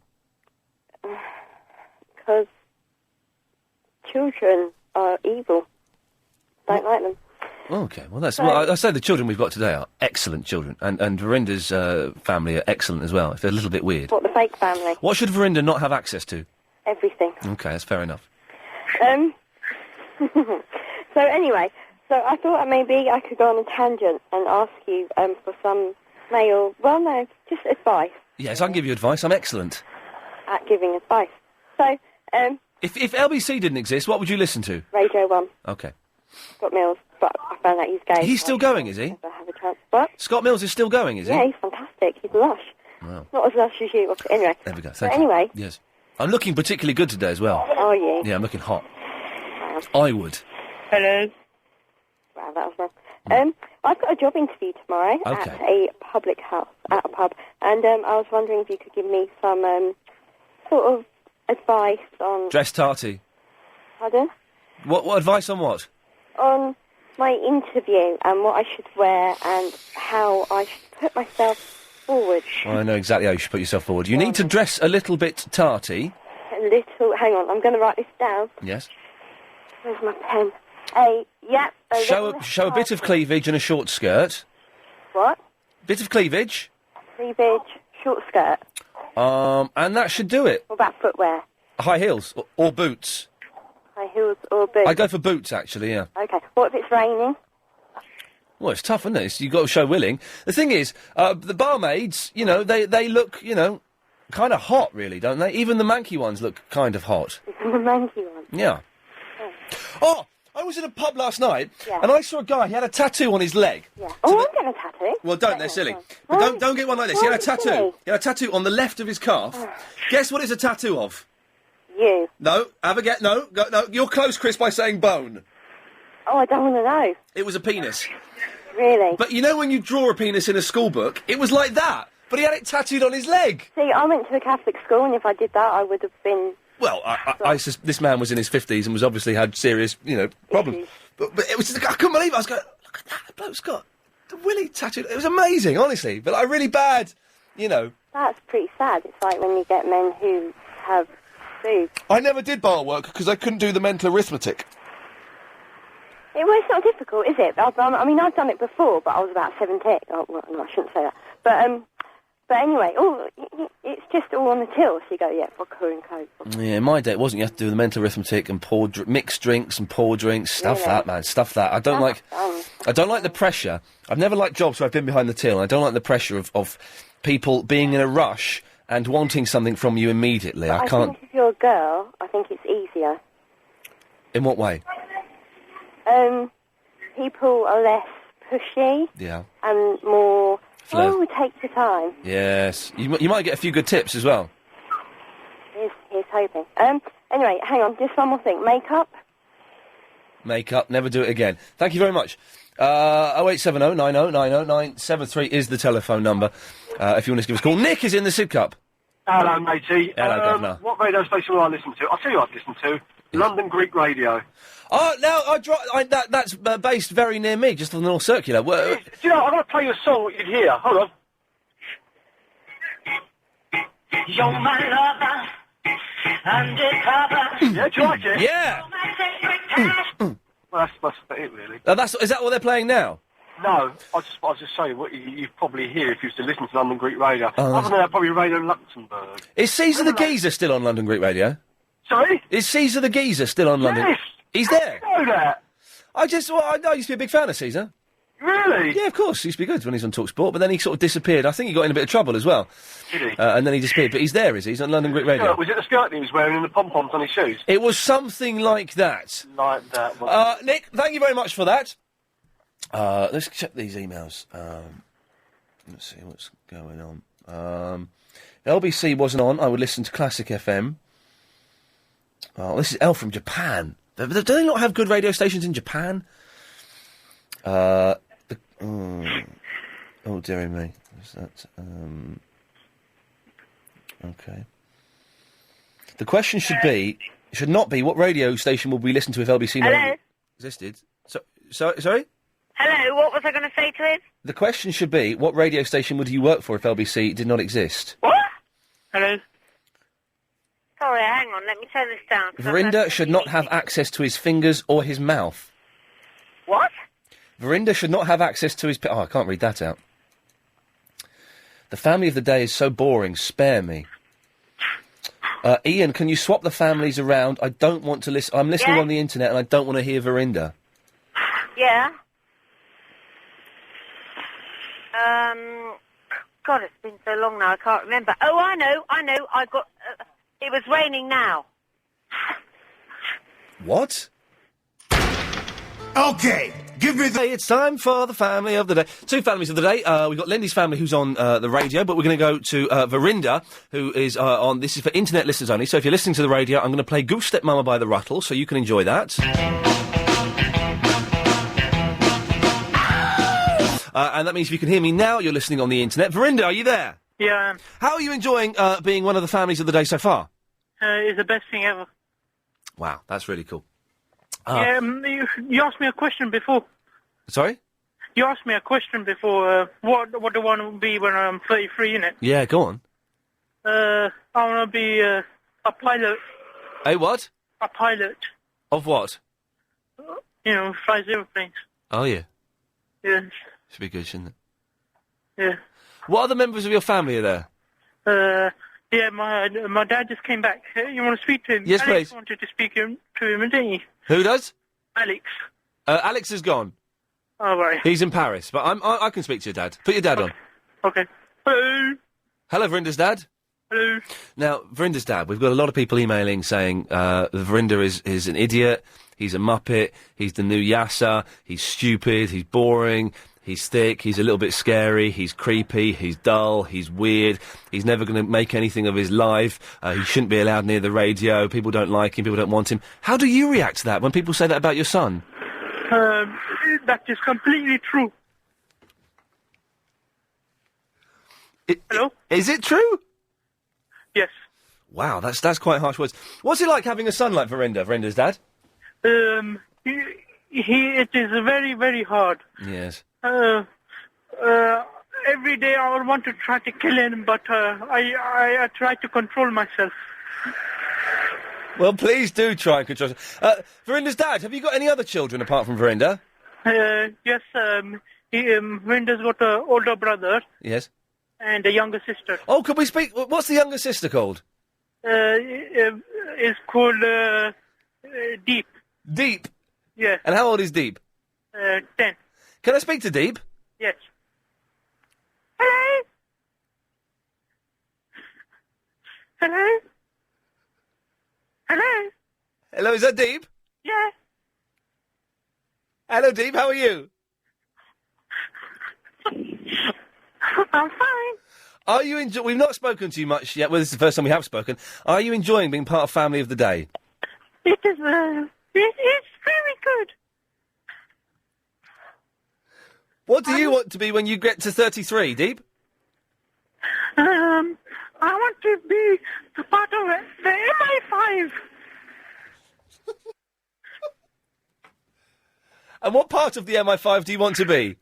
Because children are evil. Don't like them. Okay, well I say the children we've got today are excellent children, and Verinda's family are excellent as well. If they're a little bit weird. What, the fake family? What should Verinda not have access to? Everything. Okay, that's fair enough. So anyway, I thought maybe I could go on a tangent and ask you for some just advice. Yes, I can give you advice. I'm excellent. At giving advice. So, If LBC didn't exist, what would you listen to? Radio 1. Okay. Scott Mills, but I found out he's gay. He's still going, is he? Never have a chance. What? Scott Mills is still going, is he? Yeah, he's fantastic. He's lush. Wow. Not as lush as you. Anyway. There we go. So Thank you. anyway. Yes. I'm looking particularly good today as well. Are you? Yeah, I'm looking hot. I would. Hello. Wow, that was wrong. I've got a job interview tomorrow Okay. at a public house, at a pub, and I was wondering if you could give me some sort of advice on... Dress tarty. Pardon? What advice on what? On my interview and what I should wear and how I should put myself forward. I know exactly how you should put yourself forward. You need to dress a little bit tarty. Hang on, I'm going to write this down. Yes. Where's my pen? Show a bit of cleavage and a short skirt. What? Bit of cleavage. Cleavage, short skirt. And that should do it. What about footwear? High heels or boots. High heels or boots? I go for boots, actually, yeah. Okay. What if it's raining? Well, it's tough, isn't it? You've got to show willing. The thing is, the barmaids, you know, they look, you know, kind of hot, really, don't they? Even the manky ones look kind of hot. The manky one. Yeah. Oh, I was in a pub last night, Yeah. and I saw a guy, he had a tattoo on his leg. Yeah. Oh, I'm getting a tattoo. Well, they're silly. But don't get one like this. He had a tattoo. He had a tattoo on the left of his calf. Guess what it's a tattoo of? You. No, no, you're close, Chris, by saying bone. Oh, I don't want to know. It was a penis. Really? But you know when you draw a penis in a school book, it was like that, but he had it tattooed on his leg. See, I went to a Catholic school, and if I did that, I would have been... Well, this man was in his 50s and was obviously had serious, you know, problems. But it was, I couldn't believe it. I was going, look at that, the bloke's got the willy tattooed. It was amazing, honestly, but like really bad, you know. That's pretty sad. It's like when you get men who have boobs. I never did bar work because I couldn't do the mental arithmetic. Well, it's not difficult, is it? I mean, I've done it before, but I was about 17. Oh, well, no, I shouldn't say that. But anyway, it's just all on the till. So you go, yeah, vodka and coke. Yeah, in my day it wasn't. You have to do the mental arithmetic and pour mixed drinks and pour drinks. Stuff Really? that, man. Stuff that. I don't like the pressure. I've never liked jobs where I've been behind the till. And I don't like the pressure of people being in a rush and wanting something from you immediately. I can't. think if you're a girl, I think it's easier. In what way? People are less pushy Yeah. and more... Flirt. Oh, take your time. Yes. You might get a few good tips as well. Here's hoping. Anyway, hang on, just one more thing. Makeup? Makeup. Never do it again. Thank you very much. 0870 90 90 973 is the telephone number. If you want to give us a call. Nick is in the Sid Cup. Hello, matey. Hello, Governor. What radio station will I listen to? I'll tell you what I've listened to. London Greek Radio. Oh, now, that's based very near me, just on the North Circular. Do you know, I'm going to play you a song what you'd hear. Hold on. You're my lover, undercover. Yeah, do you like it? Yeah. Well, that's it, really. Is that what they're playing now? No, I was just saying what you'd probably hear if you used to listen to London Greek Radio. Oh, Other than that, probably Radio Luxembourg. Is Caesar the Geezer still on London Greek Radio? Sorry? Is Caesar the Geezer still on London? Yes! He's there? I know that! I used to be a big fan of Caesar. Really? Yeah, of course. He used to be good when he was on TalkSport, but then he sort of disappeared. I think he got in a bit of trouble as well. Did he? And then he disappeared. But he's there, is he? He's on London Greek Radio. Was it the skirt he was wearing and the pom-poms on his shoes? It was something like that. Like that. Nick, thank you very much for that. Let's check these emails. Let's see what's going on. LBC wasn't on. I would listen to Classic FM. Oh, this is L from Japan. Do they not have good radio stations in Japan? Oh, dearie me. What's that? Okay. The question should not be what radio station will we listen to if LBC Hello? existed. Sorry? Hello, what was I going to say to him? The question should be what radio station would you work for if LBC did not exist? What? Hello? Sorry, hang on, let me turn this down. 'cause Verinder should not have access to his fingers or his mouth. What? Verinder should not have access to his... Oh, I can't read that out. The family of the day is so boring. Spare me. Ian, can you swap the families around? I don't want to listen... I'm listening on the internet and I don't want to hear Verinder. Yeah? God, it's been so long now, I can't remember. Oh, I know, I got... it was raining now. What? Okay, give me the... It's time for the family of the day. Two families of the day. We've got Lindy's family, who's on the radio, but we're going to go to Verinder, who is on... This is for internet listeners only, so if you're listening to the radio, I'm going to play Goose Step Mama by the Ruttles, so you can enjoy that. And that means if you can hear me now, you're listening on the internet. Verinder, are you there? Yeah. How are you enjoying being one of the families of the day so far? It's the best thing ever. Wow, that's really cool. You asked me a question before. Sorry? You asked me a question before. What do I want to be when I'm 33, innit? Yeah, go on. I want to be a pilot. A what? A pilot. Of what? You know, flies airplanes. Oh, yeah. Yeah. Should be good, shouldn't it? Yeah. What other members of your family are there? Yeah, my dad just came back. You want to speak to him? Yes, Alex please. wanted to speak to him, didn't he? Who does? Alex. Alex is gone. Oh, right. He's in Paris, but I can speak to your dad. Put your dad on. Okay. Hello. Hello, Verinda's dad. Hello. Now, Verinda's dad, we've got a lot of people emailing saying Verinda is an idiot, he's a muppet, he's the new Yassar, he's stupid, he's boring, he's thick, he's a little bit scary, he's creepy, he's dull, he's weird, he's never going to make anything of his life, he shouldn't be allowed near the radio, people don't like him, people don't want him. How do you react to that when people say that about your son? That is completely true. Hello? Is it true? Yes. Wow, that's quite harsh words. What's it like having a son like Verinda's dad? It is very, very hard. Yes. Every day I would want to try to kill him, but I try to control myself. Well, please do try and control. Verinda's dad, have you got any other children apart from Verinda? Yes, Verinda's got an older brother Yes. and a younger sister. Oh, could we speak? What's the younger sister called? It's called Deep. Deep? Yes. And how old is Deep? 10. Can I speak to Deep? Yes. Hello? Hello? Hello? Hello, is that Deep? Yeah. Hello, Deep, how are you? I'm fine. Are you We've not spoken to you much yet. Well, this is the first time we have spoken. Are you enjoying being part of Family of the Day? It is, it's very good. What do you want to be when you get to 33, Deep? I want to be the part of the MI5. And what part of the MI5 do you want to be?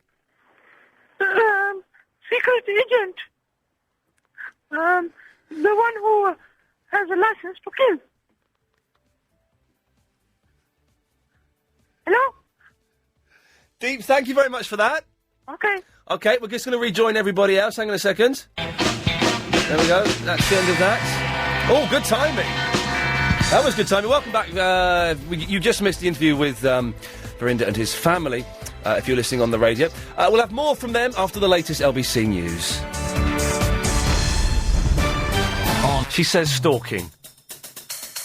Secret agent. The one who has a license to kill. Hello? Deep, thank you very much for that. Okay. Okay, we're just going to rejoin everybody else. Hang on a second. There we go. That's the end of that. Oh, good timing. That was good timing. Welcome back. You just missed the interview with Verinda and his family, if you're listening on the radio. We'll have more from them after the latest LBC news. She says stalking.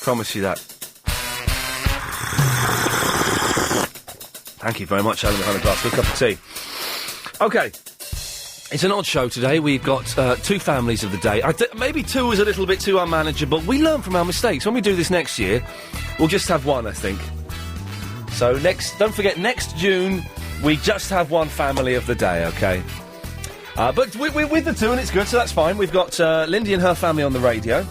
Promise you that. Thank you very much, Alan behind the glass. Good cup of tea. Okay. It's an odd show today. We've got two families of the day. Maybe two is a little bit too unmanageable. We learn from our mistakes. When we do this next year, we'll just have one, I think. So don't forget, next June, we just have one family of the day, OK? But we're with the two, and it's good, so that's fine. We've got Lindy and her family on the radio.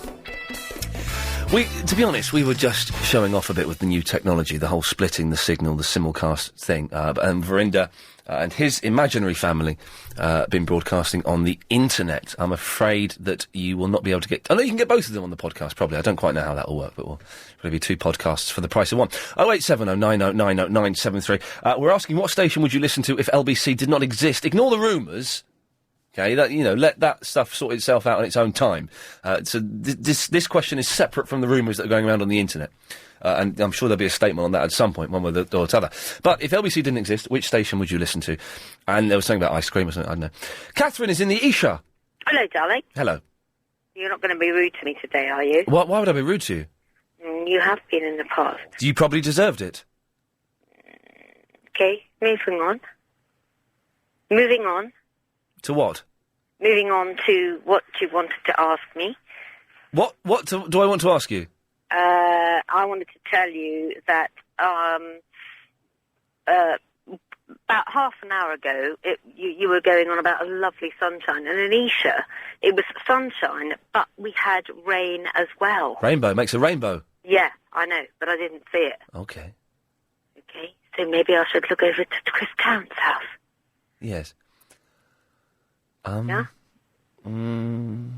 To be honest, we were just showing off a bit with the new technology, the whole splitting the signal, the simulcast thing. And Verinda and his imaginary family been broadcasting on the internet. I'm afraid that you will not be able to get... I know you can get both of them on the podcast, probably. I don't quite know how that will work, but we'll probably be two podcasts for the price of one. 0870 90 90 973. We're asking, what station would you listen to if LBC did not exist? Ignore the rumours. Okay, let that stuff sort itself out on its own time. So this question is separate from the rumours that are going around on the internet. And I'm sure there'll be a statement on that at some point, one way or the other. But if LBC didn't exist, which station would you listen to? And there was something about ice cream or something, I don't know. Catherine is in the Isha. Hello, darling. Hello. You're not going to be rude to me today, are you? Why would I be rude to you? You have been in the past. You probably deserved it. Okay, moving on. Moving on. To what? Moving on to what you wanted to ask me. What do I want to ask you? I wanted to tell you that about half an hour ago, you were going on about a lovely sunshine. And in Isha, it was sunshine, but we had rain as well. Rainbow makes a rainbow. Yeah, I know, but I didn't see it. Okay. Okay, so maybe I should look over to Chris Tarrant's house. Yes. Yeah? You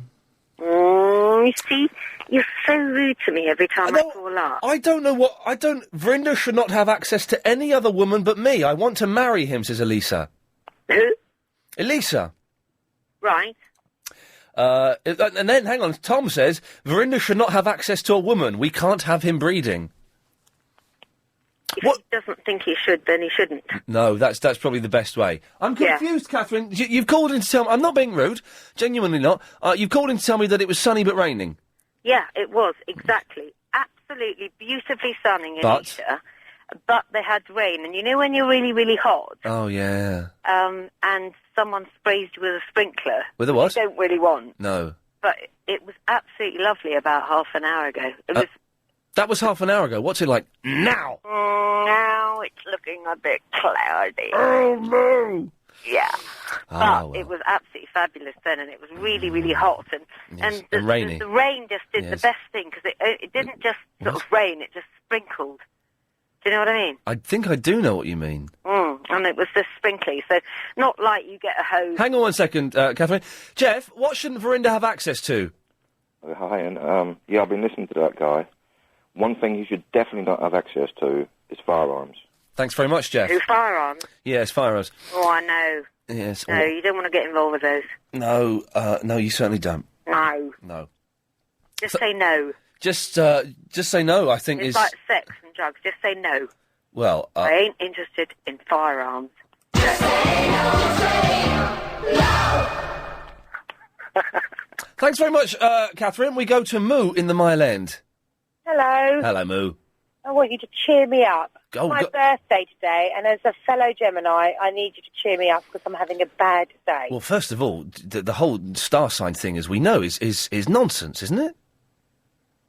see, you're so rude to me every time I call up. I don't know Verinda should not have access to any other woman but me. I want to marry him, says Elisa. Who? Elisa. Right. And then, hang on, Tom says, Verinda should not have access to a woman. We can't have him breeding. If he doesn't think he should, then he shouldn't. No, that's probably the best way. I'm Yeah. confused, Catherine. You've called in to tell me... I'm not being rude. Genuinely not. You've called in to tell me that it was sunny but raining. Yeah, it was, exactly. Absolutely beautifully sunny in But? Isha, but they had rain. And you know when you're really, really hot, Oh, yeah. and someone sprays you with a sprinkler? With a what? You don't really want. No. But it was absolutely lovely about half an hour ago. It was... That was half an hour ago. What's it like now? Now it's looking a bit cloudy. Oh, no! Yeah. Ah, But it was absolutely fabulous then, and it was really, really hot. And and rainy. The rain just did the Yes. best thing, because it didn't just sort of rain, it just sprinkled. Do you know what I mean? I think I do know what you mean. And it was just sprinkly, so not like you get a hose. Hang on one second, Catherine. Jeff, what shouldn't Verinda have access to? Hi, and yeah, I've been listening to that guy. One thing he should definitely not have access to is firearms. Thanks very much, Jeff. Who, firearms? Yes, firearms. Oh, I know. Yes. No, you don't want to get involved with those. No, no, you certainly don't. No. No. Just say no. Just say no, I think It's is... like sex and drugs. Just say no. Well, I ain't interested in firearms. Thanks very much, Catherine. We go to Moo in the Mile End. Hello. Hello, Moo. I want you to cheer me up. Go- It's my go- birthday today, and as a fellow Gemini, I need you to cheer me up because I'm having a bad day. Well, first of all, the whole star sign thing, as we know, is nonsense, isn't it?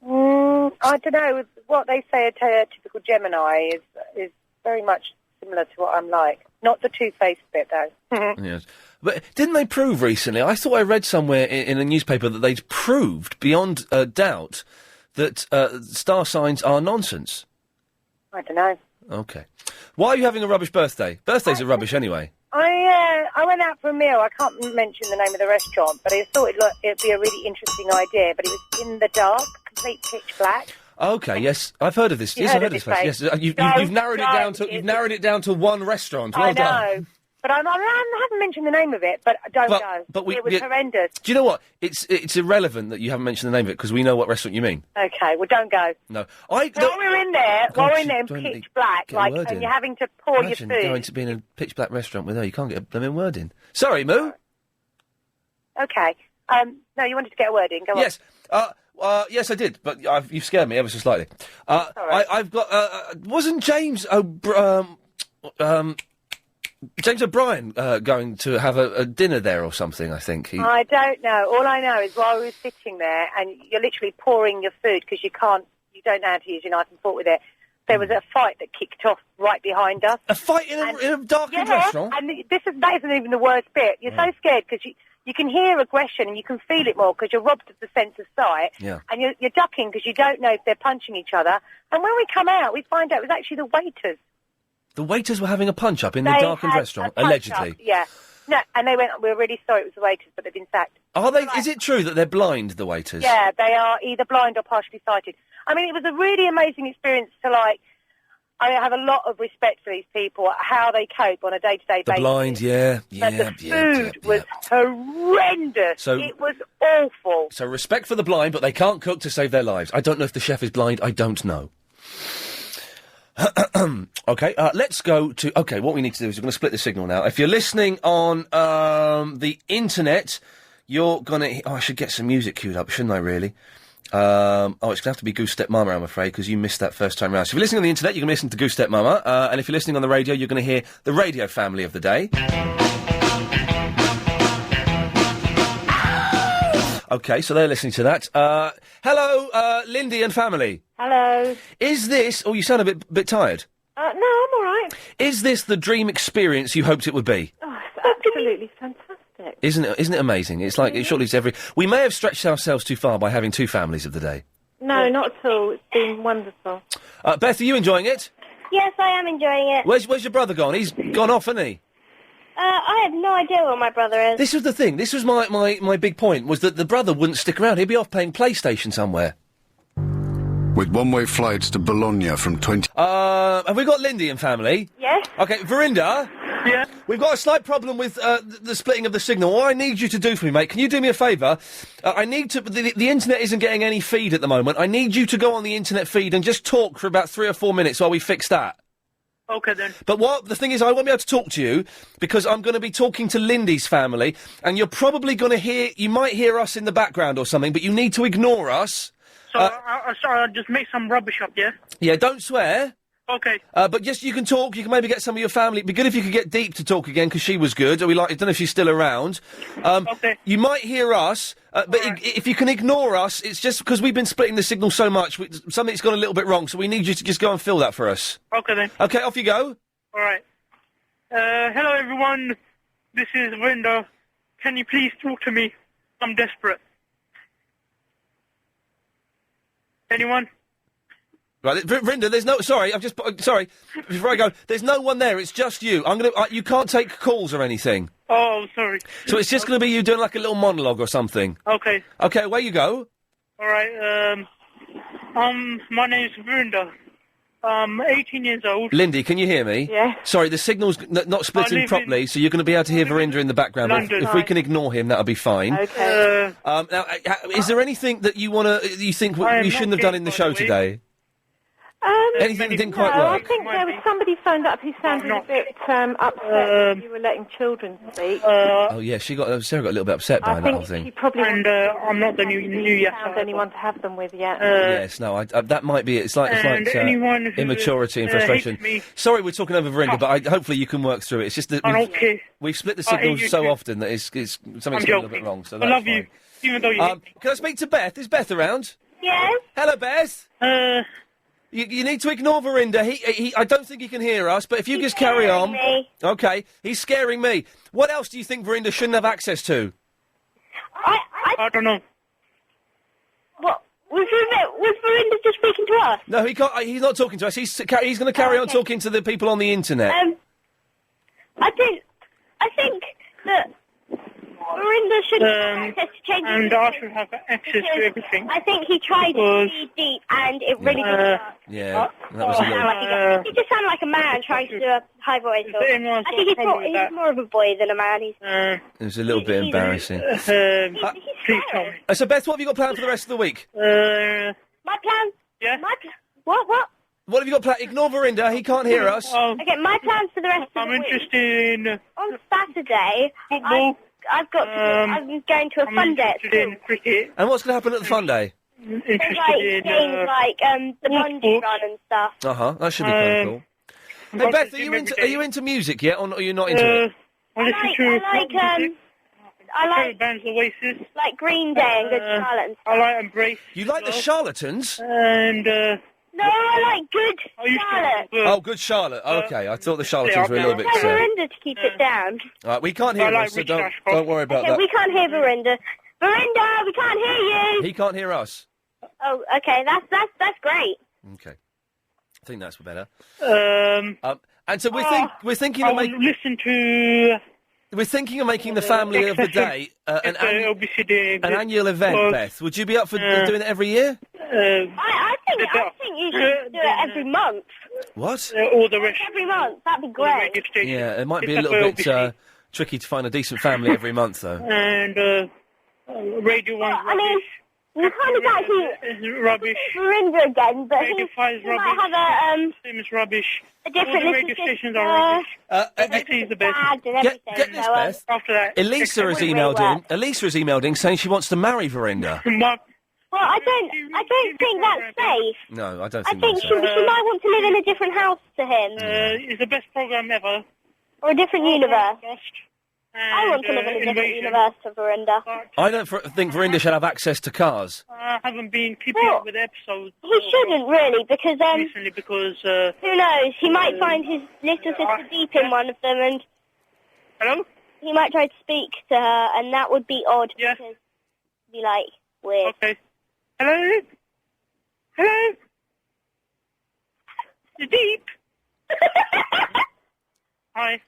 I don't know. What they say a typical Gemini is very much similar to what I'm like. Not the two-faced bit, though. Yes. But didn't they prove recently? I thought I read somewhere in a newspaper that they'd proved beyond doubt that star signs are nonsense. I don't know. Okay. Why are you having a rubbish birthday? Birthdays are rubbish anyway. I went out for a meal. I can't mention the name of the restaurant, but I thought it'd be a really interesting idea. But it was in the dark, complete pitch black. Okay, yes, I've heard of this. You Yes, heard I've heard of of this this place. place? Yes, you've narrowed it Don't. down to you've narrowed it down to one restaurant. Well I know. done. But I haven't mentioned the name of it, but don't But- go. but we- it was we- horrendous. Do you know what? It's irrelevant that you haven't mentioned the name of it because we know what restaurant you mean. Okay, well, don't go. No, While we're in there, God, while we're in there in don't pitch black, get a like, word and in. you're having to pour Imagine your food. going to be in a pitch black restaurant with her. You can't get a blooming word in. Sorry, Moo. Okay. No, you wanted to get a word in. Go Yes. Yes, I did, but you've scared me ever so slightly. I've got. Wasn't James James O'Brien going to have a dinner there or something? I think he. on. I don't know. All I know is while we were sitting there, and you're literally pouring your food because you don't know how to use your knife and fork with it. There was a fight that kicked off right behind us. A fight in a darkened restaurant? And that isn't even the worst bit. You're so scared because you can hear aggression and you can feel it more because you're robbed of the sense of sight. Yeah. And you're ducking because you don't know if they're punching each other. And when we come out, we find out it was actually the waiters. The waiters were having a punch up in the They darkened had restaurant, a punch allegedly. up, yeah. No, and they went, we're really sorry it was the waiters, but they've been sacked. Are they? Is it true that they're blind, the waiters? Yeah, they are either blind or partially sighted. I mean, it was a really amazing experience to, I have a lot of respect for these people, how they cope on a day-to-day The basis. blind, yeah, But the food was horrendous. So- It was awful. So respect for the blind, but they can't cook to save their lives. I don't know if the chef is blind. I don't know. Okay, let's go to... Okay, what we need to do is we're going to split the signal now. If you're listening on the internet, you're going to... Oh, I should get some music queued up, shouldn't I, really? It's going to have to be Goose Step Mama, I'm afraid, because you missed that first time round. So if you're listening on the internet, you're going to listen to Goose Step Mama, and if you're listening on the radio, you're going to hear the radio family of the day. Okay, so they're listening to that. Hello, Lindy and family. Hello. Is this... Oh, you sound a bit tired. No, I'm all right. Is this the dream experience you hoped it would be? Oh, it's absolutely fantastic. Isn't it amazing? It's like, surely it's every... We may have stretched ourselves too far by having two families of the day. No, not at all. It's been wonderful. Beth, are you enjoying it? Yes, I am enjoying it. Where's your brother gone? He's gone off, hasn't he? I have no idea where my brother is. This was the thing. This was my big point, was that the brother wouldn't stick around. He'd be off playing PlayStation somewhere. With one-way flights to Bologna from 20... Have we got Lindy and family? Yes. Okay, Verinda? Yeah? We've got a slight problem with the splitting of the signal. What I need you to do for me, mate, can you do me a favour? I need to... The internet isn't getting any feed at the moment. I need you to go on the internet feed and just talk for about 3 or 4 minutes while we fix that. Okay, then. But the thing is, I won't be able to talk to you because I'm going to be talking to Lindy's family, and you're probably going to you might hear us in the background or something, but you need to ignore us. So I'll just make some rubbish up, yeah? Yeah, don't swear. Okay. But just you can talk. You can maybe get some of your family. It'd be good if you could get Deep to talk again because she was good. I don't know if she's still around. Okay. You might hear us, but if you can ignore us, it's just because we've been splitting the signal so much. Something's gone a little bit wrong, so we need you to just go and fill that for us. Okay, then. Okay, off you go. All right. Hello, everyone. This is Linda. Can you please talk to me? I'm desperate. Anyone? Right, Verinda, there's no... Sorry, sorry, before I go, there's no one there, it's just you. You can't take calls or anything. Oh, sorry. So it's just going to be you doing like a little monologue or something. Okay. Okay, away you go. All right, my name's Verinda. I'm 18 years old. Lindy, can you hear me? Yeah. Sorry, the signal's not splitting properly, so you're going to be able to hear Verinda in the background. London. If we can ignore him, that'll be fine. Okay. Now, is there anything that you think we shouldn't have done in the show today? Anything that didn't quite I work? think there was somebody phoned up who sounded a bit upset that you were letting children speak. Oh yeah, Sarah got a little bit upset by that whole She thing. probably I'm not the new Yassar. found anyone to have them with yet. Yes, no, that might be it. It's like anyone who, immaturity and frustration. hates me. Sorry, we're talking over Verinda, but hopefully you can work through it. It's just that I don't care. we've split the I hate signals you so too. often that it's something's I'm gone a little bit joking. wrong. So I that's love fine. you, even though you hate me. Can I speak to Beth? Is Beth around? Yes. Hello, Beth. You need to ignore Verinda. I don't think he can hear us, but if you just carry on. Me. Okay, he's scaring me. What else do you think Verinda shouldn't have access to? I don't know. What? Was Verinda just speaking to us? No, he can't. He's not talking to us. He's going to carry on talking to the people on the internet. I think that Verinda should have access to change And I should have access to everything. I think he tried to be deep, and it really didn't work. Yeah, that was a little... He just sounded like a man trying to do a high voice. I think he's more of a boy than a man. It was a little bit embarrassing. Please tell me. So, Beth, what have you got planned for the rest of the week? My plan? Yeah? What? What have you got planned? Ignore Verinda, he can't hear us. Okay, my plans for the rest of the week. I'm interested in... On Saturday, football. I'm going to a fun day at interested school. in cricket. And what's going to happen at the fun day? There's like games like the bungee run and stuff. Uh-huh, that should be kind of cool. Hey, Beth, are you into music yet, or are you not into it? I like bands Oasis. like Green Day and Good Charlotte and stuff. I like Embrace. You like the Charlatans? And, No, I like Good Charlotte. Oh, Good Charlotte. Okay, I thought the Charlatans were a little bit... Tell Verinda to keep it down. All right, we can't hear us, so don't worry about Okay, that. we can't hear Verinda. Verinda, we can't hear you. He can't hear us. Oh, okay, that's great. Okay. I think that's better. And so we're thinking of making... listen to... We're thinking of making the family of the day an annual event, Well, Beth. Would you be up for doing it every year? I think you should do it every month. What? All the rest. Every month, that'd be great. Yeah, it might be a little bit tricky to find a decent family every month, though. And Radio 1's I mean, you kind of actually rubbish. Verinda again, but Radio 5's he rubbish. might have Same as rubbish. a different All the little radio stations are rubbish. ABC is the best. Get this, Beth. After that, Elisa has emailed in saying she wants to marry Verinda. Well, I don't think that's safe. No, I don't I think think that's she safe. might want to live in a different house to him. It's the best program ever. Or a different universe. I want to And, live in a different Invasion. universe to Verinda. I don't think Verinda should have access to cars. I haven't been keeping up with episodes. He shouldn't really, because recently because who knows? He might find his little sister deep in one of them, and hello. He might try to speak to her, and that would be odd. Yes. Because it'd be like weird. Okay. Hello. Hello. You're deep. Hi.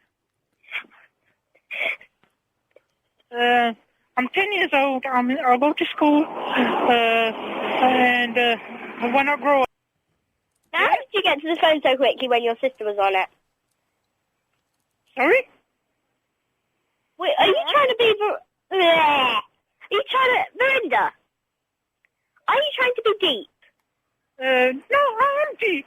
I'm 10 years old. I go to school, and when I grow up... How did you get to the phone so quickly when your sister was on it? Sorry? Wait, are you trying to be... Are you trying to... Verinda? Are you trying to be deep? No, I am deep.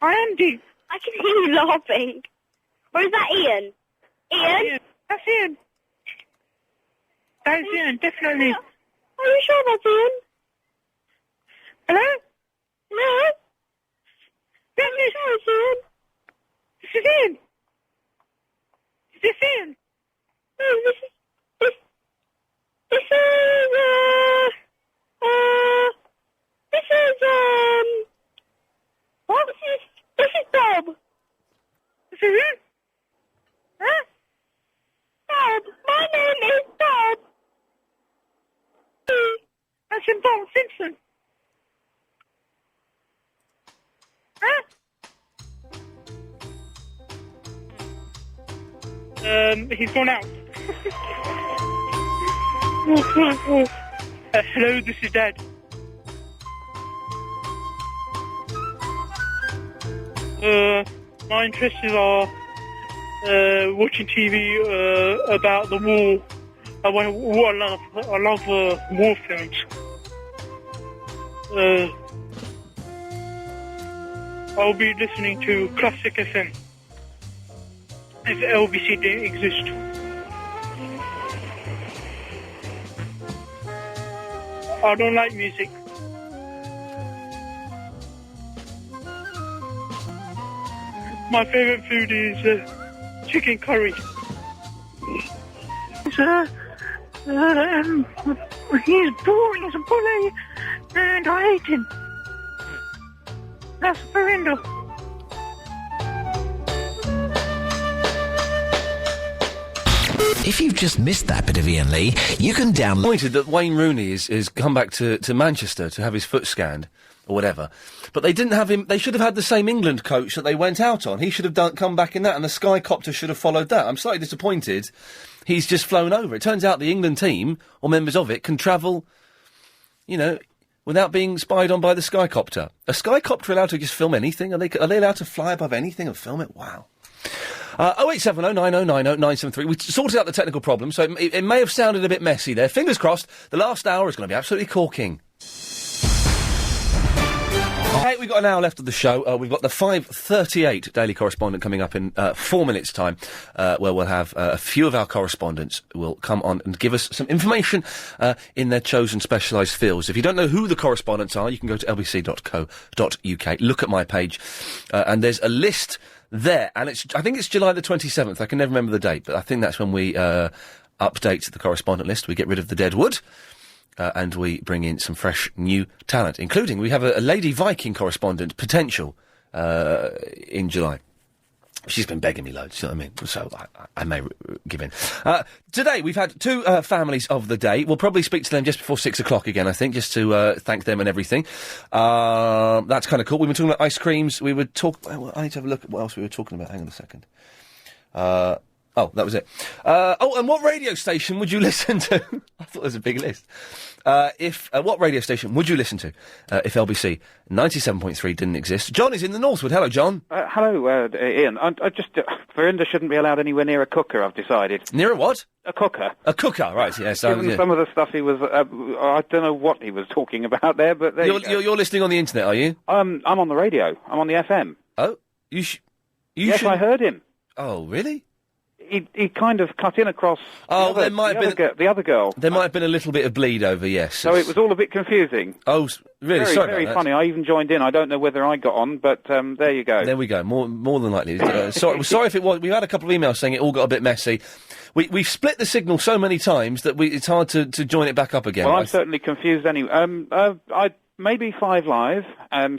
Andy. I can hear you laughing. Or is that Ian? Ian? That's Ian. That is Ian, definitely. Are you sure that's Ian? Hello? Hello? Yes, Are you sure it's Ian? this is Ian. Is this Ian? No, this is, what? This is Bob. This is who? Huh? Bob. My name is Bob. That's in Bob Simpson. Huh? He's gone out. Hello, this is Dad. My interests are watching TV about the war. I love war films. I'll be listening to Classic FM if LBC didn't exist. I don't like music. My favourite food is chicken curry. He's boring as a bully, and I hate him. That's Verinder. If you've just missed that bit of Ian Lee, you can download... Pointed that Wayne Rooney is come back to Manchester to have his foot scanned, or whatever. But they didn't have him... They should have had the same England coach that they went out on. He should have come back in that, and the Skycopter should have followed that. I'm slightly disappointed he's just flown over. It turns out the England team, or members of it, can travel, without being spied on by the Skycopter. A Skycopter allowed to just film anything? Are they allowed to fly above anything and film it? Wow. 0870 9090 973. We sorted out the technical problem, so it may have sounded a bit messy there. Fingers crossed, the last hour is going to be absolutely corking. Okay, we've got an hour left of the show. We've got the 5:38 Daily Correspondent coming up in 4 minutes' time, where we'll have a few of our correspondents who will come on and give us some information in their chosen specialised fields. If you don't know who the correspondents are, you can go to lbc.co.uk, look at my page, and there's a list there, and I think it's July the 27th. I can never remember the date, but I think that's when we update the correspondent list. We get rid of the dead wood. And we bring in some fresh new talent, including we have a Lady Viking correspondent potential in July. She's been begging me loads, you know what I mean? So I may give in. Today we've had two families of the day. We'll probably speak to them just before 6 o'clock again, I think, just to thank them and everything. That's kind of cool. We were talking about ice creams. We would talk... Well, I need to have a look at what else we were talking about. Hang on a second. Oh, that was it. And what radio station would you listen to? I thought there was a big list. What radio station would you listen to if LBC 97.3 didn't exist? John is in the Northwood. Hello, John. Hello, Ian. I just... Verinder shouldn't be allowed anywhere near a cooker, I've decided. Near a what? A cooker. A cooker, right, yes. Given some of the stuff he was... I don't know what he was talking about there, but there you're listening on the internet, are you? I'm on the radio. I'm on the FM. Oh? Yes, I heard him. Oh, really? He kind of cut in across the other girl. There might have been a little bit of bleed over, yes. So it was all a bit confusing. Oh, really? Very, sorry very about that. funny. I even joined in. I don't know whether I got on, but there you go. There we go. More than likely. Sorry if it was. We've had a couple of emails saying it all got a bit messy. We've split the signal so many times that it's hard to join it back up again. Well, I'm certainly confused anyway. I maybe 5 Live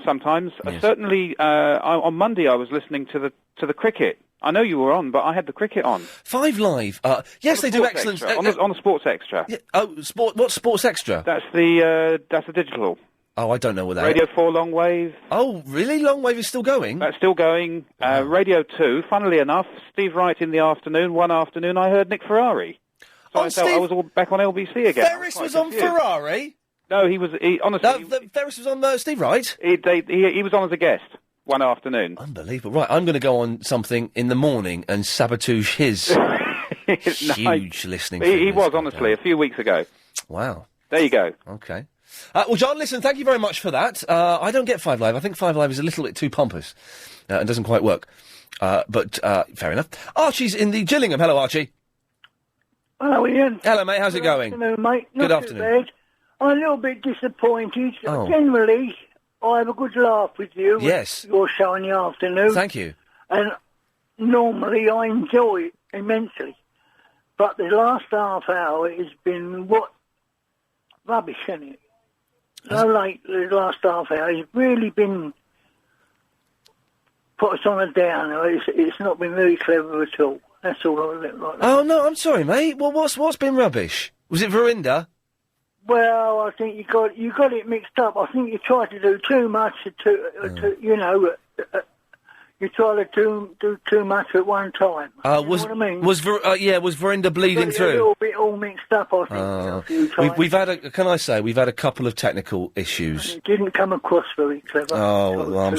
sometimes. Yes. Certainly on Monday I was listening to the cricket. I know you were on, but I had the cricket on. 5 Live. Yes, they do excellent... on the Sports Extra. Yeah, what's Sports Extra? That's the digital. Oh, I don't know what that Radio 4 Long Wave. Oh, really? Long Wave is still going? That's still going. Radio 2, funnily enough, Steve Wright in the afternoon. One afternoon I heard Nick Ferrari. So I felt I was all back on LBC again. Ferris was on Ferrari? No, he was... honestly... Ferris was on Steve Wright? He was on as a guest. One afternoon. Unbelievable. Right, I'm going to go on something in the morning and sabotage his huge listening. He was, honestly, a few weeks ago. Wow. There you go. Okay. Well, John, listen, thank you very much for that. I don't get 5 Live. I think 5 Live is a little bit too pompous and doesn't quite work. But fair enough. Archie's in the Gillingham. Hello, Archie. Hello, Ian. Hello, mate. How's it going? Good afternoon, mate. Good Not afternoon. Too bad. I'm a little bit disappointed. Oh. Generally, I have a good laugh with you. Yes. With your show in the afternoon. Thank you. And normally I enjoy it immensely. But the last half hour has been rubbish, hasn't it? The last half hour has really been put us on a downer. It's not been very clever at all. That's all I look like. Oh, no, I'm sorry, mate. Well, what's been rubbish? Was it Verinda? Well, I think you got it mixed up. I think you tried to do too much. You try to do too much at one time. You know what I mean? Was Verinda bleeding Got it through? A little bit all mixed up, I think. A few times. We've had we've had a couple of technical issues. It didn't come across very clever. Oh, well,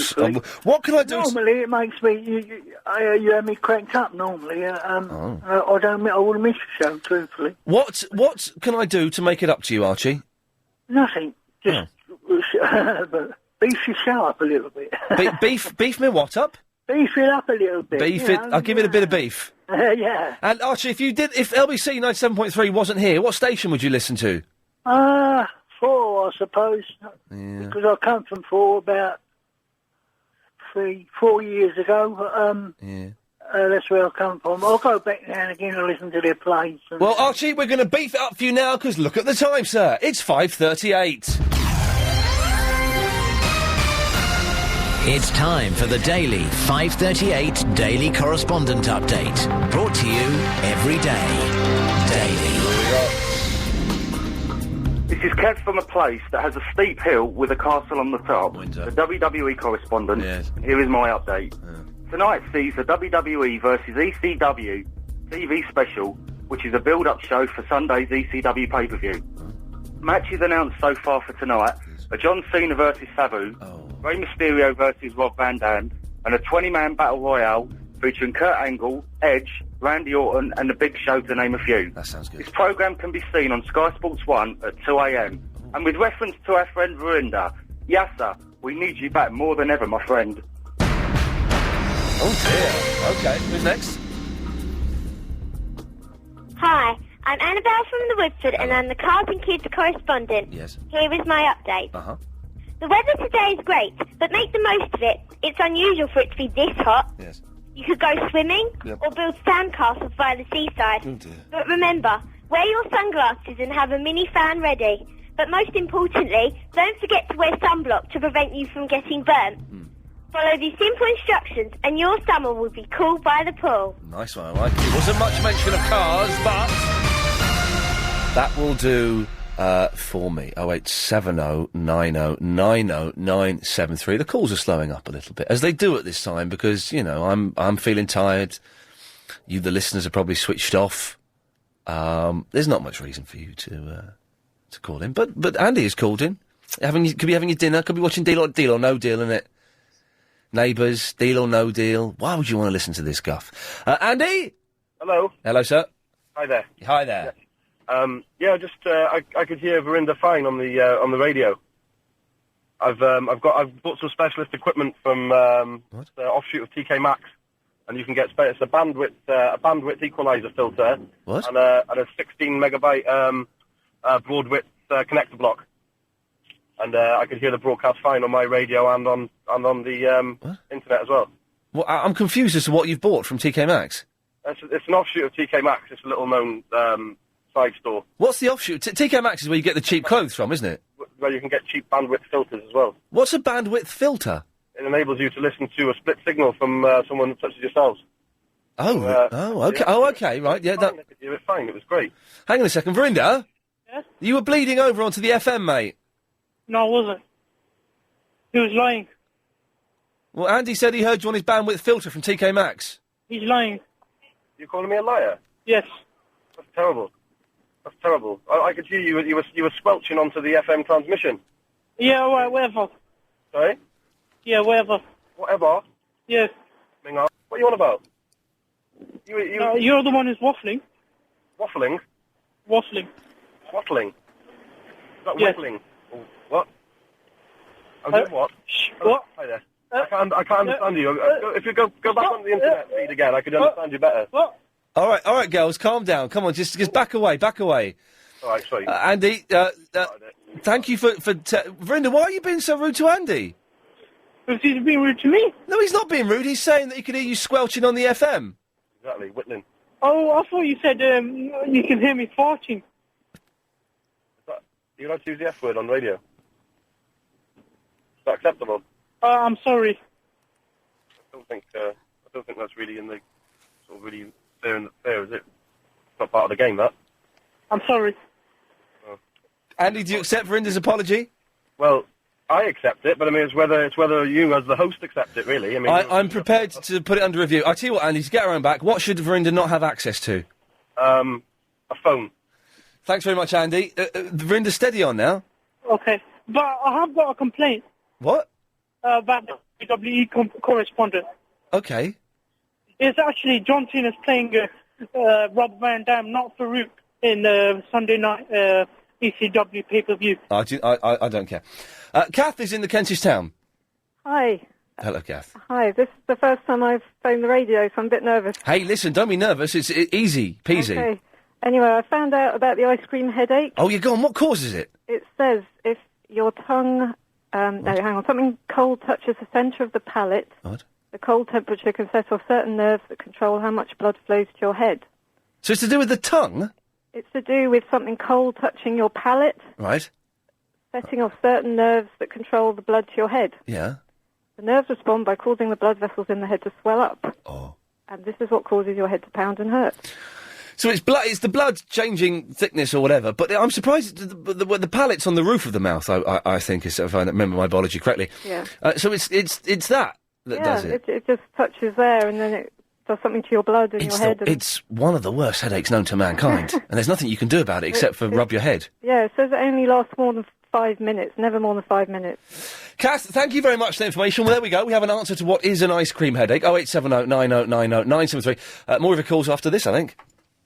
what can I do? Normally, it makes me you have me cranked up. Normally, I wouldn't miss the show, truthfully. What can I do to make it up to you, Archie? Nothing. Just beef your show up a little bit. Beef me what up? Beef it up a little bit. I'll give it a bit of beef. Yeah. And Archie, if LBC 97.3 wasn't here, what station would you listen to? 4, I suppose. Yeah. Because I come from 4 about 4 years ago. That's where I come from. I'll go back now and again and listen to their plays. Well, Archie, we're going to beef it up for you now, because look at the time, sir. It's 5:38. It's time for the daily 5:38 Daily Correspondent Update. Brought to you every day. Daily. This is Kev from a place that has a steep hill with a castle on the top. The WWE correspondent. Yes. Here is my update. Tonight sees the WWE versus ECW TV special, which is a build-up show for Sunday's ECW pay-per-view. Matches announced so far for tonight are John Cena versus Sabu, Rey Mysterio versus Rob Van Dam, and a 20-man battle royale featuring Kurt Angle, Edge, Randy Orton, and The Big Show, to name a few. That sounds good. This programme can be seen on Sky Sports 1 at 2 a.m. And with reference to our friend Verinda, Yassar, we need you back more than ever, my friend. Oh dear. Okay, who's next? Hi, I'm Annabelle from the Woodford and I'm the Cars and Kids correspondent. Yes. Here is my update. Uh-huh. The weather today is great, but make the most of it. It's unusual for it to be this hot. Yes. You could go swimming Yep. or build sandcastles by the seaside. Oh dear. But remember, wear your sunglasses and have a mini fan ready. But most importantly, don't forget to wear sunblock to prevent you from getting burnt. Follow these simple instructions and your summer will be cool by the pool. Nice one, I like it. Wasn't much mention of cars, but that will do for me. 0870 90 90 973. The calls are slowing up a little bit, as they do at this time, because, you know, I'm feeling tired. You, the listeners, are probably switched off. There's not much reason for you to call in, but Andy has called in. Could be having your dinner, could be watching Deal or No Deal, innit? Neighbours, Deal or No Deal. Why would you want to listen to this guff? Andy? Hello. Hello, sir. Hi there. Hi there. I could hear Verinda fine on the radio. I've bought some specialist equipment from the offshoot of TK Maxx, and you can get it's a bandwidth equalizer filter. What? And a 16 megabyte broadwidth connector block. And I could hear the broadcast fine on my radio and on the internet as well. Well, I'm confused as to what you've bought from TK Maxx. It's an offshoot of TK Maxx. It's a little-known side store What's the offshoot? TK Maxx is where you get the cheap clothes from, isn't it? where you can get cheap bandwidth filters as well. What's a bandwidth filter? It enables you to listen to a split signal from someone such as yourselves. Oh, okay. Yeah. Okay, right. Yeah, I could hear it fine. It was great. Hang on a second, Verinda? Yes? You were bleeding over onto the FM, mate. No, I wasn't. He was lying. Well, Andy said he heard you on his bandwidth filter from TK Maxx. He's lying. You calling me a liar? Yes. That's terrible. That's terrible. I could hear you. You were squelching onto the FM transmission. Yeah, all right, whatever. Sorry? Yeah, whatever. Whatever? Yeah. Hang on. What are you on about? You're the one who's waffling. Waffling? Waffling. Waffling? Is that Yes. waffling? Or What? I'm doing what? What? Hi there. I can't understand you. If you go back on the internet feed again, I could understand you better. What? All right, girls, calm down. Come on, just back away. All right, sweet. Andy, thank you for Verinda, why are you being so rude to Andy? Because he's being rude to me. No, he's not being rude. He's saying that he could hear you squelching on the FM. Exactly, whittling. Oh, I thought you said you can hear me farting. You're allowed to use the F word on radio. Is that acceptable? I'm sorry. I don't think that's really in the sort of really fair, is it? It's not part of the game, that. I'm sorry. Oh. Andy, do you accept Verinda's apology? Well, I accept it, but I mean, it's whether you as the host accept it, really. I mean, I'm prepared to put it under review. I tell you what, Andy, to get her own back, what should Verinda not have access to? A phone. Thanks very much, Andy. Verinda, steady on now. Okay. But I have got a complaint. What? About the WWE correspondent. Okay. It's actually John Cena's playing Rob Van Dam, not Farouk, in Sunday night ECW pay-per-view. I don't care. Kath is in the Kentish town. Hi. Hello, Kath. Hi. This is the first time I've phoned the radio, so I'm a bit nervous. Hey, listen, don't be nervous. It's easy peasy. Okay. Anyway, I found out about the ice cream headache. Oh, you're gone. What causes it? It says if your tongue... no, hang on. Something cold touches the centre of the palate. What? The cold temperature can set off certain nerves that control how much blood flows to your head. So it's to do with the tongue? It's to do with something cold touching your palate, Right. setting off certain nerves that control the blood to your head. Yeah. The nerves respond by causing the blood vessels in the head to swell up. Oh. And this is what causes your head to pound and hurt. So it's the blood changing thickness or whatever, but I'm surprised the palate's on the roof of the mouth, I think, if I remember my biology correctly. Yeah. So it's that does it? It just touches there and then it does something to your blood and your head. It's one of the worst headaches known to mankind, and there's nothing you can do about it except for rub your head. Yeah, it says it only lasts more than 5 minutes, never more than 5 minutes. Cass, thank you very much for the information. Well, there we go. We have an answer to what is an ice cream headache. 0870 90 90 973. More of your calls after this, I think.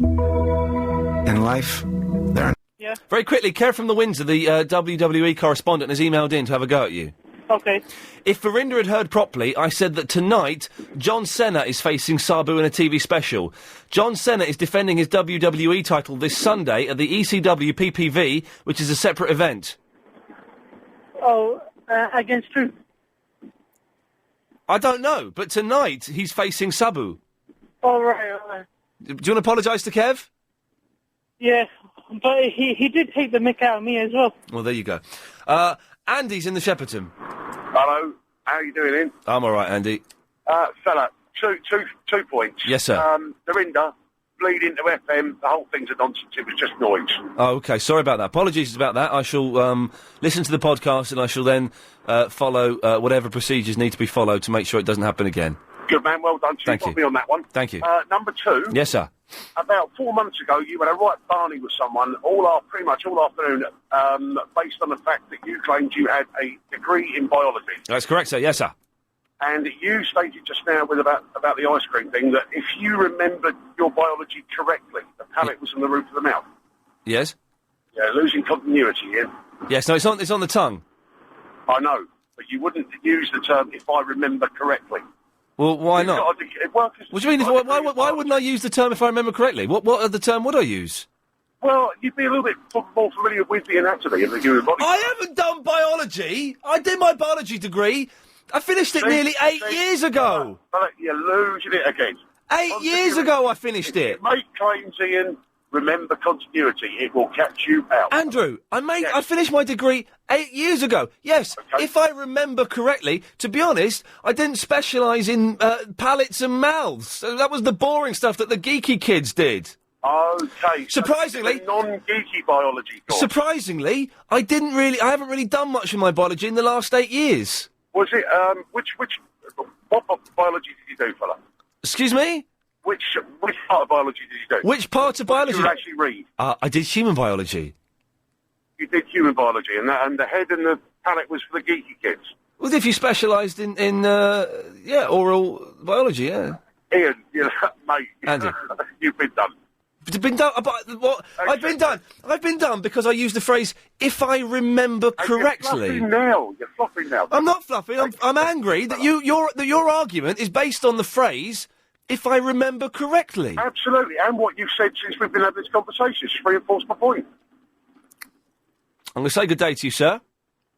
In life, there are... Yeah. Very quickly, Kev from the Windsor, the WWE correspondent, has emailed in to have a go at you. Okay. If Verinda had heard properly, I said that tonight John Cena is facing Sabu in a TV special. John Cena is defending his WWE title this Sunday at the ECW PPV, which is a separate event. Oh, against who? I don't know, but tonight he's facing Sabu. All right. Do you want to apologise to Kev? Yeah, but he did take the mick out of me as well. Well, there you go. Andy's in the Shepperton. Hello, how you doing, Ian? I'm all right, Andy. Fella, two points. Yes, sir. Dorinda, bleed into FM, the whole thing's a nonsense, it was just noise. Oh, OK, sorry about that. Apologies about that. I shall listen to the podcast and I shall then follow whatever procedures need to be followed to make sure it doesn't happen again. Good man, well done. Thank you. Got me on that one. Thank you. Number two. Yes, sir. About 4 months ago, you had a right barney with someone pretty much all afternoon, based on the fact that you claimed you had a degree in biology. That's correct, sir. Yes, sir. And you stated just now about the ice cream thing that if you remembered your biology correctly, the palate was on the roof of the mouth. Yes. Yeah, losing continuity, Ian. Yes. No, it's on the tongue. I know, but you wouldn't use the term "if I remember correctly." Well, why not? What do you mean? Why wouldn't I use the term if I remember correctly? What other term would I use? Well, you'd be a little bit more familiar with the anatomy of the human body. I haven't done biology. I did my biology degree. I finished it nearly 8 years ago. You're losing it again. 8 years ago I finished it. Make claims, Ian. Remember continuity. It will catch you out. Andrew, I finished my degree 8 years ago. Yes, if I remember correctly. To be honest, I didn't specialise in palates and mouths. So that was the boring stuff that the geeky kids did. Okay. Surprisingly, so non-geeky biology course. Surprisingly, I haven't really done much in my biology in the last 8 years. Was it what biology did you do, fella? Excuse me? Which part of biology did you do? Which part of biology? Did you actually read? I did human biology. You did human biology, and the head and the palate was for the geeky kids. Well, if you specialised in oral biology, yeah. Ian, mate, Andy. you've been done. Been done. What? I've been done. I've been done because I used the phrase "if I remember correctly." You're fluffing now. I'm not fluffing. I'm angry that your argument is based on the phrase "if I remember correctly." Absolutely, and what you've said since we've been having this conversation has reinforced my point. I'm going to say good day to you, sir.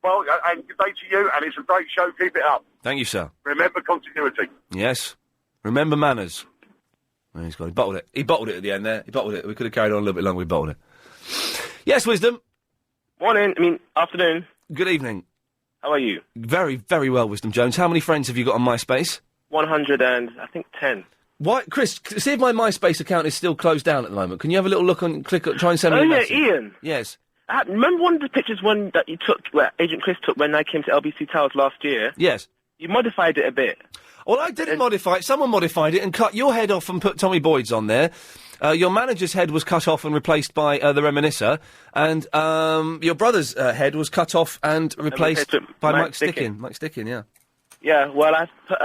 Well, and good day to you, and it's a great show. Keep it up. Thank you, sir. Remember continuity. Yes. Remember manners. Oh, he's got. He bottled it. He bottled it at the end there. He bottled it. We could have carried on a little bit longer. We bottled it. Yes, Wisdom. Afternoon. Good evening. How are you? Very, very well, Wisdom Jones. How many friends have you got on MySpace? 110. Why, Chris? See if my MySpace account is still closed down at the moment. Can you have a little look on? Try and send me a message. Ian. Yes. Remember one of the pictures that you took, where Agent Chris took when I came to LBC Towers last year? Yes. You modified it a bit. Well, I didn't modify it. Someone modified it and cut your head off and put Tommy Boyd's on there. Your manager's head was cut off and replaced by the Reminiscer, and your brother's head was cut off and replaced by Mike Stickin. Mike Stickin, yeah. Yeah, well, I put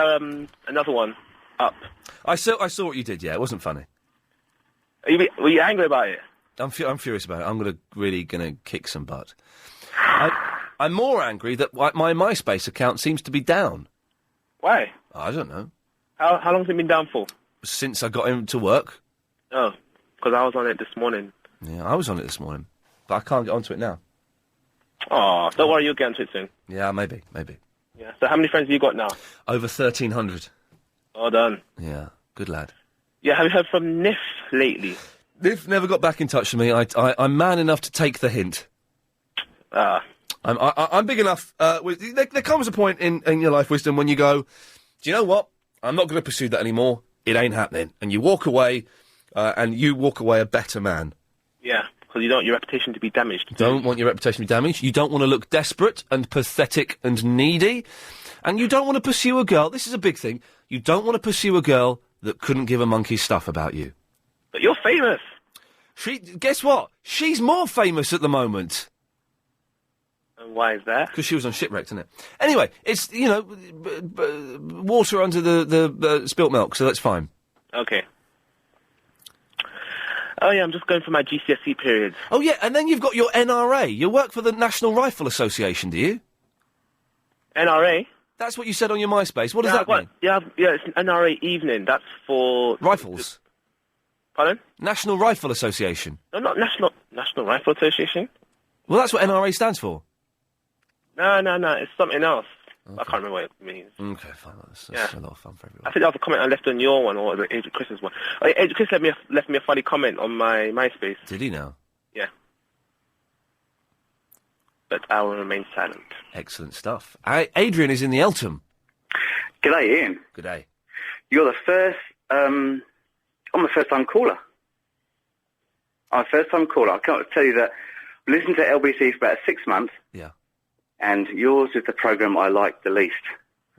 another one up. I saw what you did, yeah. It wasn't funny. Were you angry about it? I'm furious about it. I'm really gonna kick some butt. I'm more angry that my MySpace account seems to be down. Why? I don't know. How long has it been down for? Since I got into work. Oh, because I was on it this morning. Yeah, I was on it this morning, but I can't get onto it now. Oh, don't worry, you'll get onto it soon. Yeah, maybe. Yeah. So how many friends have you got now? Over 1,300. Well done. Yeah, good lad. Yeah, have you heard from Nif lately? Nif never got back in touch with me. I'm man enough to take the hint. I'm big enough. There comes a point in your life, Wisdom, when you go, do you know what? I'm not going to pursue that anymore. It ain't happening. And you walk away, and you walk away a better man. Yeah, because you don't want your reputation to be damaged. Don't want your reputation to be damaged. You don't want to look desperate and pathetic and needy. And you don't want to pursue a girl. This is a big thing. You don't want to pursue a girl that couldn't give a monkey's stuff about you. But you're famous. Guess what? She's more famous at the moment. And why is that? Because she was on Shipwrecked, isn't it? Anyway, it's, water under the spilt milk, so that's fine. Okay. Oh, yeah, I'm just going for my GCSE period. Oh, yeah, and then you've got your NRA. You work for the National Rifle Association, do you? NRA? That's what you said on your MySpace. What does that mean? Yeah, it's an NRA evening. That's for... Rifles? Pardon? National Rifle Association. No, not National Rifle Association. Well, that's what NRA stands for. No, it's something else. Okay. I can't remember what it means. Okay, fine. That's a lot of fun for everyone. I think that was a comment I left on your one, or the Agent Chris's one. Agent Chris left me a funny comment on my MySpace. Did he now? Yeah. But I will remain silent. Excellent stuff. Adrian is in the Eltham. G'day, Ian. G'day. You're the first... I'm the first-time caller. I'm a first-time caller. I can't tell you that I listened to LBC for about 6 months. Yeah. And yours is the programme I like the least.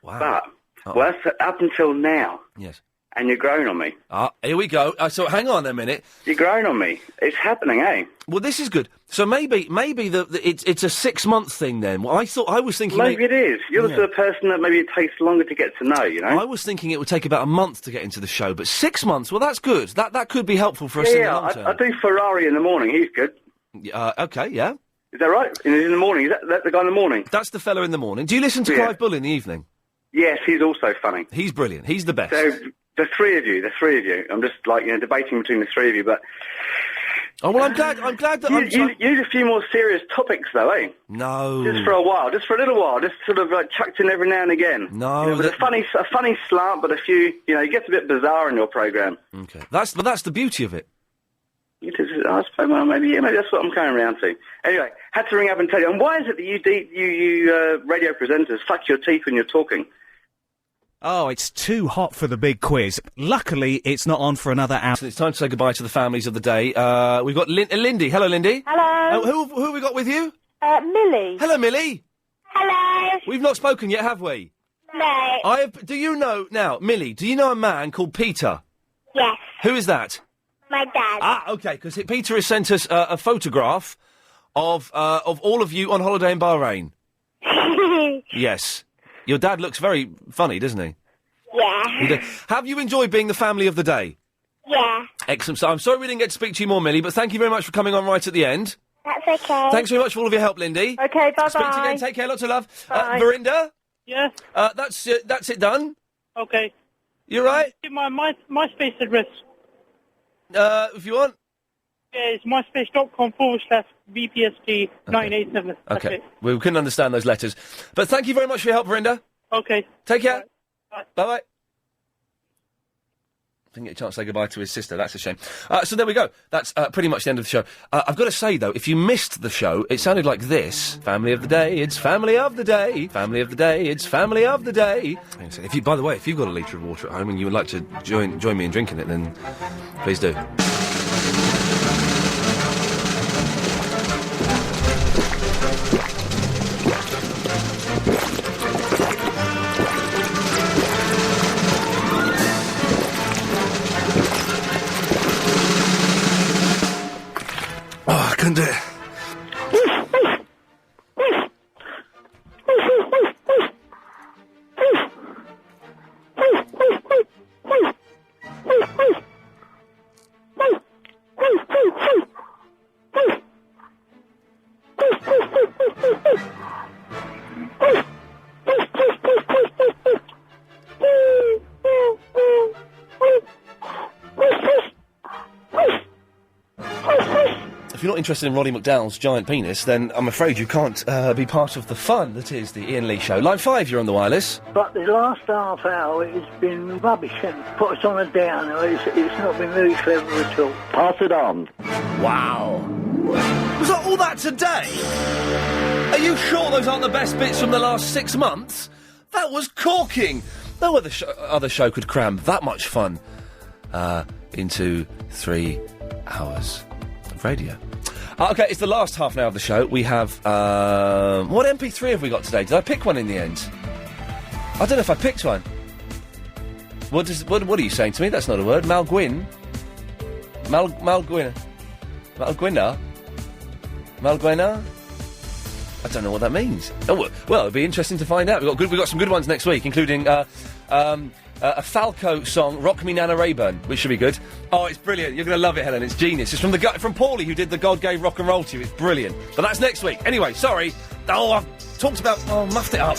Wow. But, well, that's up until now. Yes. And you're growing on me. Here we go. So hang on a minute. You're growing on me. It's happening, eh? Well, this is good. So maybe it's a 6-month thing then. Well, I was thinking... Maybe it is. You're the sort of person that maybe it takes longer to get to know, you know? I was thinking it would take about a month to get into the show, but 6 months, well, that's good. That could be helpful for us in the long term. I do Ferrari in the morning. He's good. Okay, yeah. Is that right? In the morning? Is that the guy in the morning? That's the fella in the morning. Do you listen to Clive Bull in the evening? Yes, he's also funny. He's brilliant. He's the best. So, the three of you. I'm just, debating between the three of you, but... Oh, well, I'm glad that you need a few more serious topics, though, eh? No. Just for a while, just for a little while, just sort of chucked in every now and again. No. With a funny slant, but a few, it gets a bit bizarre in your programme. Okay. That's the beauty of it. I suppose, well, maybe that's what I'm coming around to. Anyway, had to ring up and tell you. And why is it that you radio presenters suck your teeth when you're talking? Oh, it's too hot for the big quiz. Luckily, it's not on for another hour. So it's time to say goodbye to the families of the day. We've got Lindy. Hello, Lindy. Hello. Who have we got with you? Millie. Hello, Millie. Hello. We've not spoken yet, have we? No. Do you know, now, Millie, do you know a man called Peter? Yes. Who is that? My dad. Okay, because Peter has sent us a photograph of all of you on holiday in Bahrain. Yes. Your dad looks very funny, doesn't he? Yeah. Have you enjoyed being the family of the day? Yeah. Excellent. So I'm sorry we didn't get to speak to you more, Millie, but thank you very much for coming on right at the end. That's okay. Thanks very much for all of your help, Lindy. Okay, bye-bye. Speak to you again. Take care. Lots of love. Bye. Verinda? Yes. That's it done. Okay. You right? Give my MySpace address. If you want. Yeah, it's myspace.com/BPST987. Okay. We couldn't understand those letters. But thank you very much for your help, Verinda. Okay. Take care. Bye. Bye-bye. Didn't get a chance to say goodbye to his sister. That's a shame. So there we go. That's pretty much the end of the show. I've got to say, though, if you missed the show, it sounded like this. Family of the day, it's family of the day. Family of the day, it's family of the day. By the way, if you've got a litre of water at home and you would like to join me in drinking it, then please do. I couldn't do it. If you're not interested in Roddy McDowell's giant penis, then I'm afraid you can't be part of the fun that is the Iain Lee Show. Line 5, you're on the wireless. But the last half hour has been rubbish and put us on a downer. It's not been very clever at all. Pass it on. Wow. Was that all that today? Are you sure those aren't the best bits from the last 6 months? That was corking. No other show could cram that much fun into 3 hours of radio. Okay, it's the last half an hour of the show. We have, what MP3 have we got today? Did I pick one in the end? I don't know if I picked one. What are you saying to me? That's not a word. Malguin? Malguina? I don't know what that means. Oh, well, it'll be interesting to find out. We've got some good ones next week, including, a Falco song, Rock Me Nana Rayburn, which should be good. Oh, it's brilliant. You're going to love it, Helen. It's genius. It's from the guy, from Paulie, who did the God Gave Rock and Roll to You. It's brilliant. But that's next week. Anyway, sorry. Oh, I've talked about... Oh, muffed it up.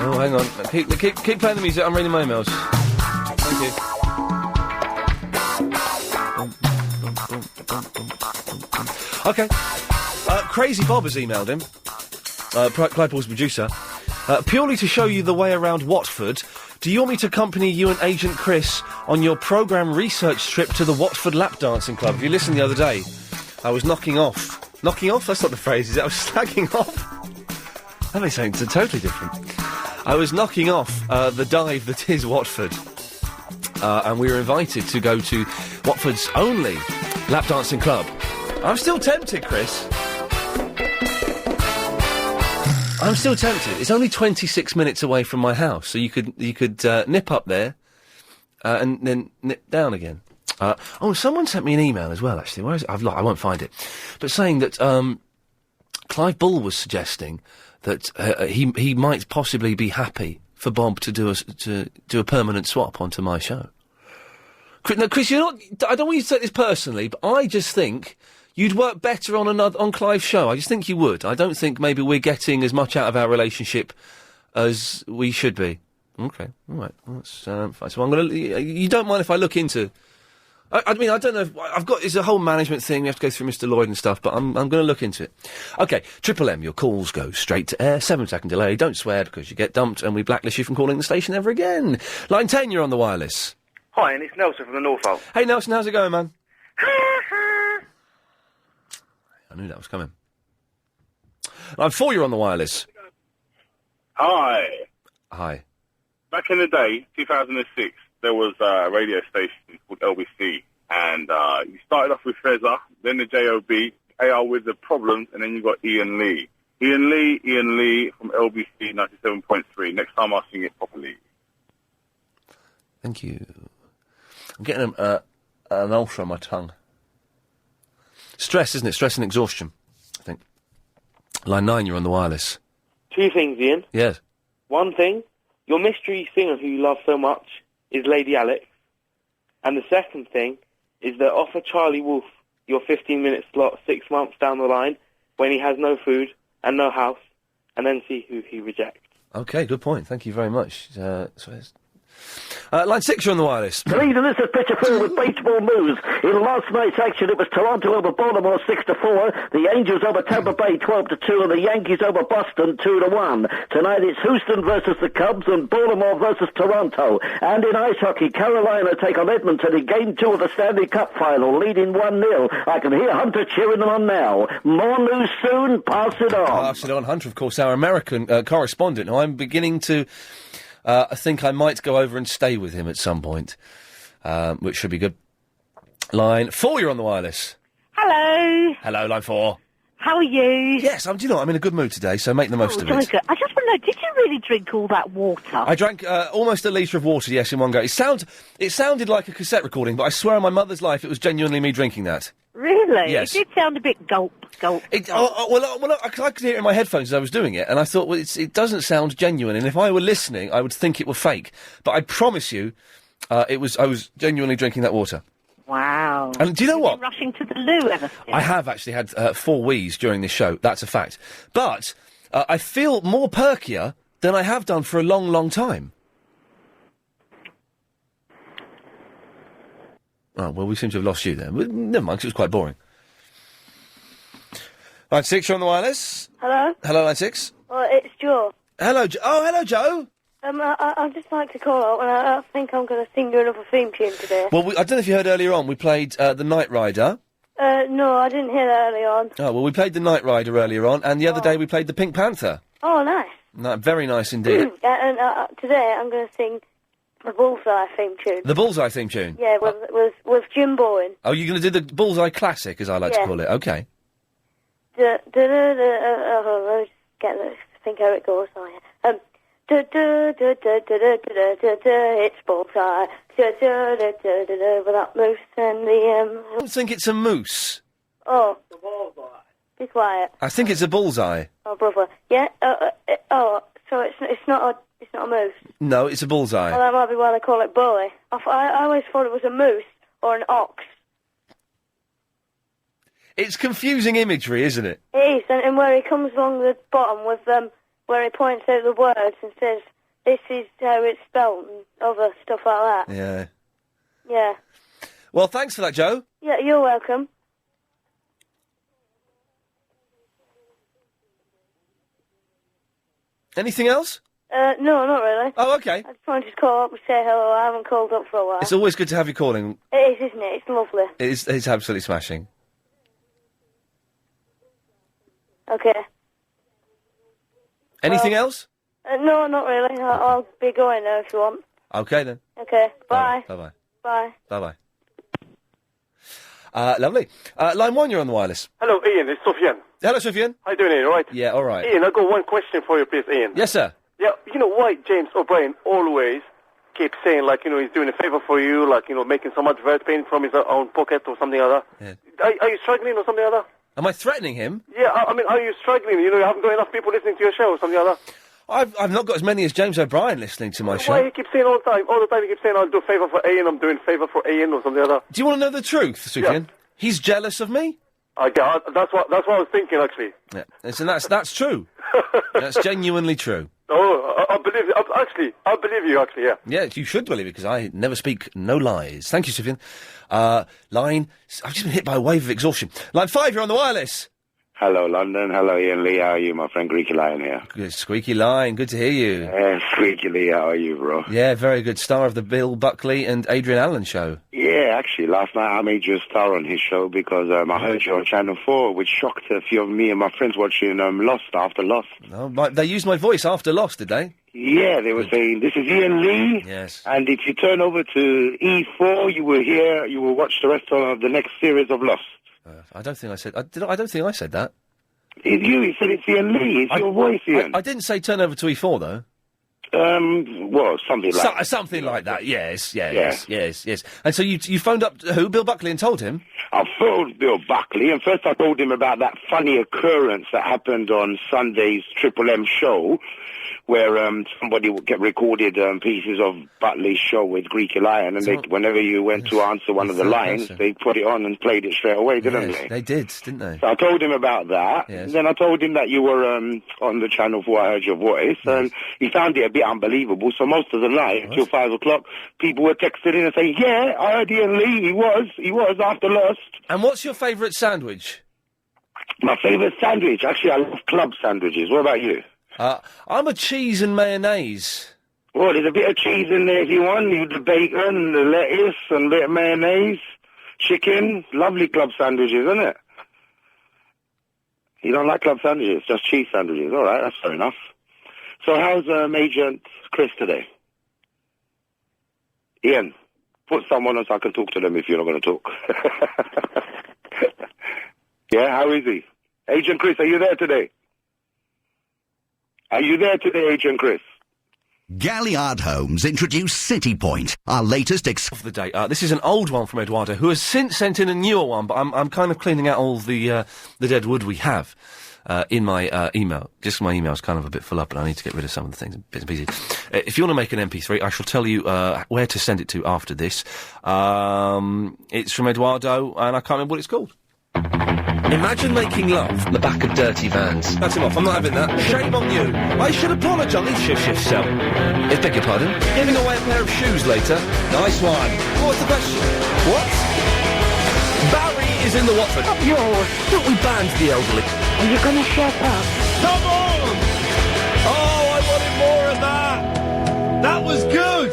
Oh, hang on. Keep playing the music. I'm reading my emails. Thank you. Okay. Crazy Bob has emailed him. Clive Paul's producer. Purely to show you the way around Watford, do you want me to accompany you and Agent Chris on your programme research trip to the Watford Lap Dancing Club? If you listened the other day, I was knocking off. Knocking off? That's not the phrase, is it? I was slagging off. That makes something totally different. I was knocking off the dive that is Watford. And we were invited to go to Watford's only lap dancing club. I'm still tempted, Chris. I'm still tempted. It's only 26 minutes away from my house, so you could nip up there and then nip down again. Someone sent me an email as well, actually. Where is it? I won't find it. But saying that Clive Bull was suggesting that he might possibly be happy for Bob to do a permanent swap onto my show. Now, Chris, you're not... I don't want you to take this personally, but I just think... You'd work better on Clive's show. I just think you would. I don't think maybe we're getting as much out of our relationship as we should be. Okay, all right. Well, that's fine. So I'm going to... You don't mind if I look into... I mean, I don't know if... It's a whole management thing. We have to go through Mr. Lloyd and stuff, but I'm going to look into it. Okay, Triple M, your calls go straight to air. 7-second delay. Don't swear because you get dumped and we blacklist you from calling the station ever again. Line 10, you're on the wireless. Hi, and it's Nelson from the Norfolk. Hey, Nelson, how's it going, man? I knew that was coming. Line 4, you're on the wireless. Hi. Hi. Back in the day, 2006, there was a radio station called LBC, and you started off with Fezza, then the JOB, AR with the Problems, and then you got Iain Lee. Iain Lee from LBC 97.3. Next time I'll sing it properly. Thank you. I'm getting an ulcer on my tongue. Stress, isn't it? Stress and exhaustion, I think. Line 9, you're on the wireless. 2 things, Ian. Yes. One thing, your mystery singer who you love so much is Lady Alex. And the second thing is that offer Charlie Wolf your 15-minute slot 6 months down the line when he has no food and no house, and then see who he rejects. Okay, good point. Thank you very much. Line 6, you're on the wireless. Good evening, this is Pitcher Phil with baseball news. In last night's action, it was Toronto over Baltimore 6-4, the Angels over Tampa Bay 12-2, and the Yankees over Boston 2-1. Tonight it's Houston versus the Cubs and Baltimore versus Toronto. And in ice hockey, Carolina take on Edmonton in Game 2 of the Stanley Cup Final, leading 1-0. I can hear Hunter cheering them on now. More news soon. Pass it on. Pass it on. Hunter, of course, our American correspondent, who I'm beginning to... I think I might go over and stay with him at some point, which should be good. Line 4, you're on the wireless. Hello. Hello, line 4. How are you? Yes, do you know what? I'm in a good mood today, so make the most of it. I just want to know, did you really drink all that water? I drank almost a litre of water, yes, in one go. It sounded like a cassette recording, but I swear on my mother's life it was genuinely me drinking that. Really? Yes. It did sound a bit gulp. I could hear it in my headphones as I was doing it, and I thought, well, it doesn't sound genuine, and if I were listening, I would think it were fake. But I promise you, I was genuinely drinking that water. Wow. And do you know what? Rushing to the loo ever since. I have actually had 4 wheeze during this show, that's a fact. But I feel more perkier than I have done for a long, long time. Oh, well, we seem to have lost you there. Well, never mind, 'cause it was quite boring. Line 6, you're on the wireless. Hello? Hello, Line 6. It's Joe. Hello, hello, Joe. I'd just like to call out, and I think I'm going to sing you another theme tune today. Well, I don't know if you heard earlier on, we played The Night Rider. No, I didn't hear that early on. Oh, well, we played The Night Rider earlier on, and the other day we played The Pink Panther. Oh, nice. No, very nice indeed. And today I'm going to sing the Bullseye theme tune. The Bullseye theme tune? Yeah, with Jim Bowen. Oh, you're going to do the Bullseye Classic, as I like to call it. Okay. Let me just get this, think how it goes. Oh, yeah. It's Bullseye. With that moose and the I don't think it's a moose. Oh. Be quiet. I think it's a bullseye. Oh, brother. Yeah. So it's not a moose. No, it's a bullseye. Well, that might be why they call it Bowie. I always thought it was a moose or an ox. It's confusing imagery, isn't it? It is, and where he comes along the bottom with where he points out the words and says, "This is how it's spelled," and other stuff like that. Yeah. Yeah. Well, thanks for that, Joe. Yeah, you're welcome. Anything else? No, not really. Oh, okay. I just wanted to call up and say hello. I haven't called up for a while. It's always good to have you calling. It is, isn't it? It's lovely. It's absolutely smashing. Okay. Anything else? No, not really. I'll be going now if you want. Okay, then. Okay, bye. Bye-bye. Bye. Bye-bye. Lovely. Line 1, you're on the wireless. Hello, Ian. It's Sufyan. Hello, Sufyan. How you doing, Ian? All right? Yeah, all right. Ian, I've got one question for you, please, Ian. Yes, sir. Yeah, you know why James O'Brien always keeps saying, like, he's doing a favour for you, like, making some advert paying from his own pocket or something or other? Yeah. Are you struggling or something or other? Am I threatening him? Yeah, I mean, are you struggling? You haven't got enough people listening to your show or something or other? I've not got as many as James O'Brien listening to my show. Why he keeps saying all the time he keeps saying, I'll do a favour for Ian, I'm doing a favour for Ian or something or other? Do you want to know the truth, Sufyan? Yeah. He's jealous of me? Yeah, that's what I was thinking, actually. Yeah, and that's true. That's genuinely true. Oh, I believe you. I believe you, actually, yeah. Yeah, you should believe it, because I never speak no lies. Thank you, Sufyan. Line... I've just been hit by a wave of exhaustion. Line 5, you're on the wireless. Hello, London. Hello, Ian Lee. How are you? My friend Squeaky Lion here. Good, Squeaky Lion. Good to hear you. Squeaky Lee, how are you, bro? Yeah, very good. Star of the Bill Buckley and Adrian Allen show. Yeah, actually, last night I made you a star on his show because I heard you on Channel 4, which shocked a few of me and my friends watching Lost after Lost. Oh, they used my voice after Lost, did they? Yeah, they were saying, this is Ian Lee. Yes. And if you turn over to E4, you will watch the rest of the next series of Lost. I don't think I said... I don't think I said that. It's you. He said it's Ian Lee. It's your voice, Ian. I didn't say turn over to E4, though. Well, something like that. Something like that, yes. And so you phoned up who? Bill Buckley, and told him? I phoned Bill Buckley, and first I told him about that funny occurrence that happened on Sunday's Triple M show, where somebody would get recorded pieces of Butley's show with Greek Lion, and whenever you went to answer one of the lines, they put it on and played it straight away, didn't they? They did, didn't they? So I told him about that. Yes. Then I told him that you were on the Channel 4, I heard your voice, and he found it a bit unbelievable. So most of the night, until 5 o'clock, people were texting in and saying, yeah, I heard Iain Lee, he was after Lost. And what's your favourite sandwich? My favourite sandwich? Actually, I love club sandwiches. What about you? I'm a cheese and mayonnaise. Well, there's a bit of cheese in there if you want. You the bacon, the lettuce, and a bit of mayonnaise, chicken. Lovely club sandwiches, isn't it? You don't like club sandwiches, just cheese sandwiches. All right, that's fair enough. So how's Agent Chris today? Ian, put someone on so I can talk to them if you're not going to talk. Yeah, how is he? Agent Chris, are you there today? Are you there today, Agent Chris? Galliard Homes introduce City Point, our latest of the day. This is an old one from Eduardo, who has since sent in a newer one, but I'm kind of cleaning out all the dead wood we have in my email. Just my email's kind of a bit full up, and I need to get rid of some of the things, bits and pieces. If you want to make an MP3, I shall tell you where to send it to after this. It's from Eduardo, and I can't remember what it's called. Imagine making love in the back of dirty vans. That's enough, I'm not having that. Shame on you. I should apologise. Shift, sell. I beg your pardon? Giving away a pair of shoes later. Nice one. What's the question? What? Barry is in the Watford. Up yours. Don't we banned the elderly? Are you going to shut up? Come on! Oh, I wanted more of that. That was good.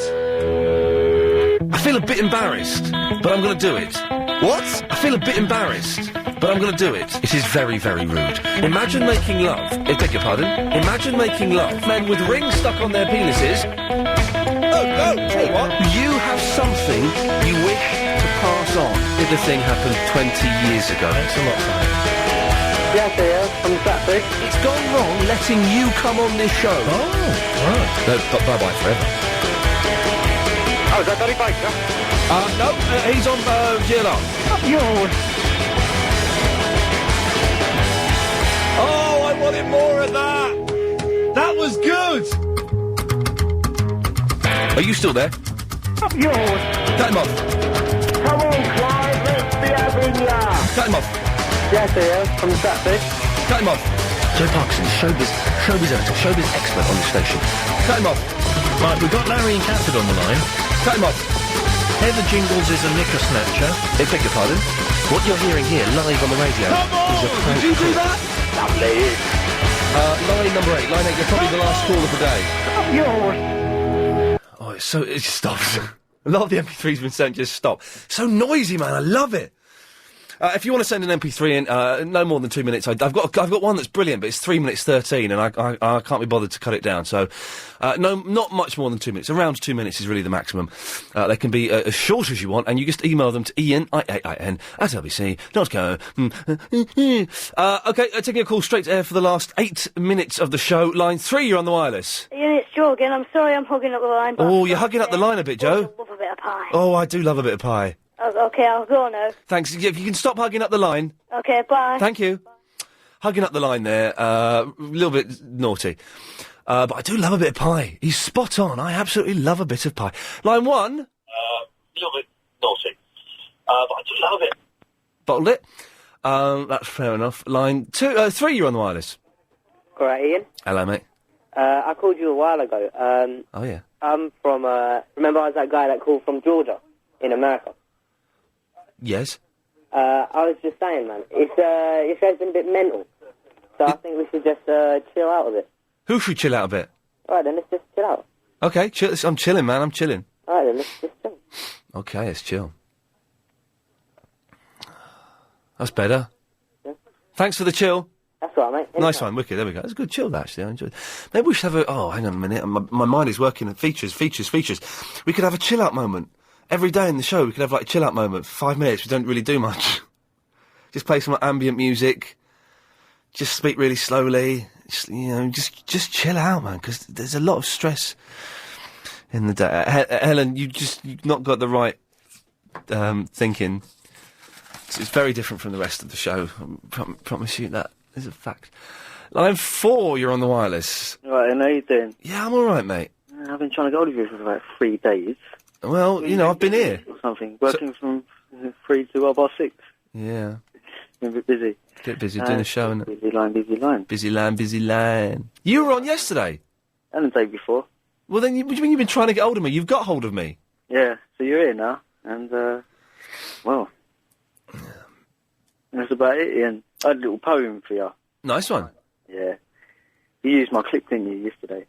I feel a bit embarrassed, but I'm going to do it. What? I feel a bit embarrassed, but I'm going to do it. It is very, very rude. Imagine making love. I beg your pardon? Imagine making love. Men with rings stuck on their penises. Oh, tell you what. You have something you wish to pass on if the thing happened 20 years ago. Thanks a lot for that. Yeah, from Saturday. It's gone wrong letting you come on this show. Oh, right. No, bye-bye forever. Oh, is that Danny Baker? No, he's on GLR. Up yours. Oh, I wanted more of that. That was good. Are you still there? Up yours. Cut him off. Come on, Clive, let's be having ya. Cut him off. Yes, from Saturday. Cut him off. Joe Parkinson, showbiz expert on the station. Cut him off. Right, we've got Larry and Catford on the line. Cut him off. Heather Jingles is a knicker snatcher. I beg your pardon? What you're hearing here live on the radio is a prank. Did you do that? Lovely. Line number 8. Line 8, you're probably the last call of the day. Up yours. Oh, it just stops. A lot of the MP3's been sent, just stop. So noisy, man, I love it. If you want to send an MP3 in, no more than 2 minutes. I've got one that's brilliant, but it's 3 minutes 13, and I can't be bothered to cut it down. So, no, not much more than 2 minutes. Around 2 minutes is really the maximum. They can be as short as you want, and you just email them to Iain, IAIN, @lbc.co. Okay, taking a call straight to air for the last 8 minutes of the show. Line 3, you're on the wireless. Iain, it's Joe again. I'm sorry I'm hugging up the line. Oh, you're hugging up the line a bit, Joe. I love a bit of pie. Oh, I do love a bit of pie. Okay, I'll go now. Thanks. If you can stop hugging up the line. Okay, bye. Thank you. Hugging up the line there, a little bit naughty. But I do love a bit of pie. He's spot on. I absolutely love a bit of pie. Line 1. A little bit naughty. But I do love it. Bottled it. That's fair enough. Line 2, 3, you're on the wireless. All right, Ian. Hello, mate. I called you a while ago. Oh, yeah. I'm from, remember I was that guy that called from Georgia in America? Yes. I was just saying, man, your show's been a bit mental. So I think we should just chill out a bit. Who should chill out a bit? All right, then let's just chill out. Okay, chill. I'm chilling, man. I'm chilling. All right, then let's just chill. Okay, let's chill. That's better. Yeah. Thanks for the chill. That's all right, mate. Nice one, wicked. There we go. That's a good chill, actually. I enjoyed it. Maybe we should have a... Oh, hang on a minute. My mind is working at features. We could have a chill-out moment. Every day in the show, we could have, like, a chill-out moment for 5 minutes. We don't really do much. Just play some ambient music. Just speak really slowly. Just chill out, man, because there's a lot of stress in the day. Helen, you've not got the right thinking. It's very different from the rest of the show. I promise you that is a fact. Line 4, you're on the wireless. Right, and how you doing? Yeah, I'm all right, mate. I've been trying to get hold of you for about 3 days. Well, you know, I've been here. Or something. Working from 3 to 6. Yeah. Been a bit busy. Bit busy doing a show, innit? Busy line, busy line. Busy line, busy line. You were on yesterday. And the day before. Well, then, what do you mean you've been trying to get hold of me? You've got hold of me. Yeah, so you're here now, and, well, that's about it, Ian. I had a little poem for you. Nice one. Yeah. You used my clip, didn't you, yesterday?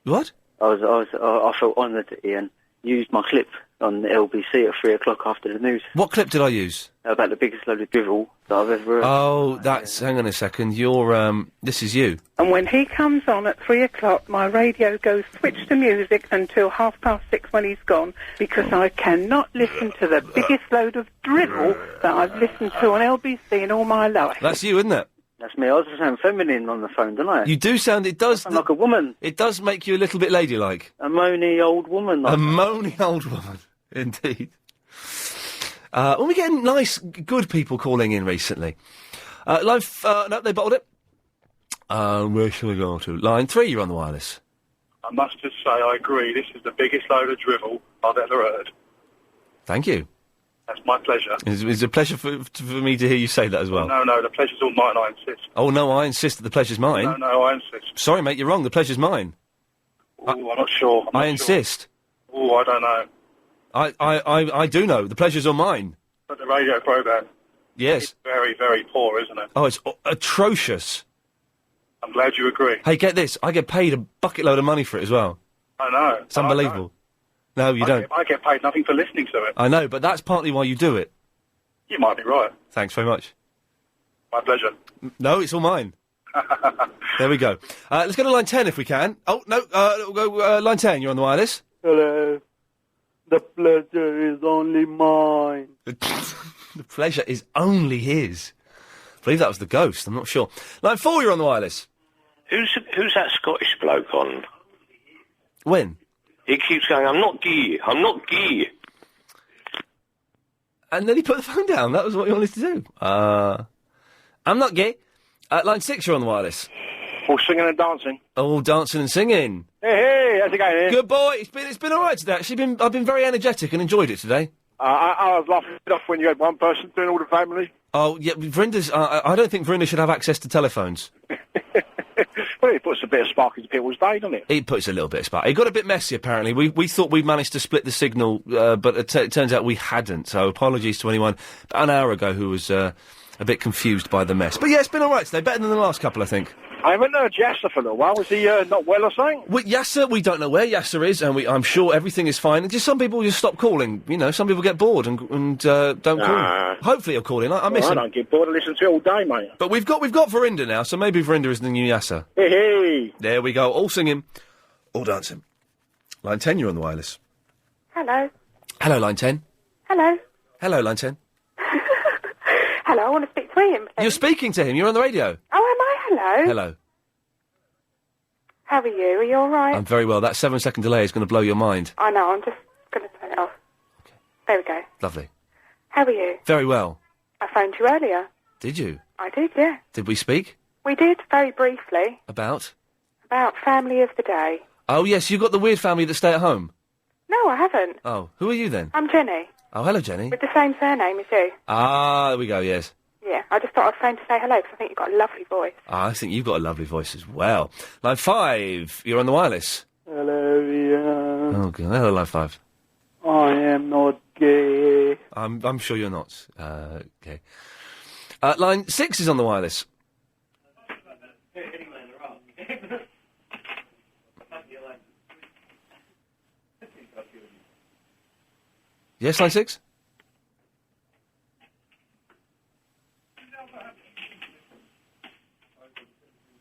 What? I felt honoured, Ian. You used my clip on the LBC at 3 o'clock after the news. What clip did I use? About the biggest load of drivel that I've ever heard. Oh, that's... Hang on a second. You're, this is you. And when he comes on at 3 o'clock, my radio goes switch to music until 6:30 when he's gone, because I cannot listen to the biggest load of drivel that I've listened to on LBC in all my life. That's you, isn't it? That's me. I also sound feminine on the phone, don't I? You do sound... It does... I'm like a woman. It does make you a little bit ladylike. A moany old woman. A moany old woman, indeed. When we getting nice, good people calling in recently. No, they bottled it. Where shall we go to? Line 3, you're on the wireless. I must just say, I agree. This is the biggest load of drivel I've ever heard. Thank you. That's my pleasure. It's a pleasure for me to hear you say that as well. No, the pleasure's all mine, I insist. Oh, no, I insist that the pleasure's mine. No, I insist. Sorry, mate, you're wrong. The pleasure's mine. Oh, I'm not sure. I insist. Oh, I don't know. I do know. The pleasure's all mine. But the radio programme... Yes. It's very, very poor, isn't it? Oh, it's atrocious. I'm glad you agree. Hey, get this. I get paid a bucket load of money for it as well. I know. It's unbelievable. No, you don't. I get paid nothing for listening to it. I know, but that's partly why you do it. You might be right. Thanks very much. My pleasure. No, it's all mine. There we go. Let's go to line 10 if we can. Oh, no, we'll go line 10. You're on the wireless. Hello. The pleasure is only mine. The pleasure is only his. I believe that was the ghost. I'm not sure. Line 4, you're on the wireless. Who's that Scottish bloke on? When? He keeps going, I'm not gay. And then he put the phone down. That was what he wanted to do. I'm not gay. Line 6, you're on the wireless. All singing and dancing. Oh, dancing and singing. Hey, how's it going, Ian? Good boy. It's been all right today. Actually, I've been very energetic and enjoyed it today. I was laughing it off when you had one person doing all the family. Oh, yeah, Verinda's... I don't think Verinda should have access to telephones. Well, it puts a bit of spark into people's day, doesn't it? It puts a little bit of spark. It got a bit messy, apparently. We thought we'd managed to split the signal, but it turns out we hadn't. So apologies to anyone about an hour ago who was a bit confused by the mess. But yeah, it's been all right today. Better than the last couple, I think. I haven't heard Yassar for a little while. Was he not well or something? Yassar, we don't know where Yassar is, and I'm sure everything is fine. Just some people just stop calling. You know, some people get bored and don't call. Hopefully he'll call in. I miss him. I don't get bored. I listen to it all day, mate. But we've got Verinda now, so maybe Verinda is the new Yassar. Hey. There we go. All singing, all dancing. Line 10, you're on the wireless. Hello. Hello, line 10. Hello. Hello, line 10. Hello, I want to speak to Ian, please. You're speaking to him. You're on the radio. Oh, am I? Hello. Hello. How are you? Are you all right? I'm very well. That 7-second delay is going to blow your mind. I know, I'm just going to turn it off. Okay. There we go. Lovely. How are you? Very well. I phoned you earlier. Did you? I did, yeah. Did we speak? We did, very briefly. About Family of the Day. Oh, yes, you got the weird family that stay at home. No, I haven't. Oh, who are you then? I'm Jenny. Oh, hello, Jenny. With the same surname as you. Ah, there we go, yes. Yeah, I just thought I'd phone to say hello, because I think you've got a lovely voice. I think you've got a lovely voice as well. Line 5, you're on the wireless. Hello, Ian. Oh, God. Hello, line 5. I am not gay. I'm sure you're not. Okay. Line 6 is on the wireless. Yes, line 6?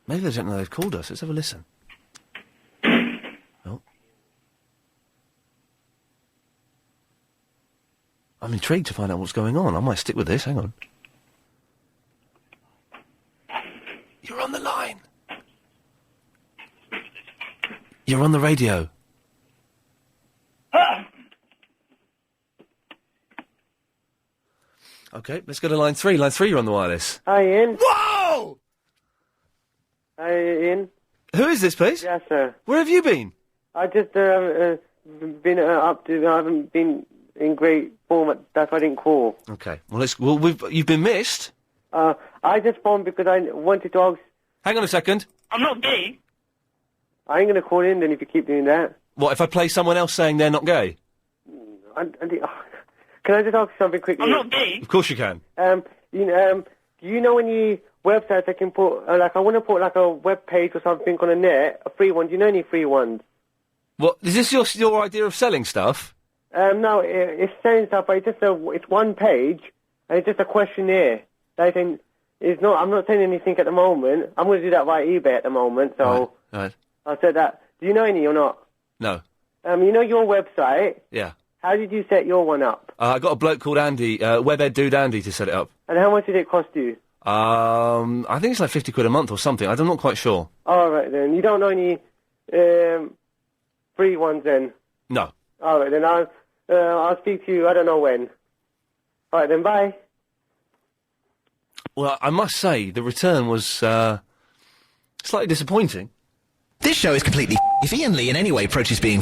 Maybe they don't know they've called us. Let's have a listen. Oh. I'm intrigued to find out what's going on. I might stick with this. Hang on. You're on the line. You're on the radio. Okay, let's go to line 3. Line 3, you're on the wireless. Hi, Ian. Whoa! Ian. Who is this, please? Yes, sir. Where have you been? I just been up to. I haven't been in great form. That's why I didn't call. Okay. Well, you've been missed. I just phoned because I wanted to ask. Hang on a second. I'm not gay. I ain't gonna call in then if you keep doing that. What if I play someone else saying they're not gay? Can I just ask you something quickly? I'm not gay. Of course you can. Do you know any websites I can put? I want to put like a web page or something on the net, a free one. Do you know any free ones? What is this? Your idea of selling stuff? No, it's selling stuff, but it's one page and it's just a questionnaire. It's not. I'm not saying anything at the moment. I'm going to do that via eBay at the moment. So Right. I said that. Do you know any or not? No. You know your website. Yeah. How did you set your one up? I got a bloke called Andy, Webhead Dude Andy, to set it up. And how much did it cost you? I think it's like 50 quid a month or something. I'm not quite sure. All right then. You don't know any free ones then? No. All right then. I'll speak to you. I don't know when. All right then. Bye. Well, I must say the return was slightly disappointing. This show is completely. If Ian Lee in any way approaches being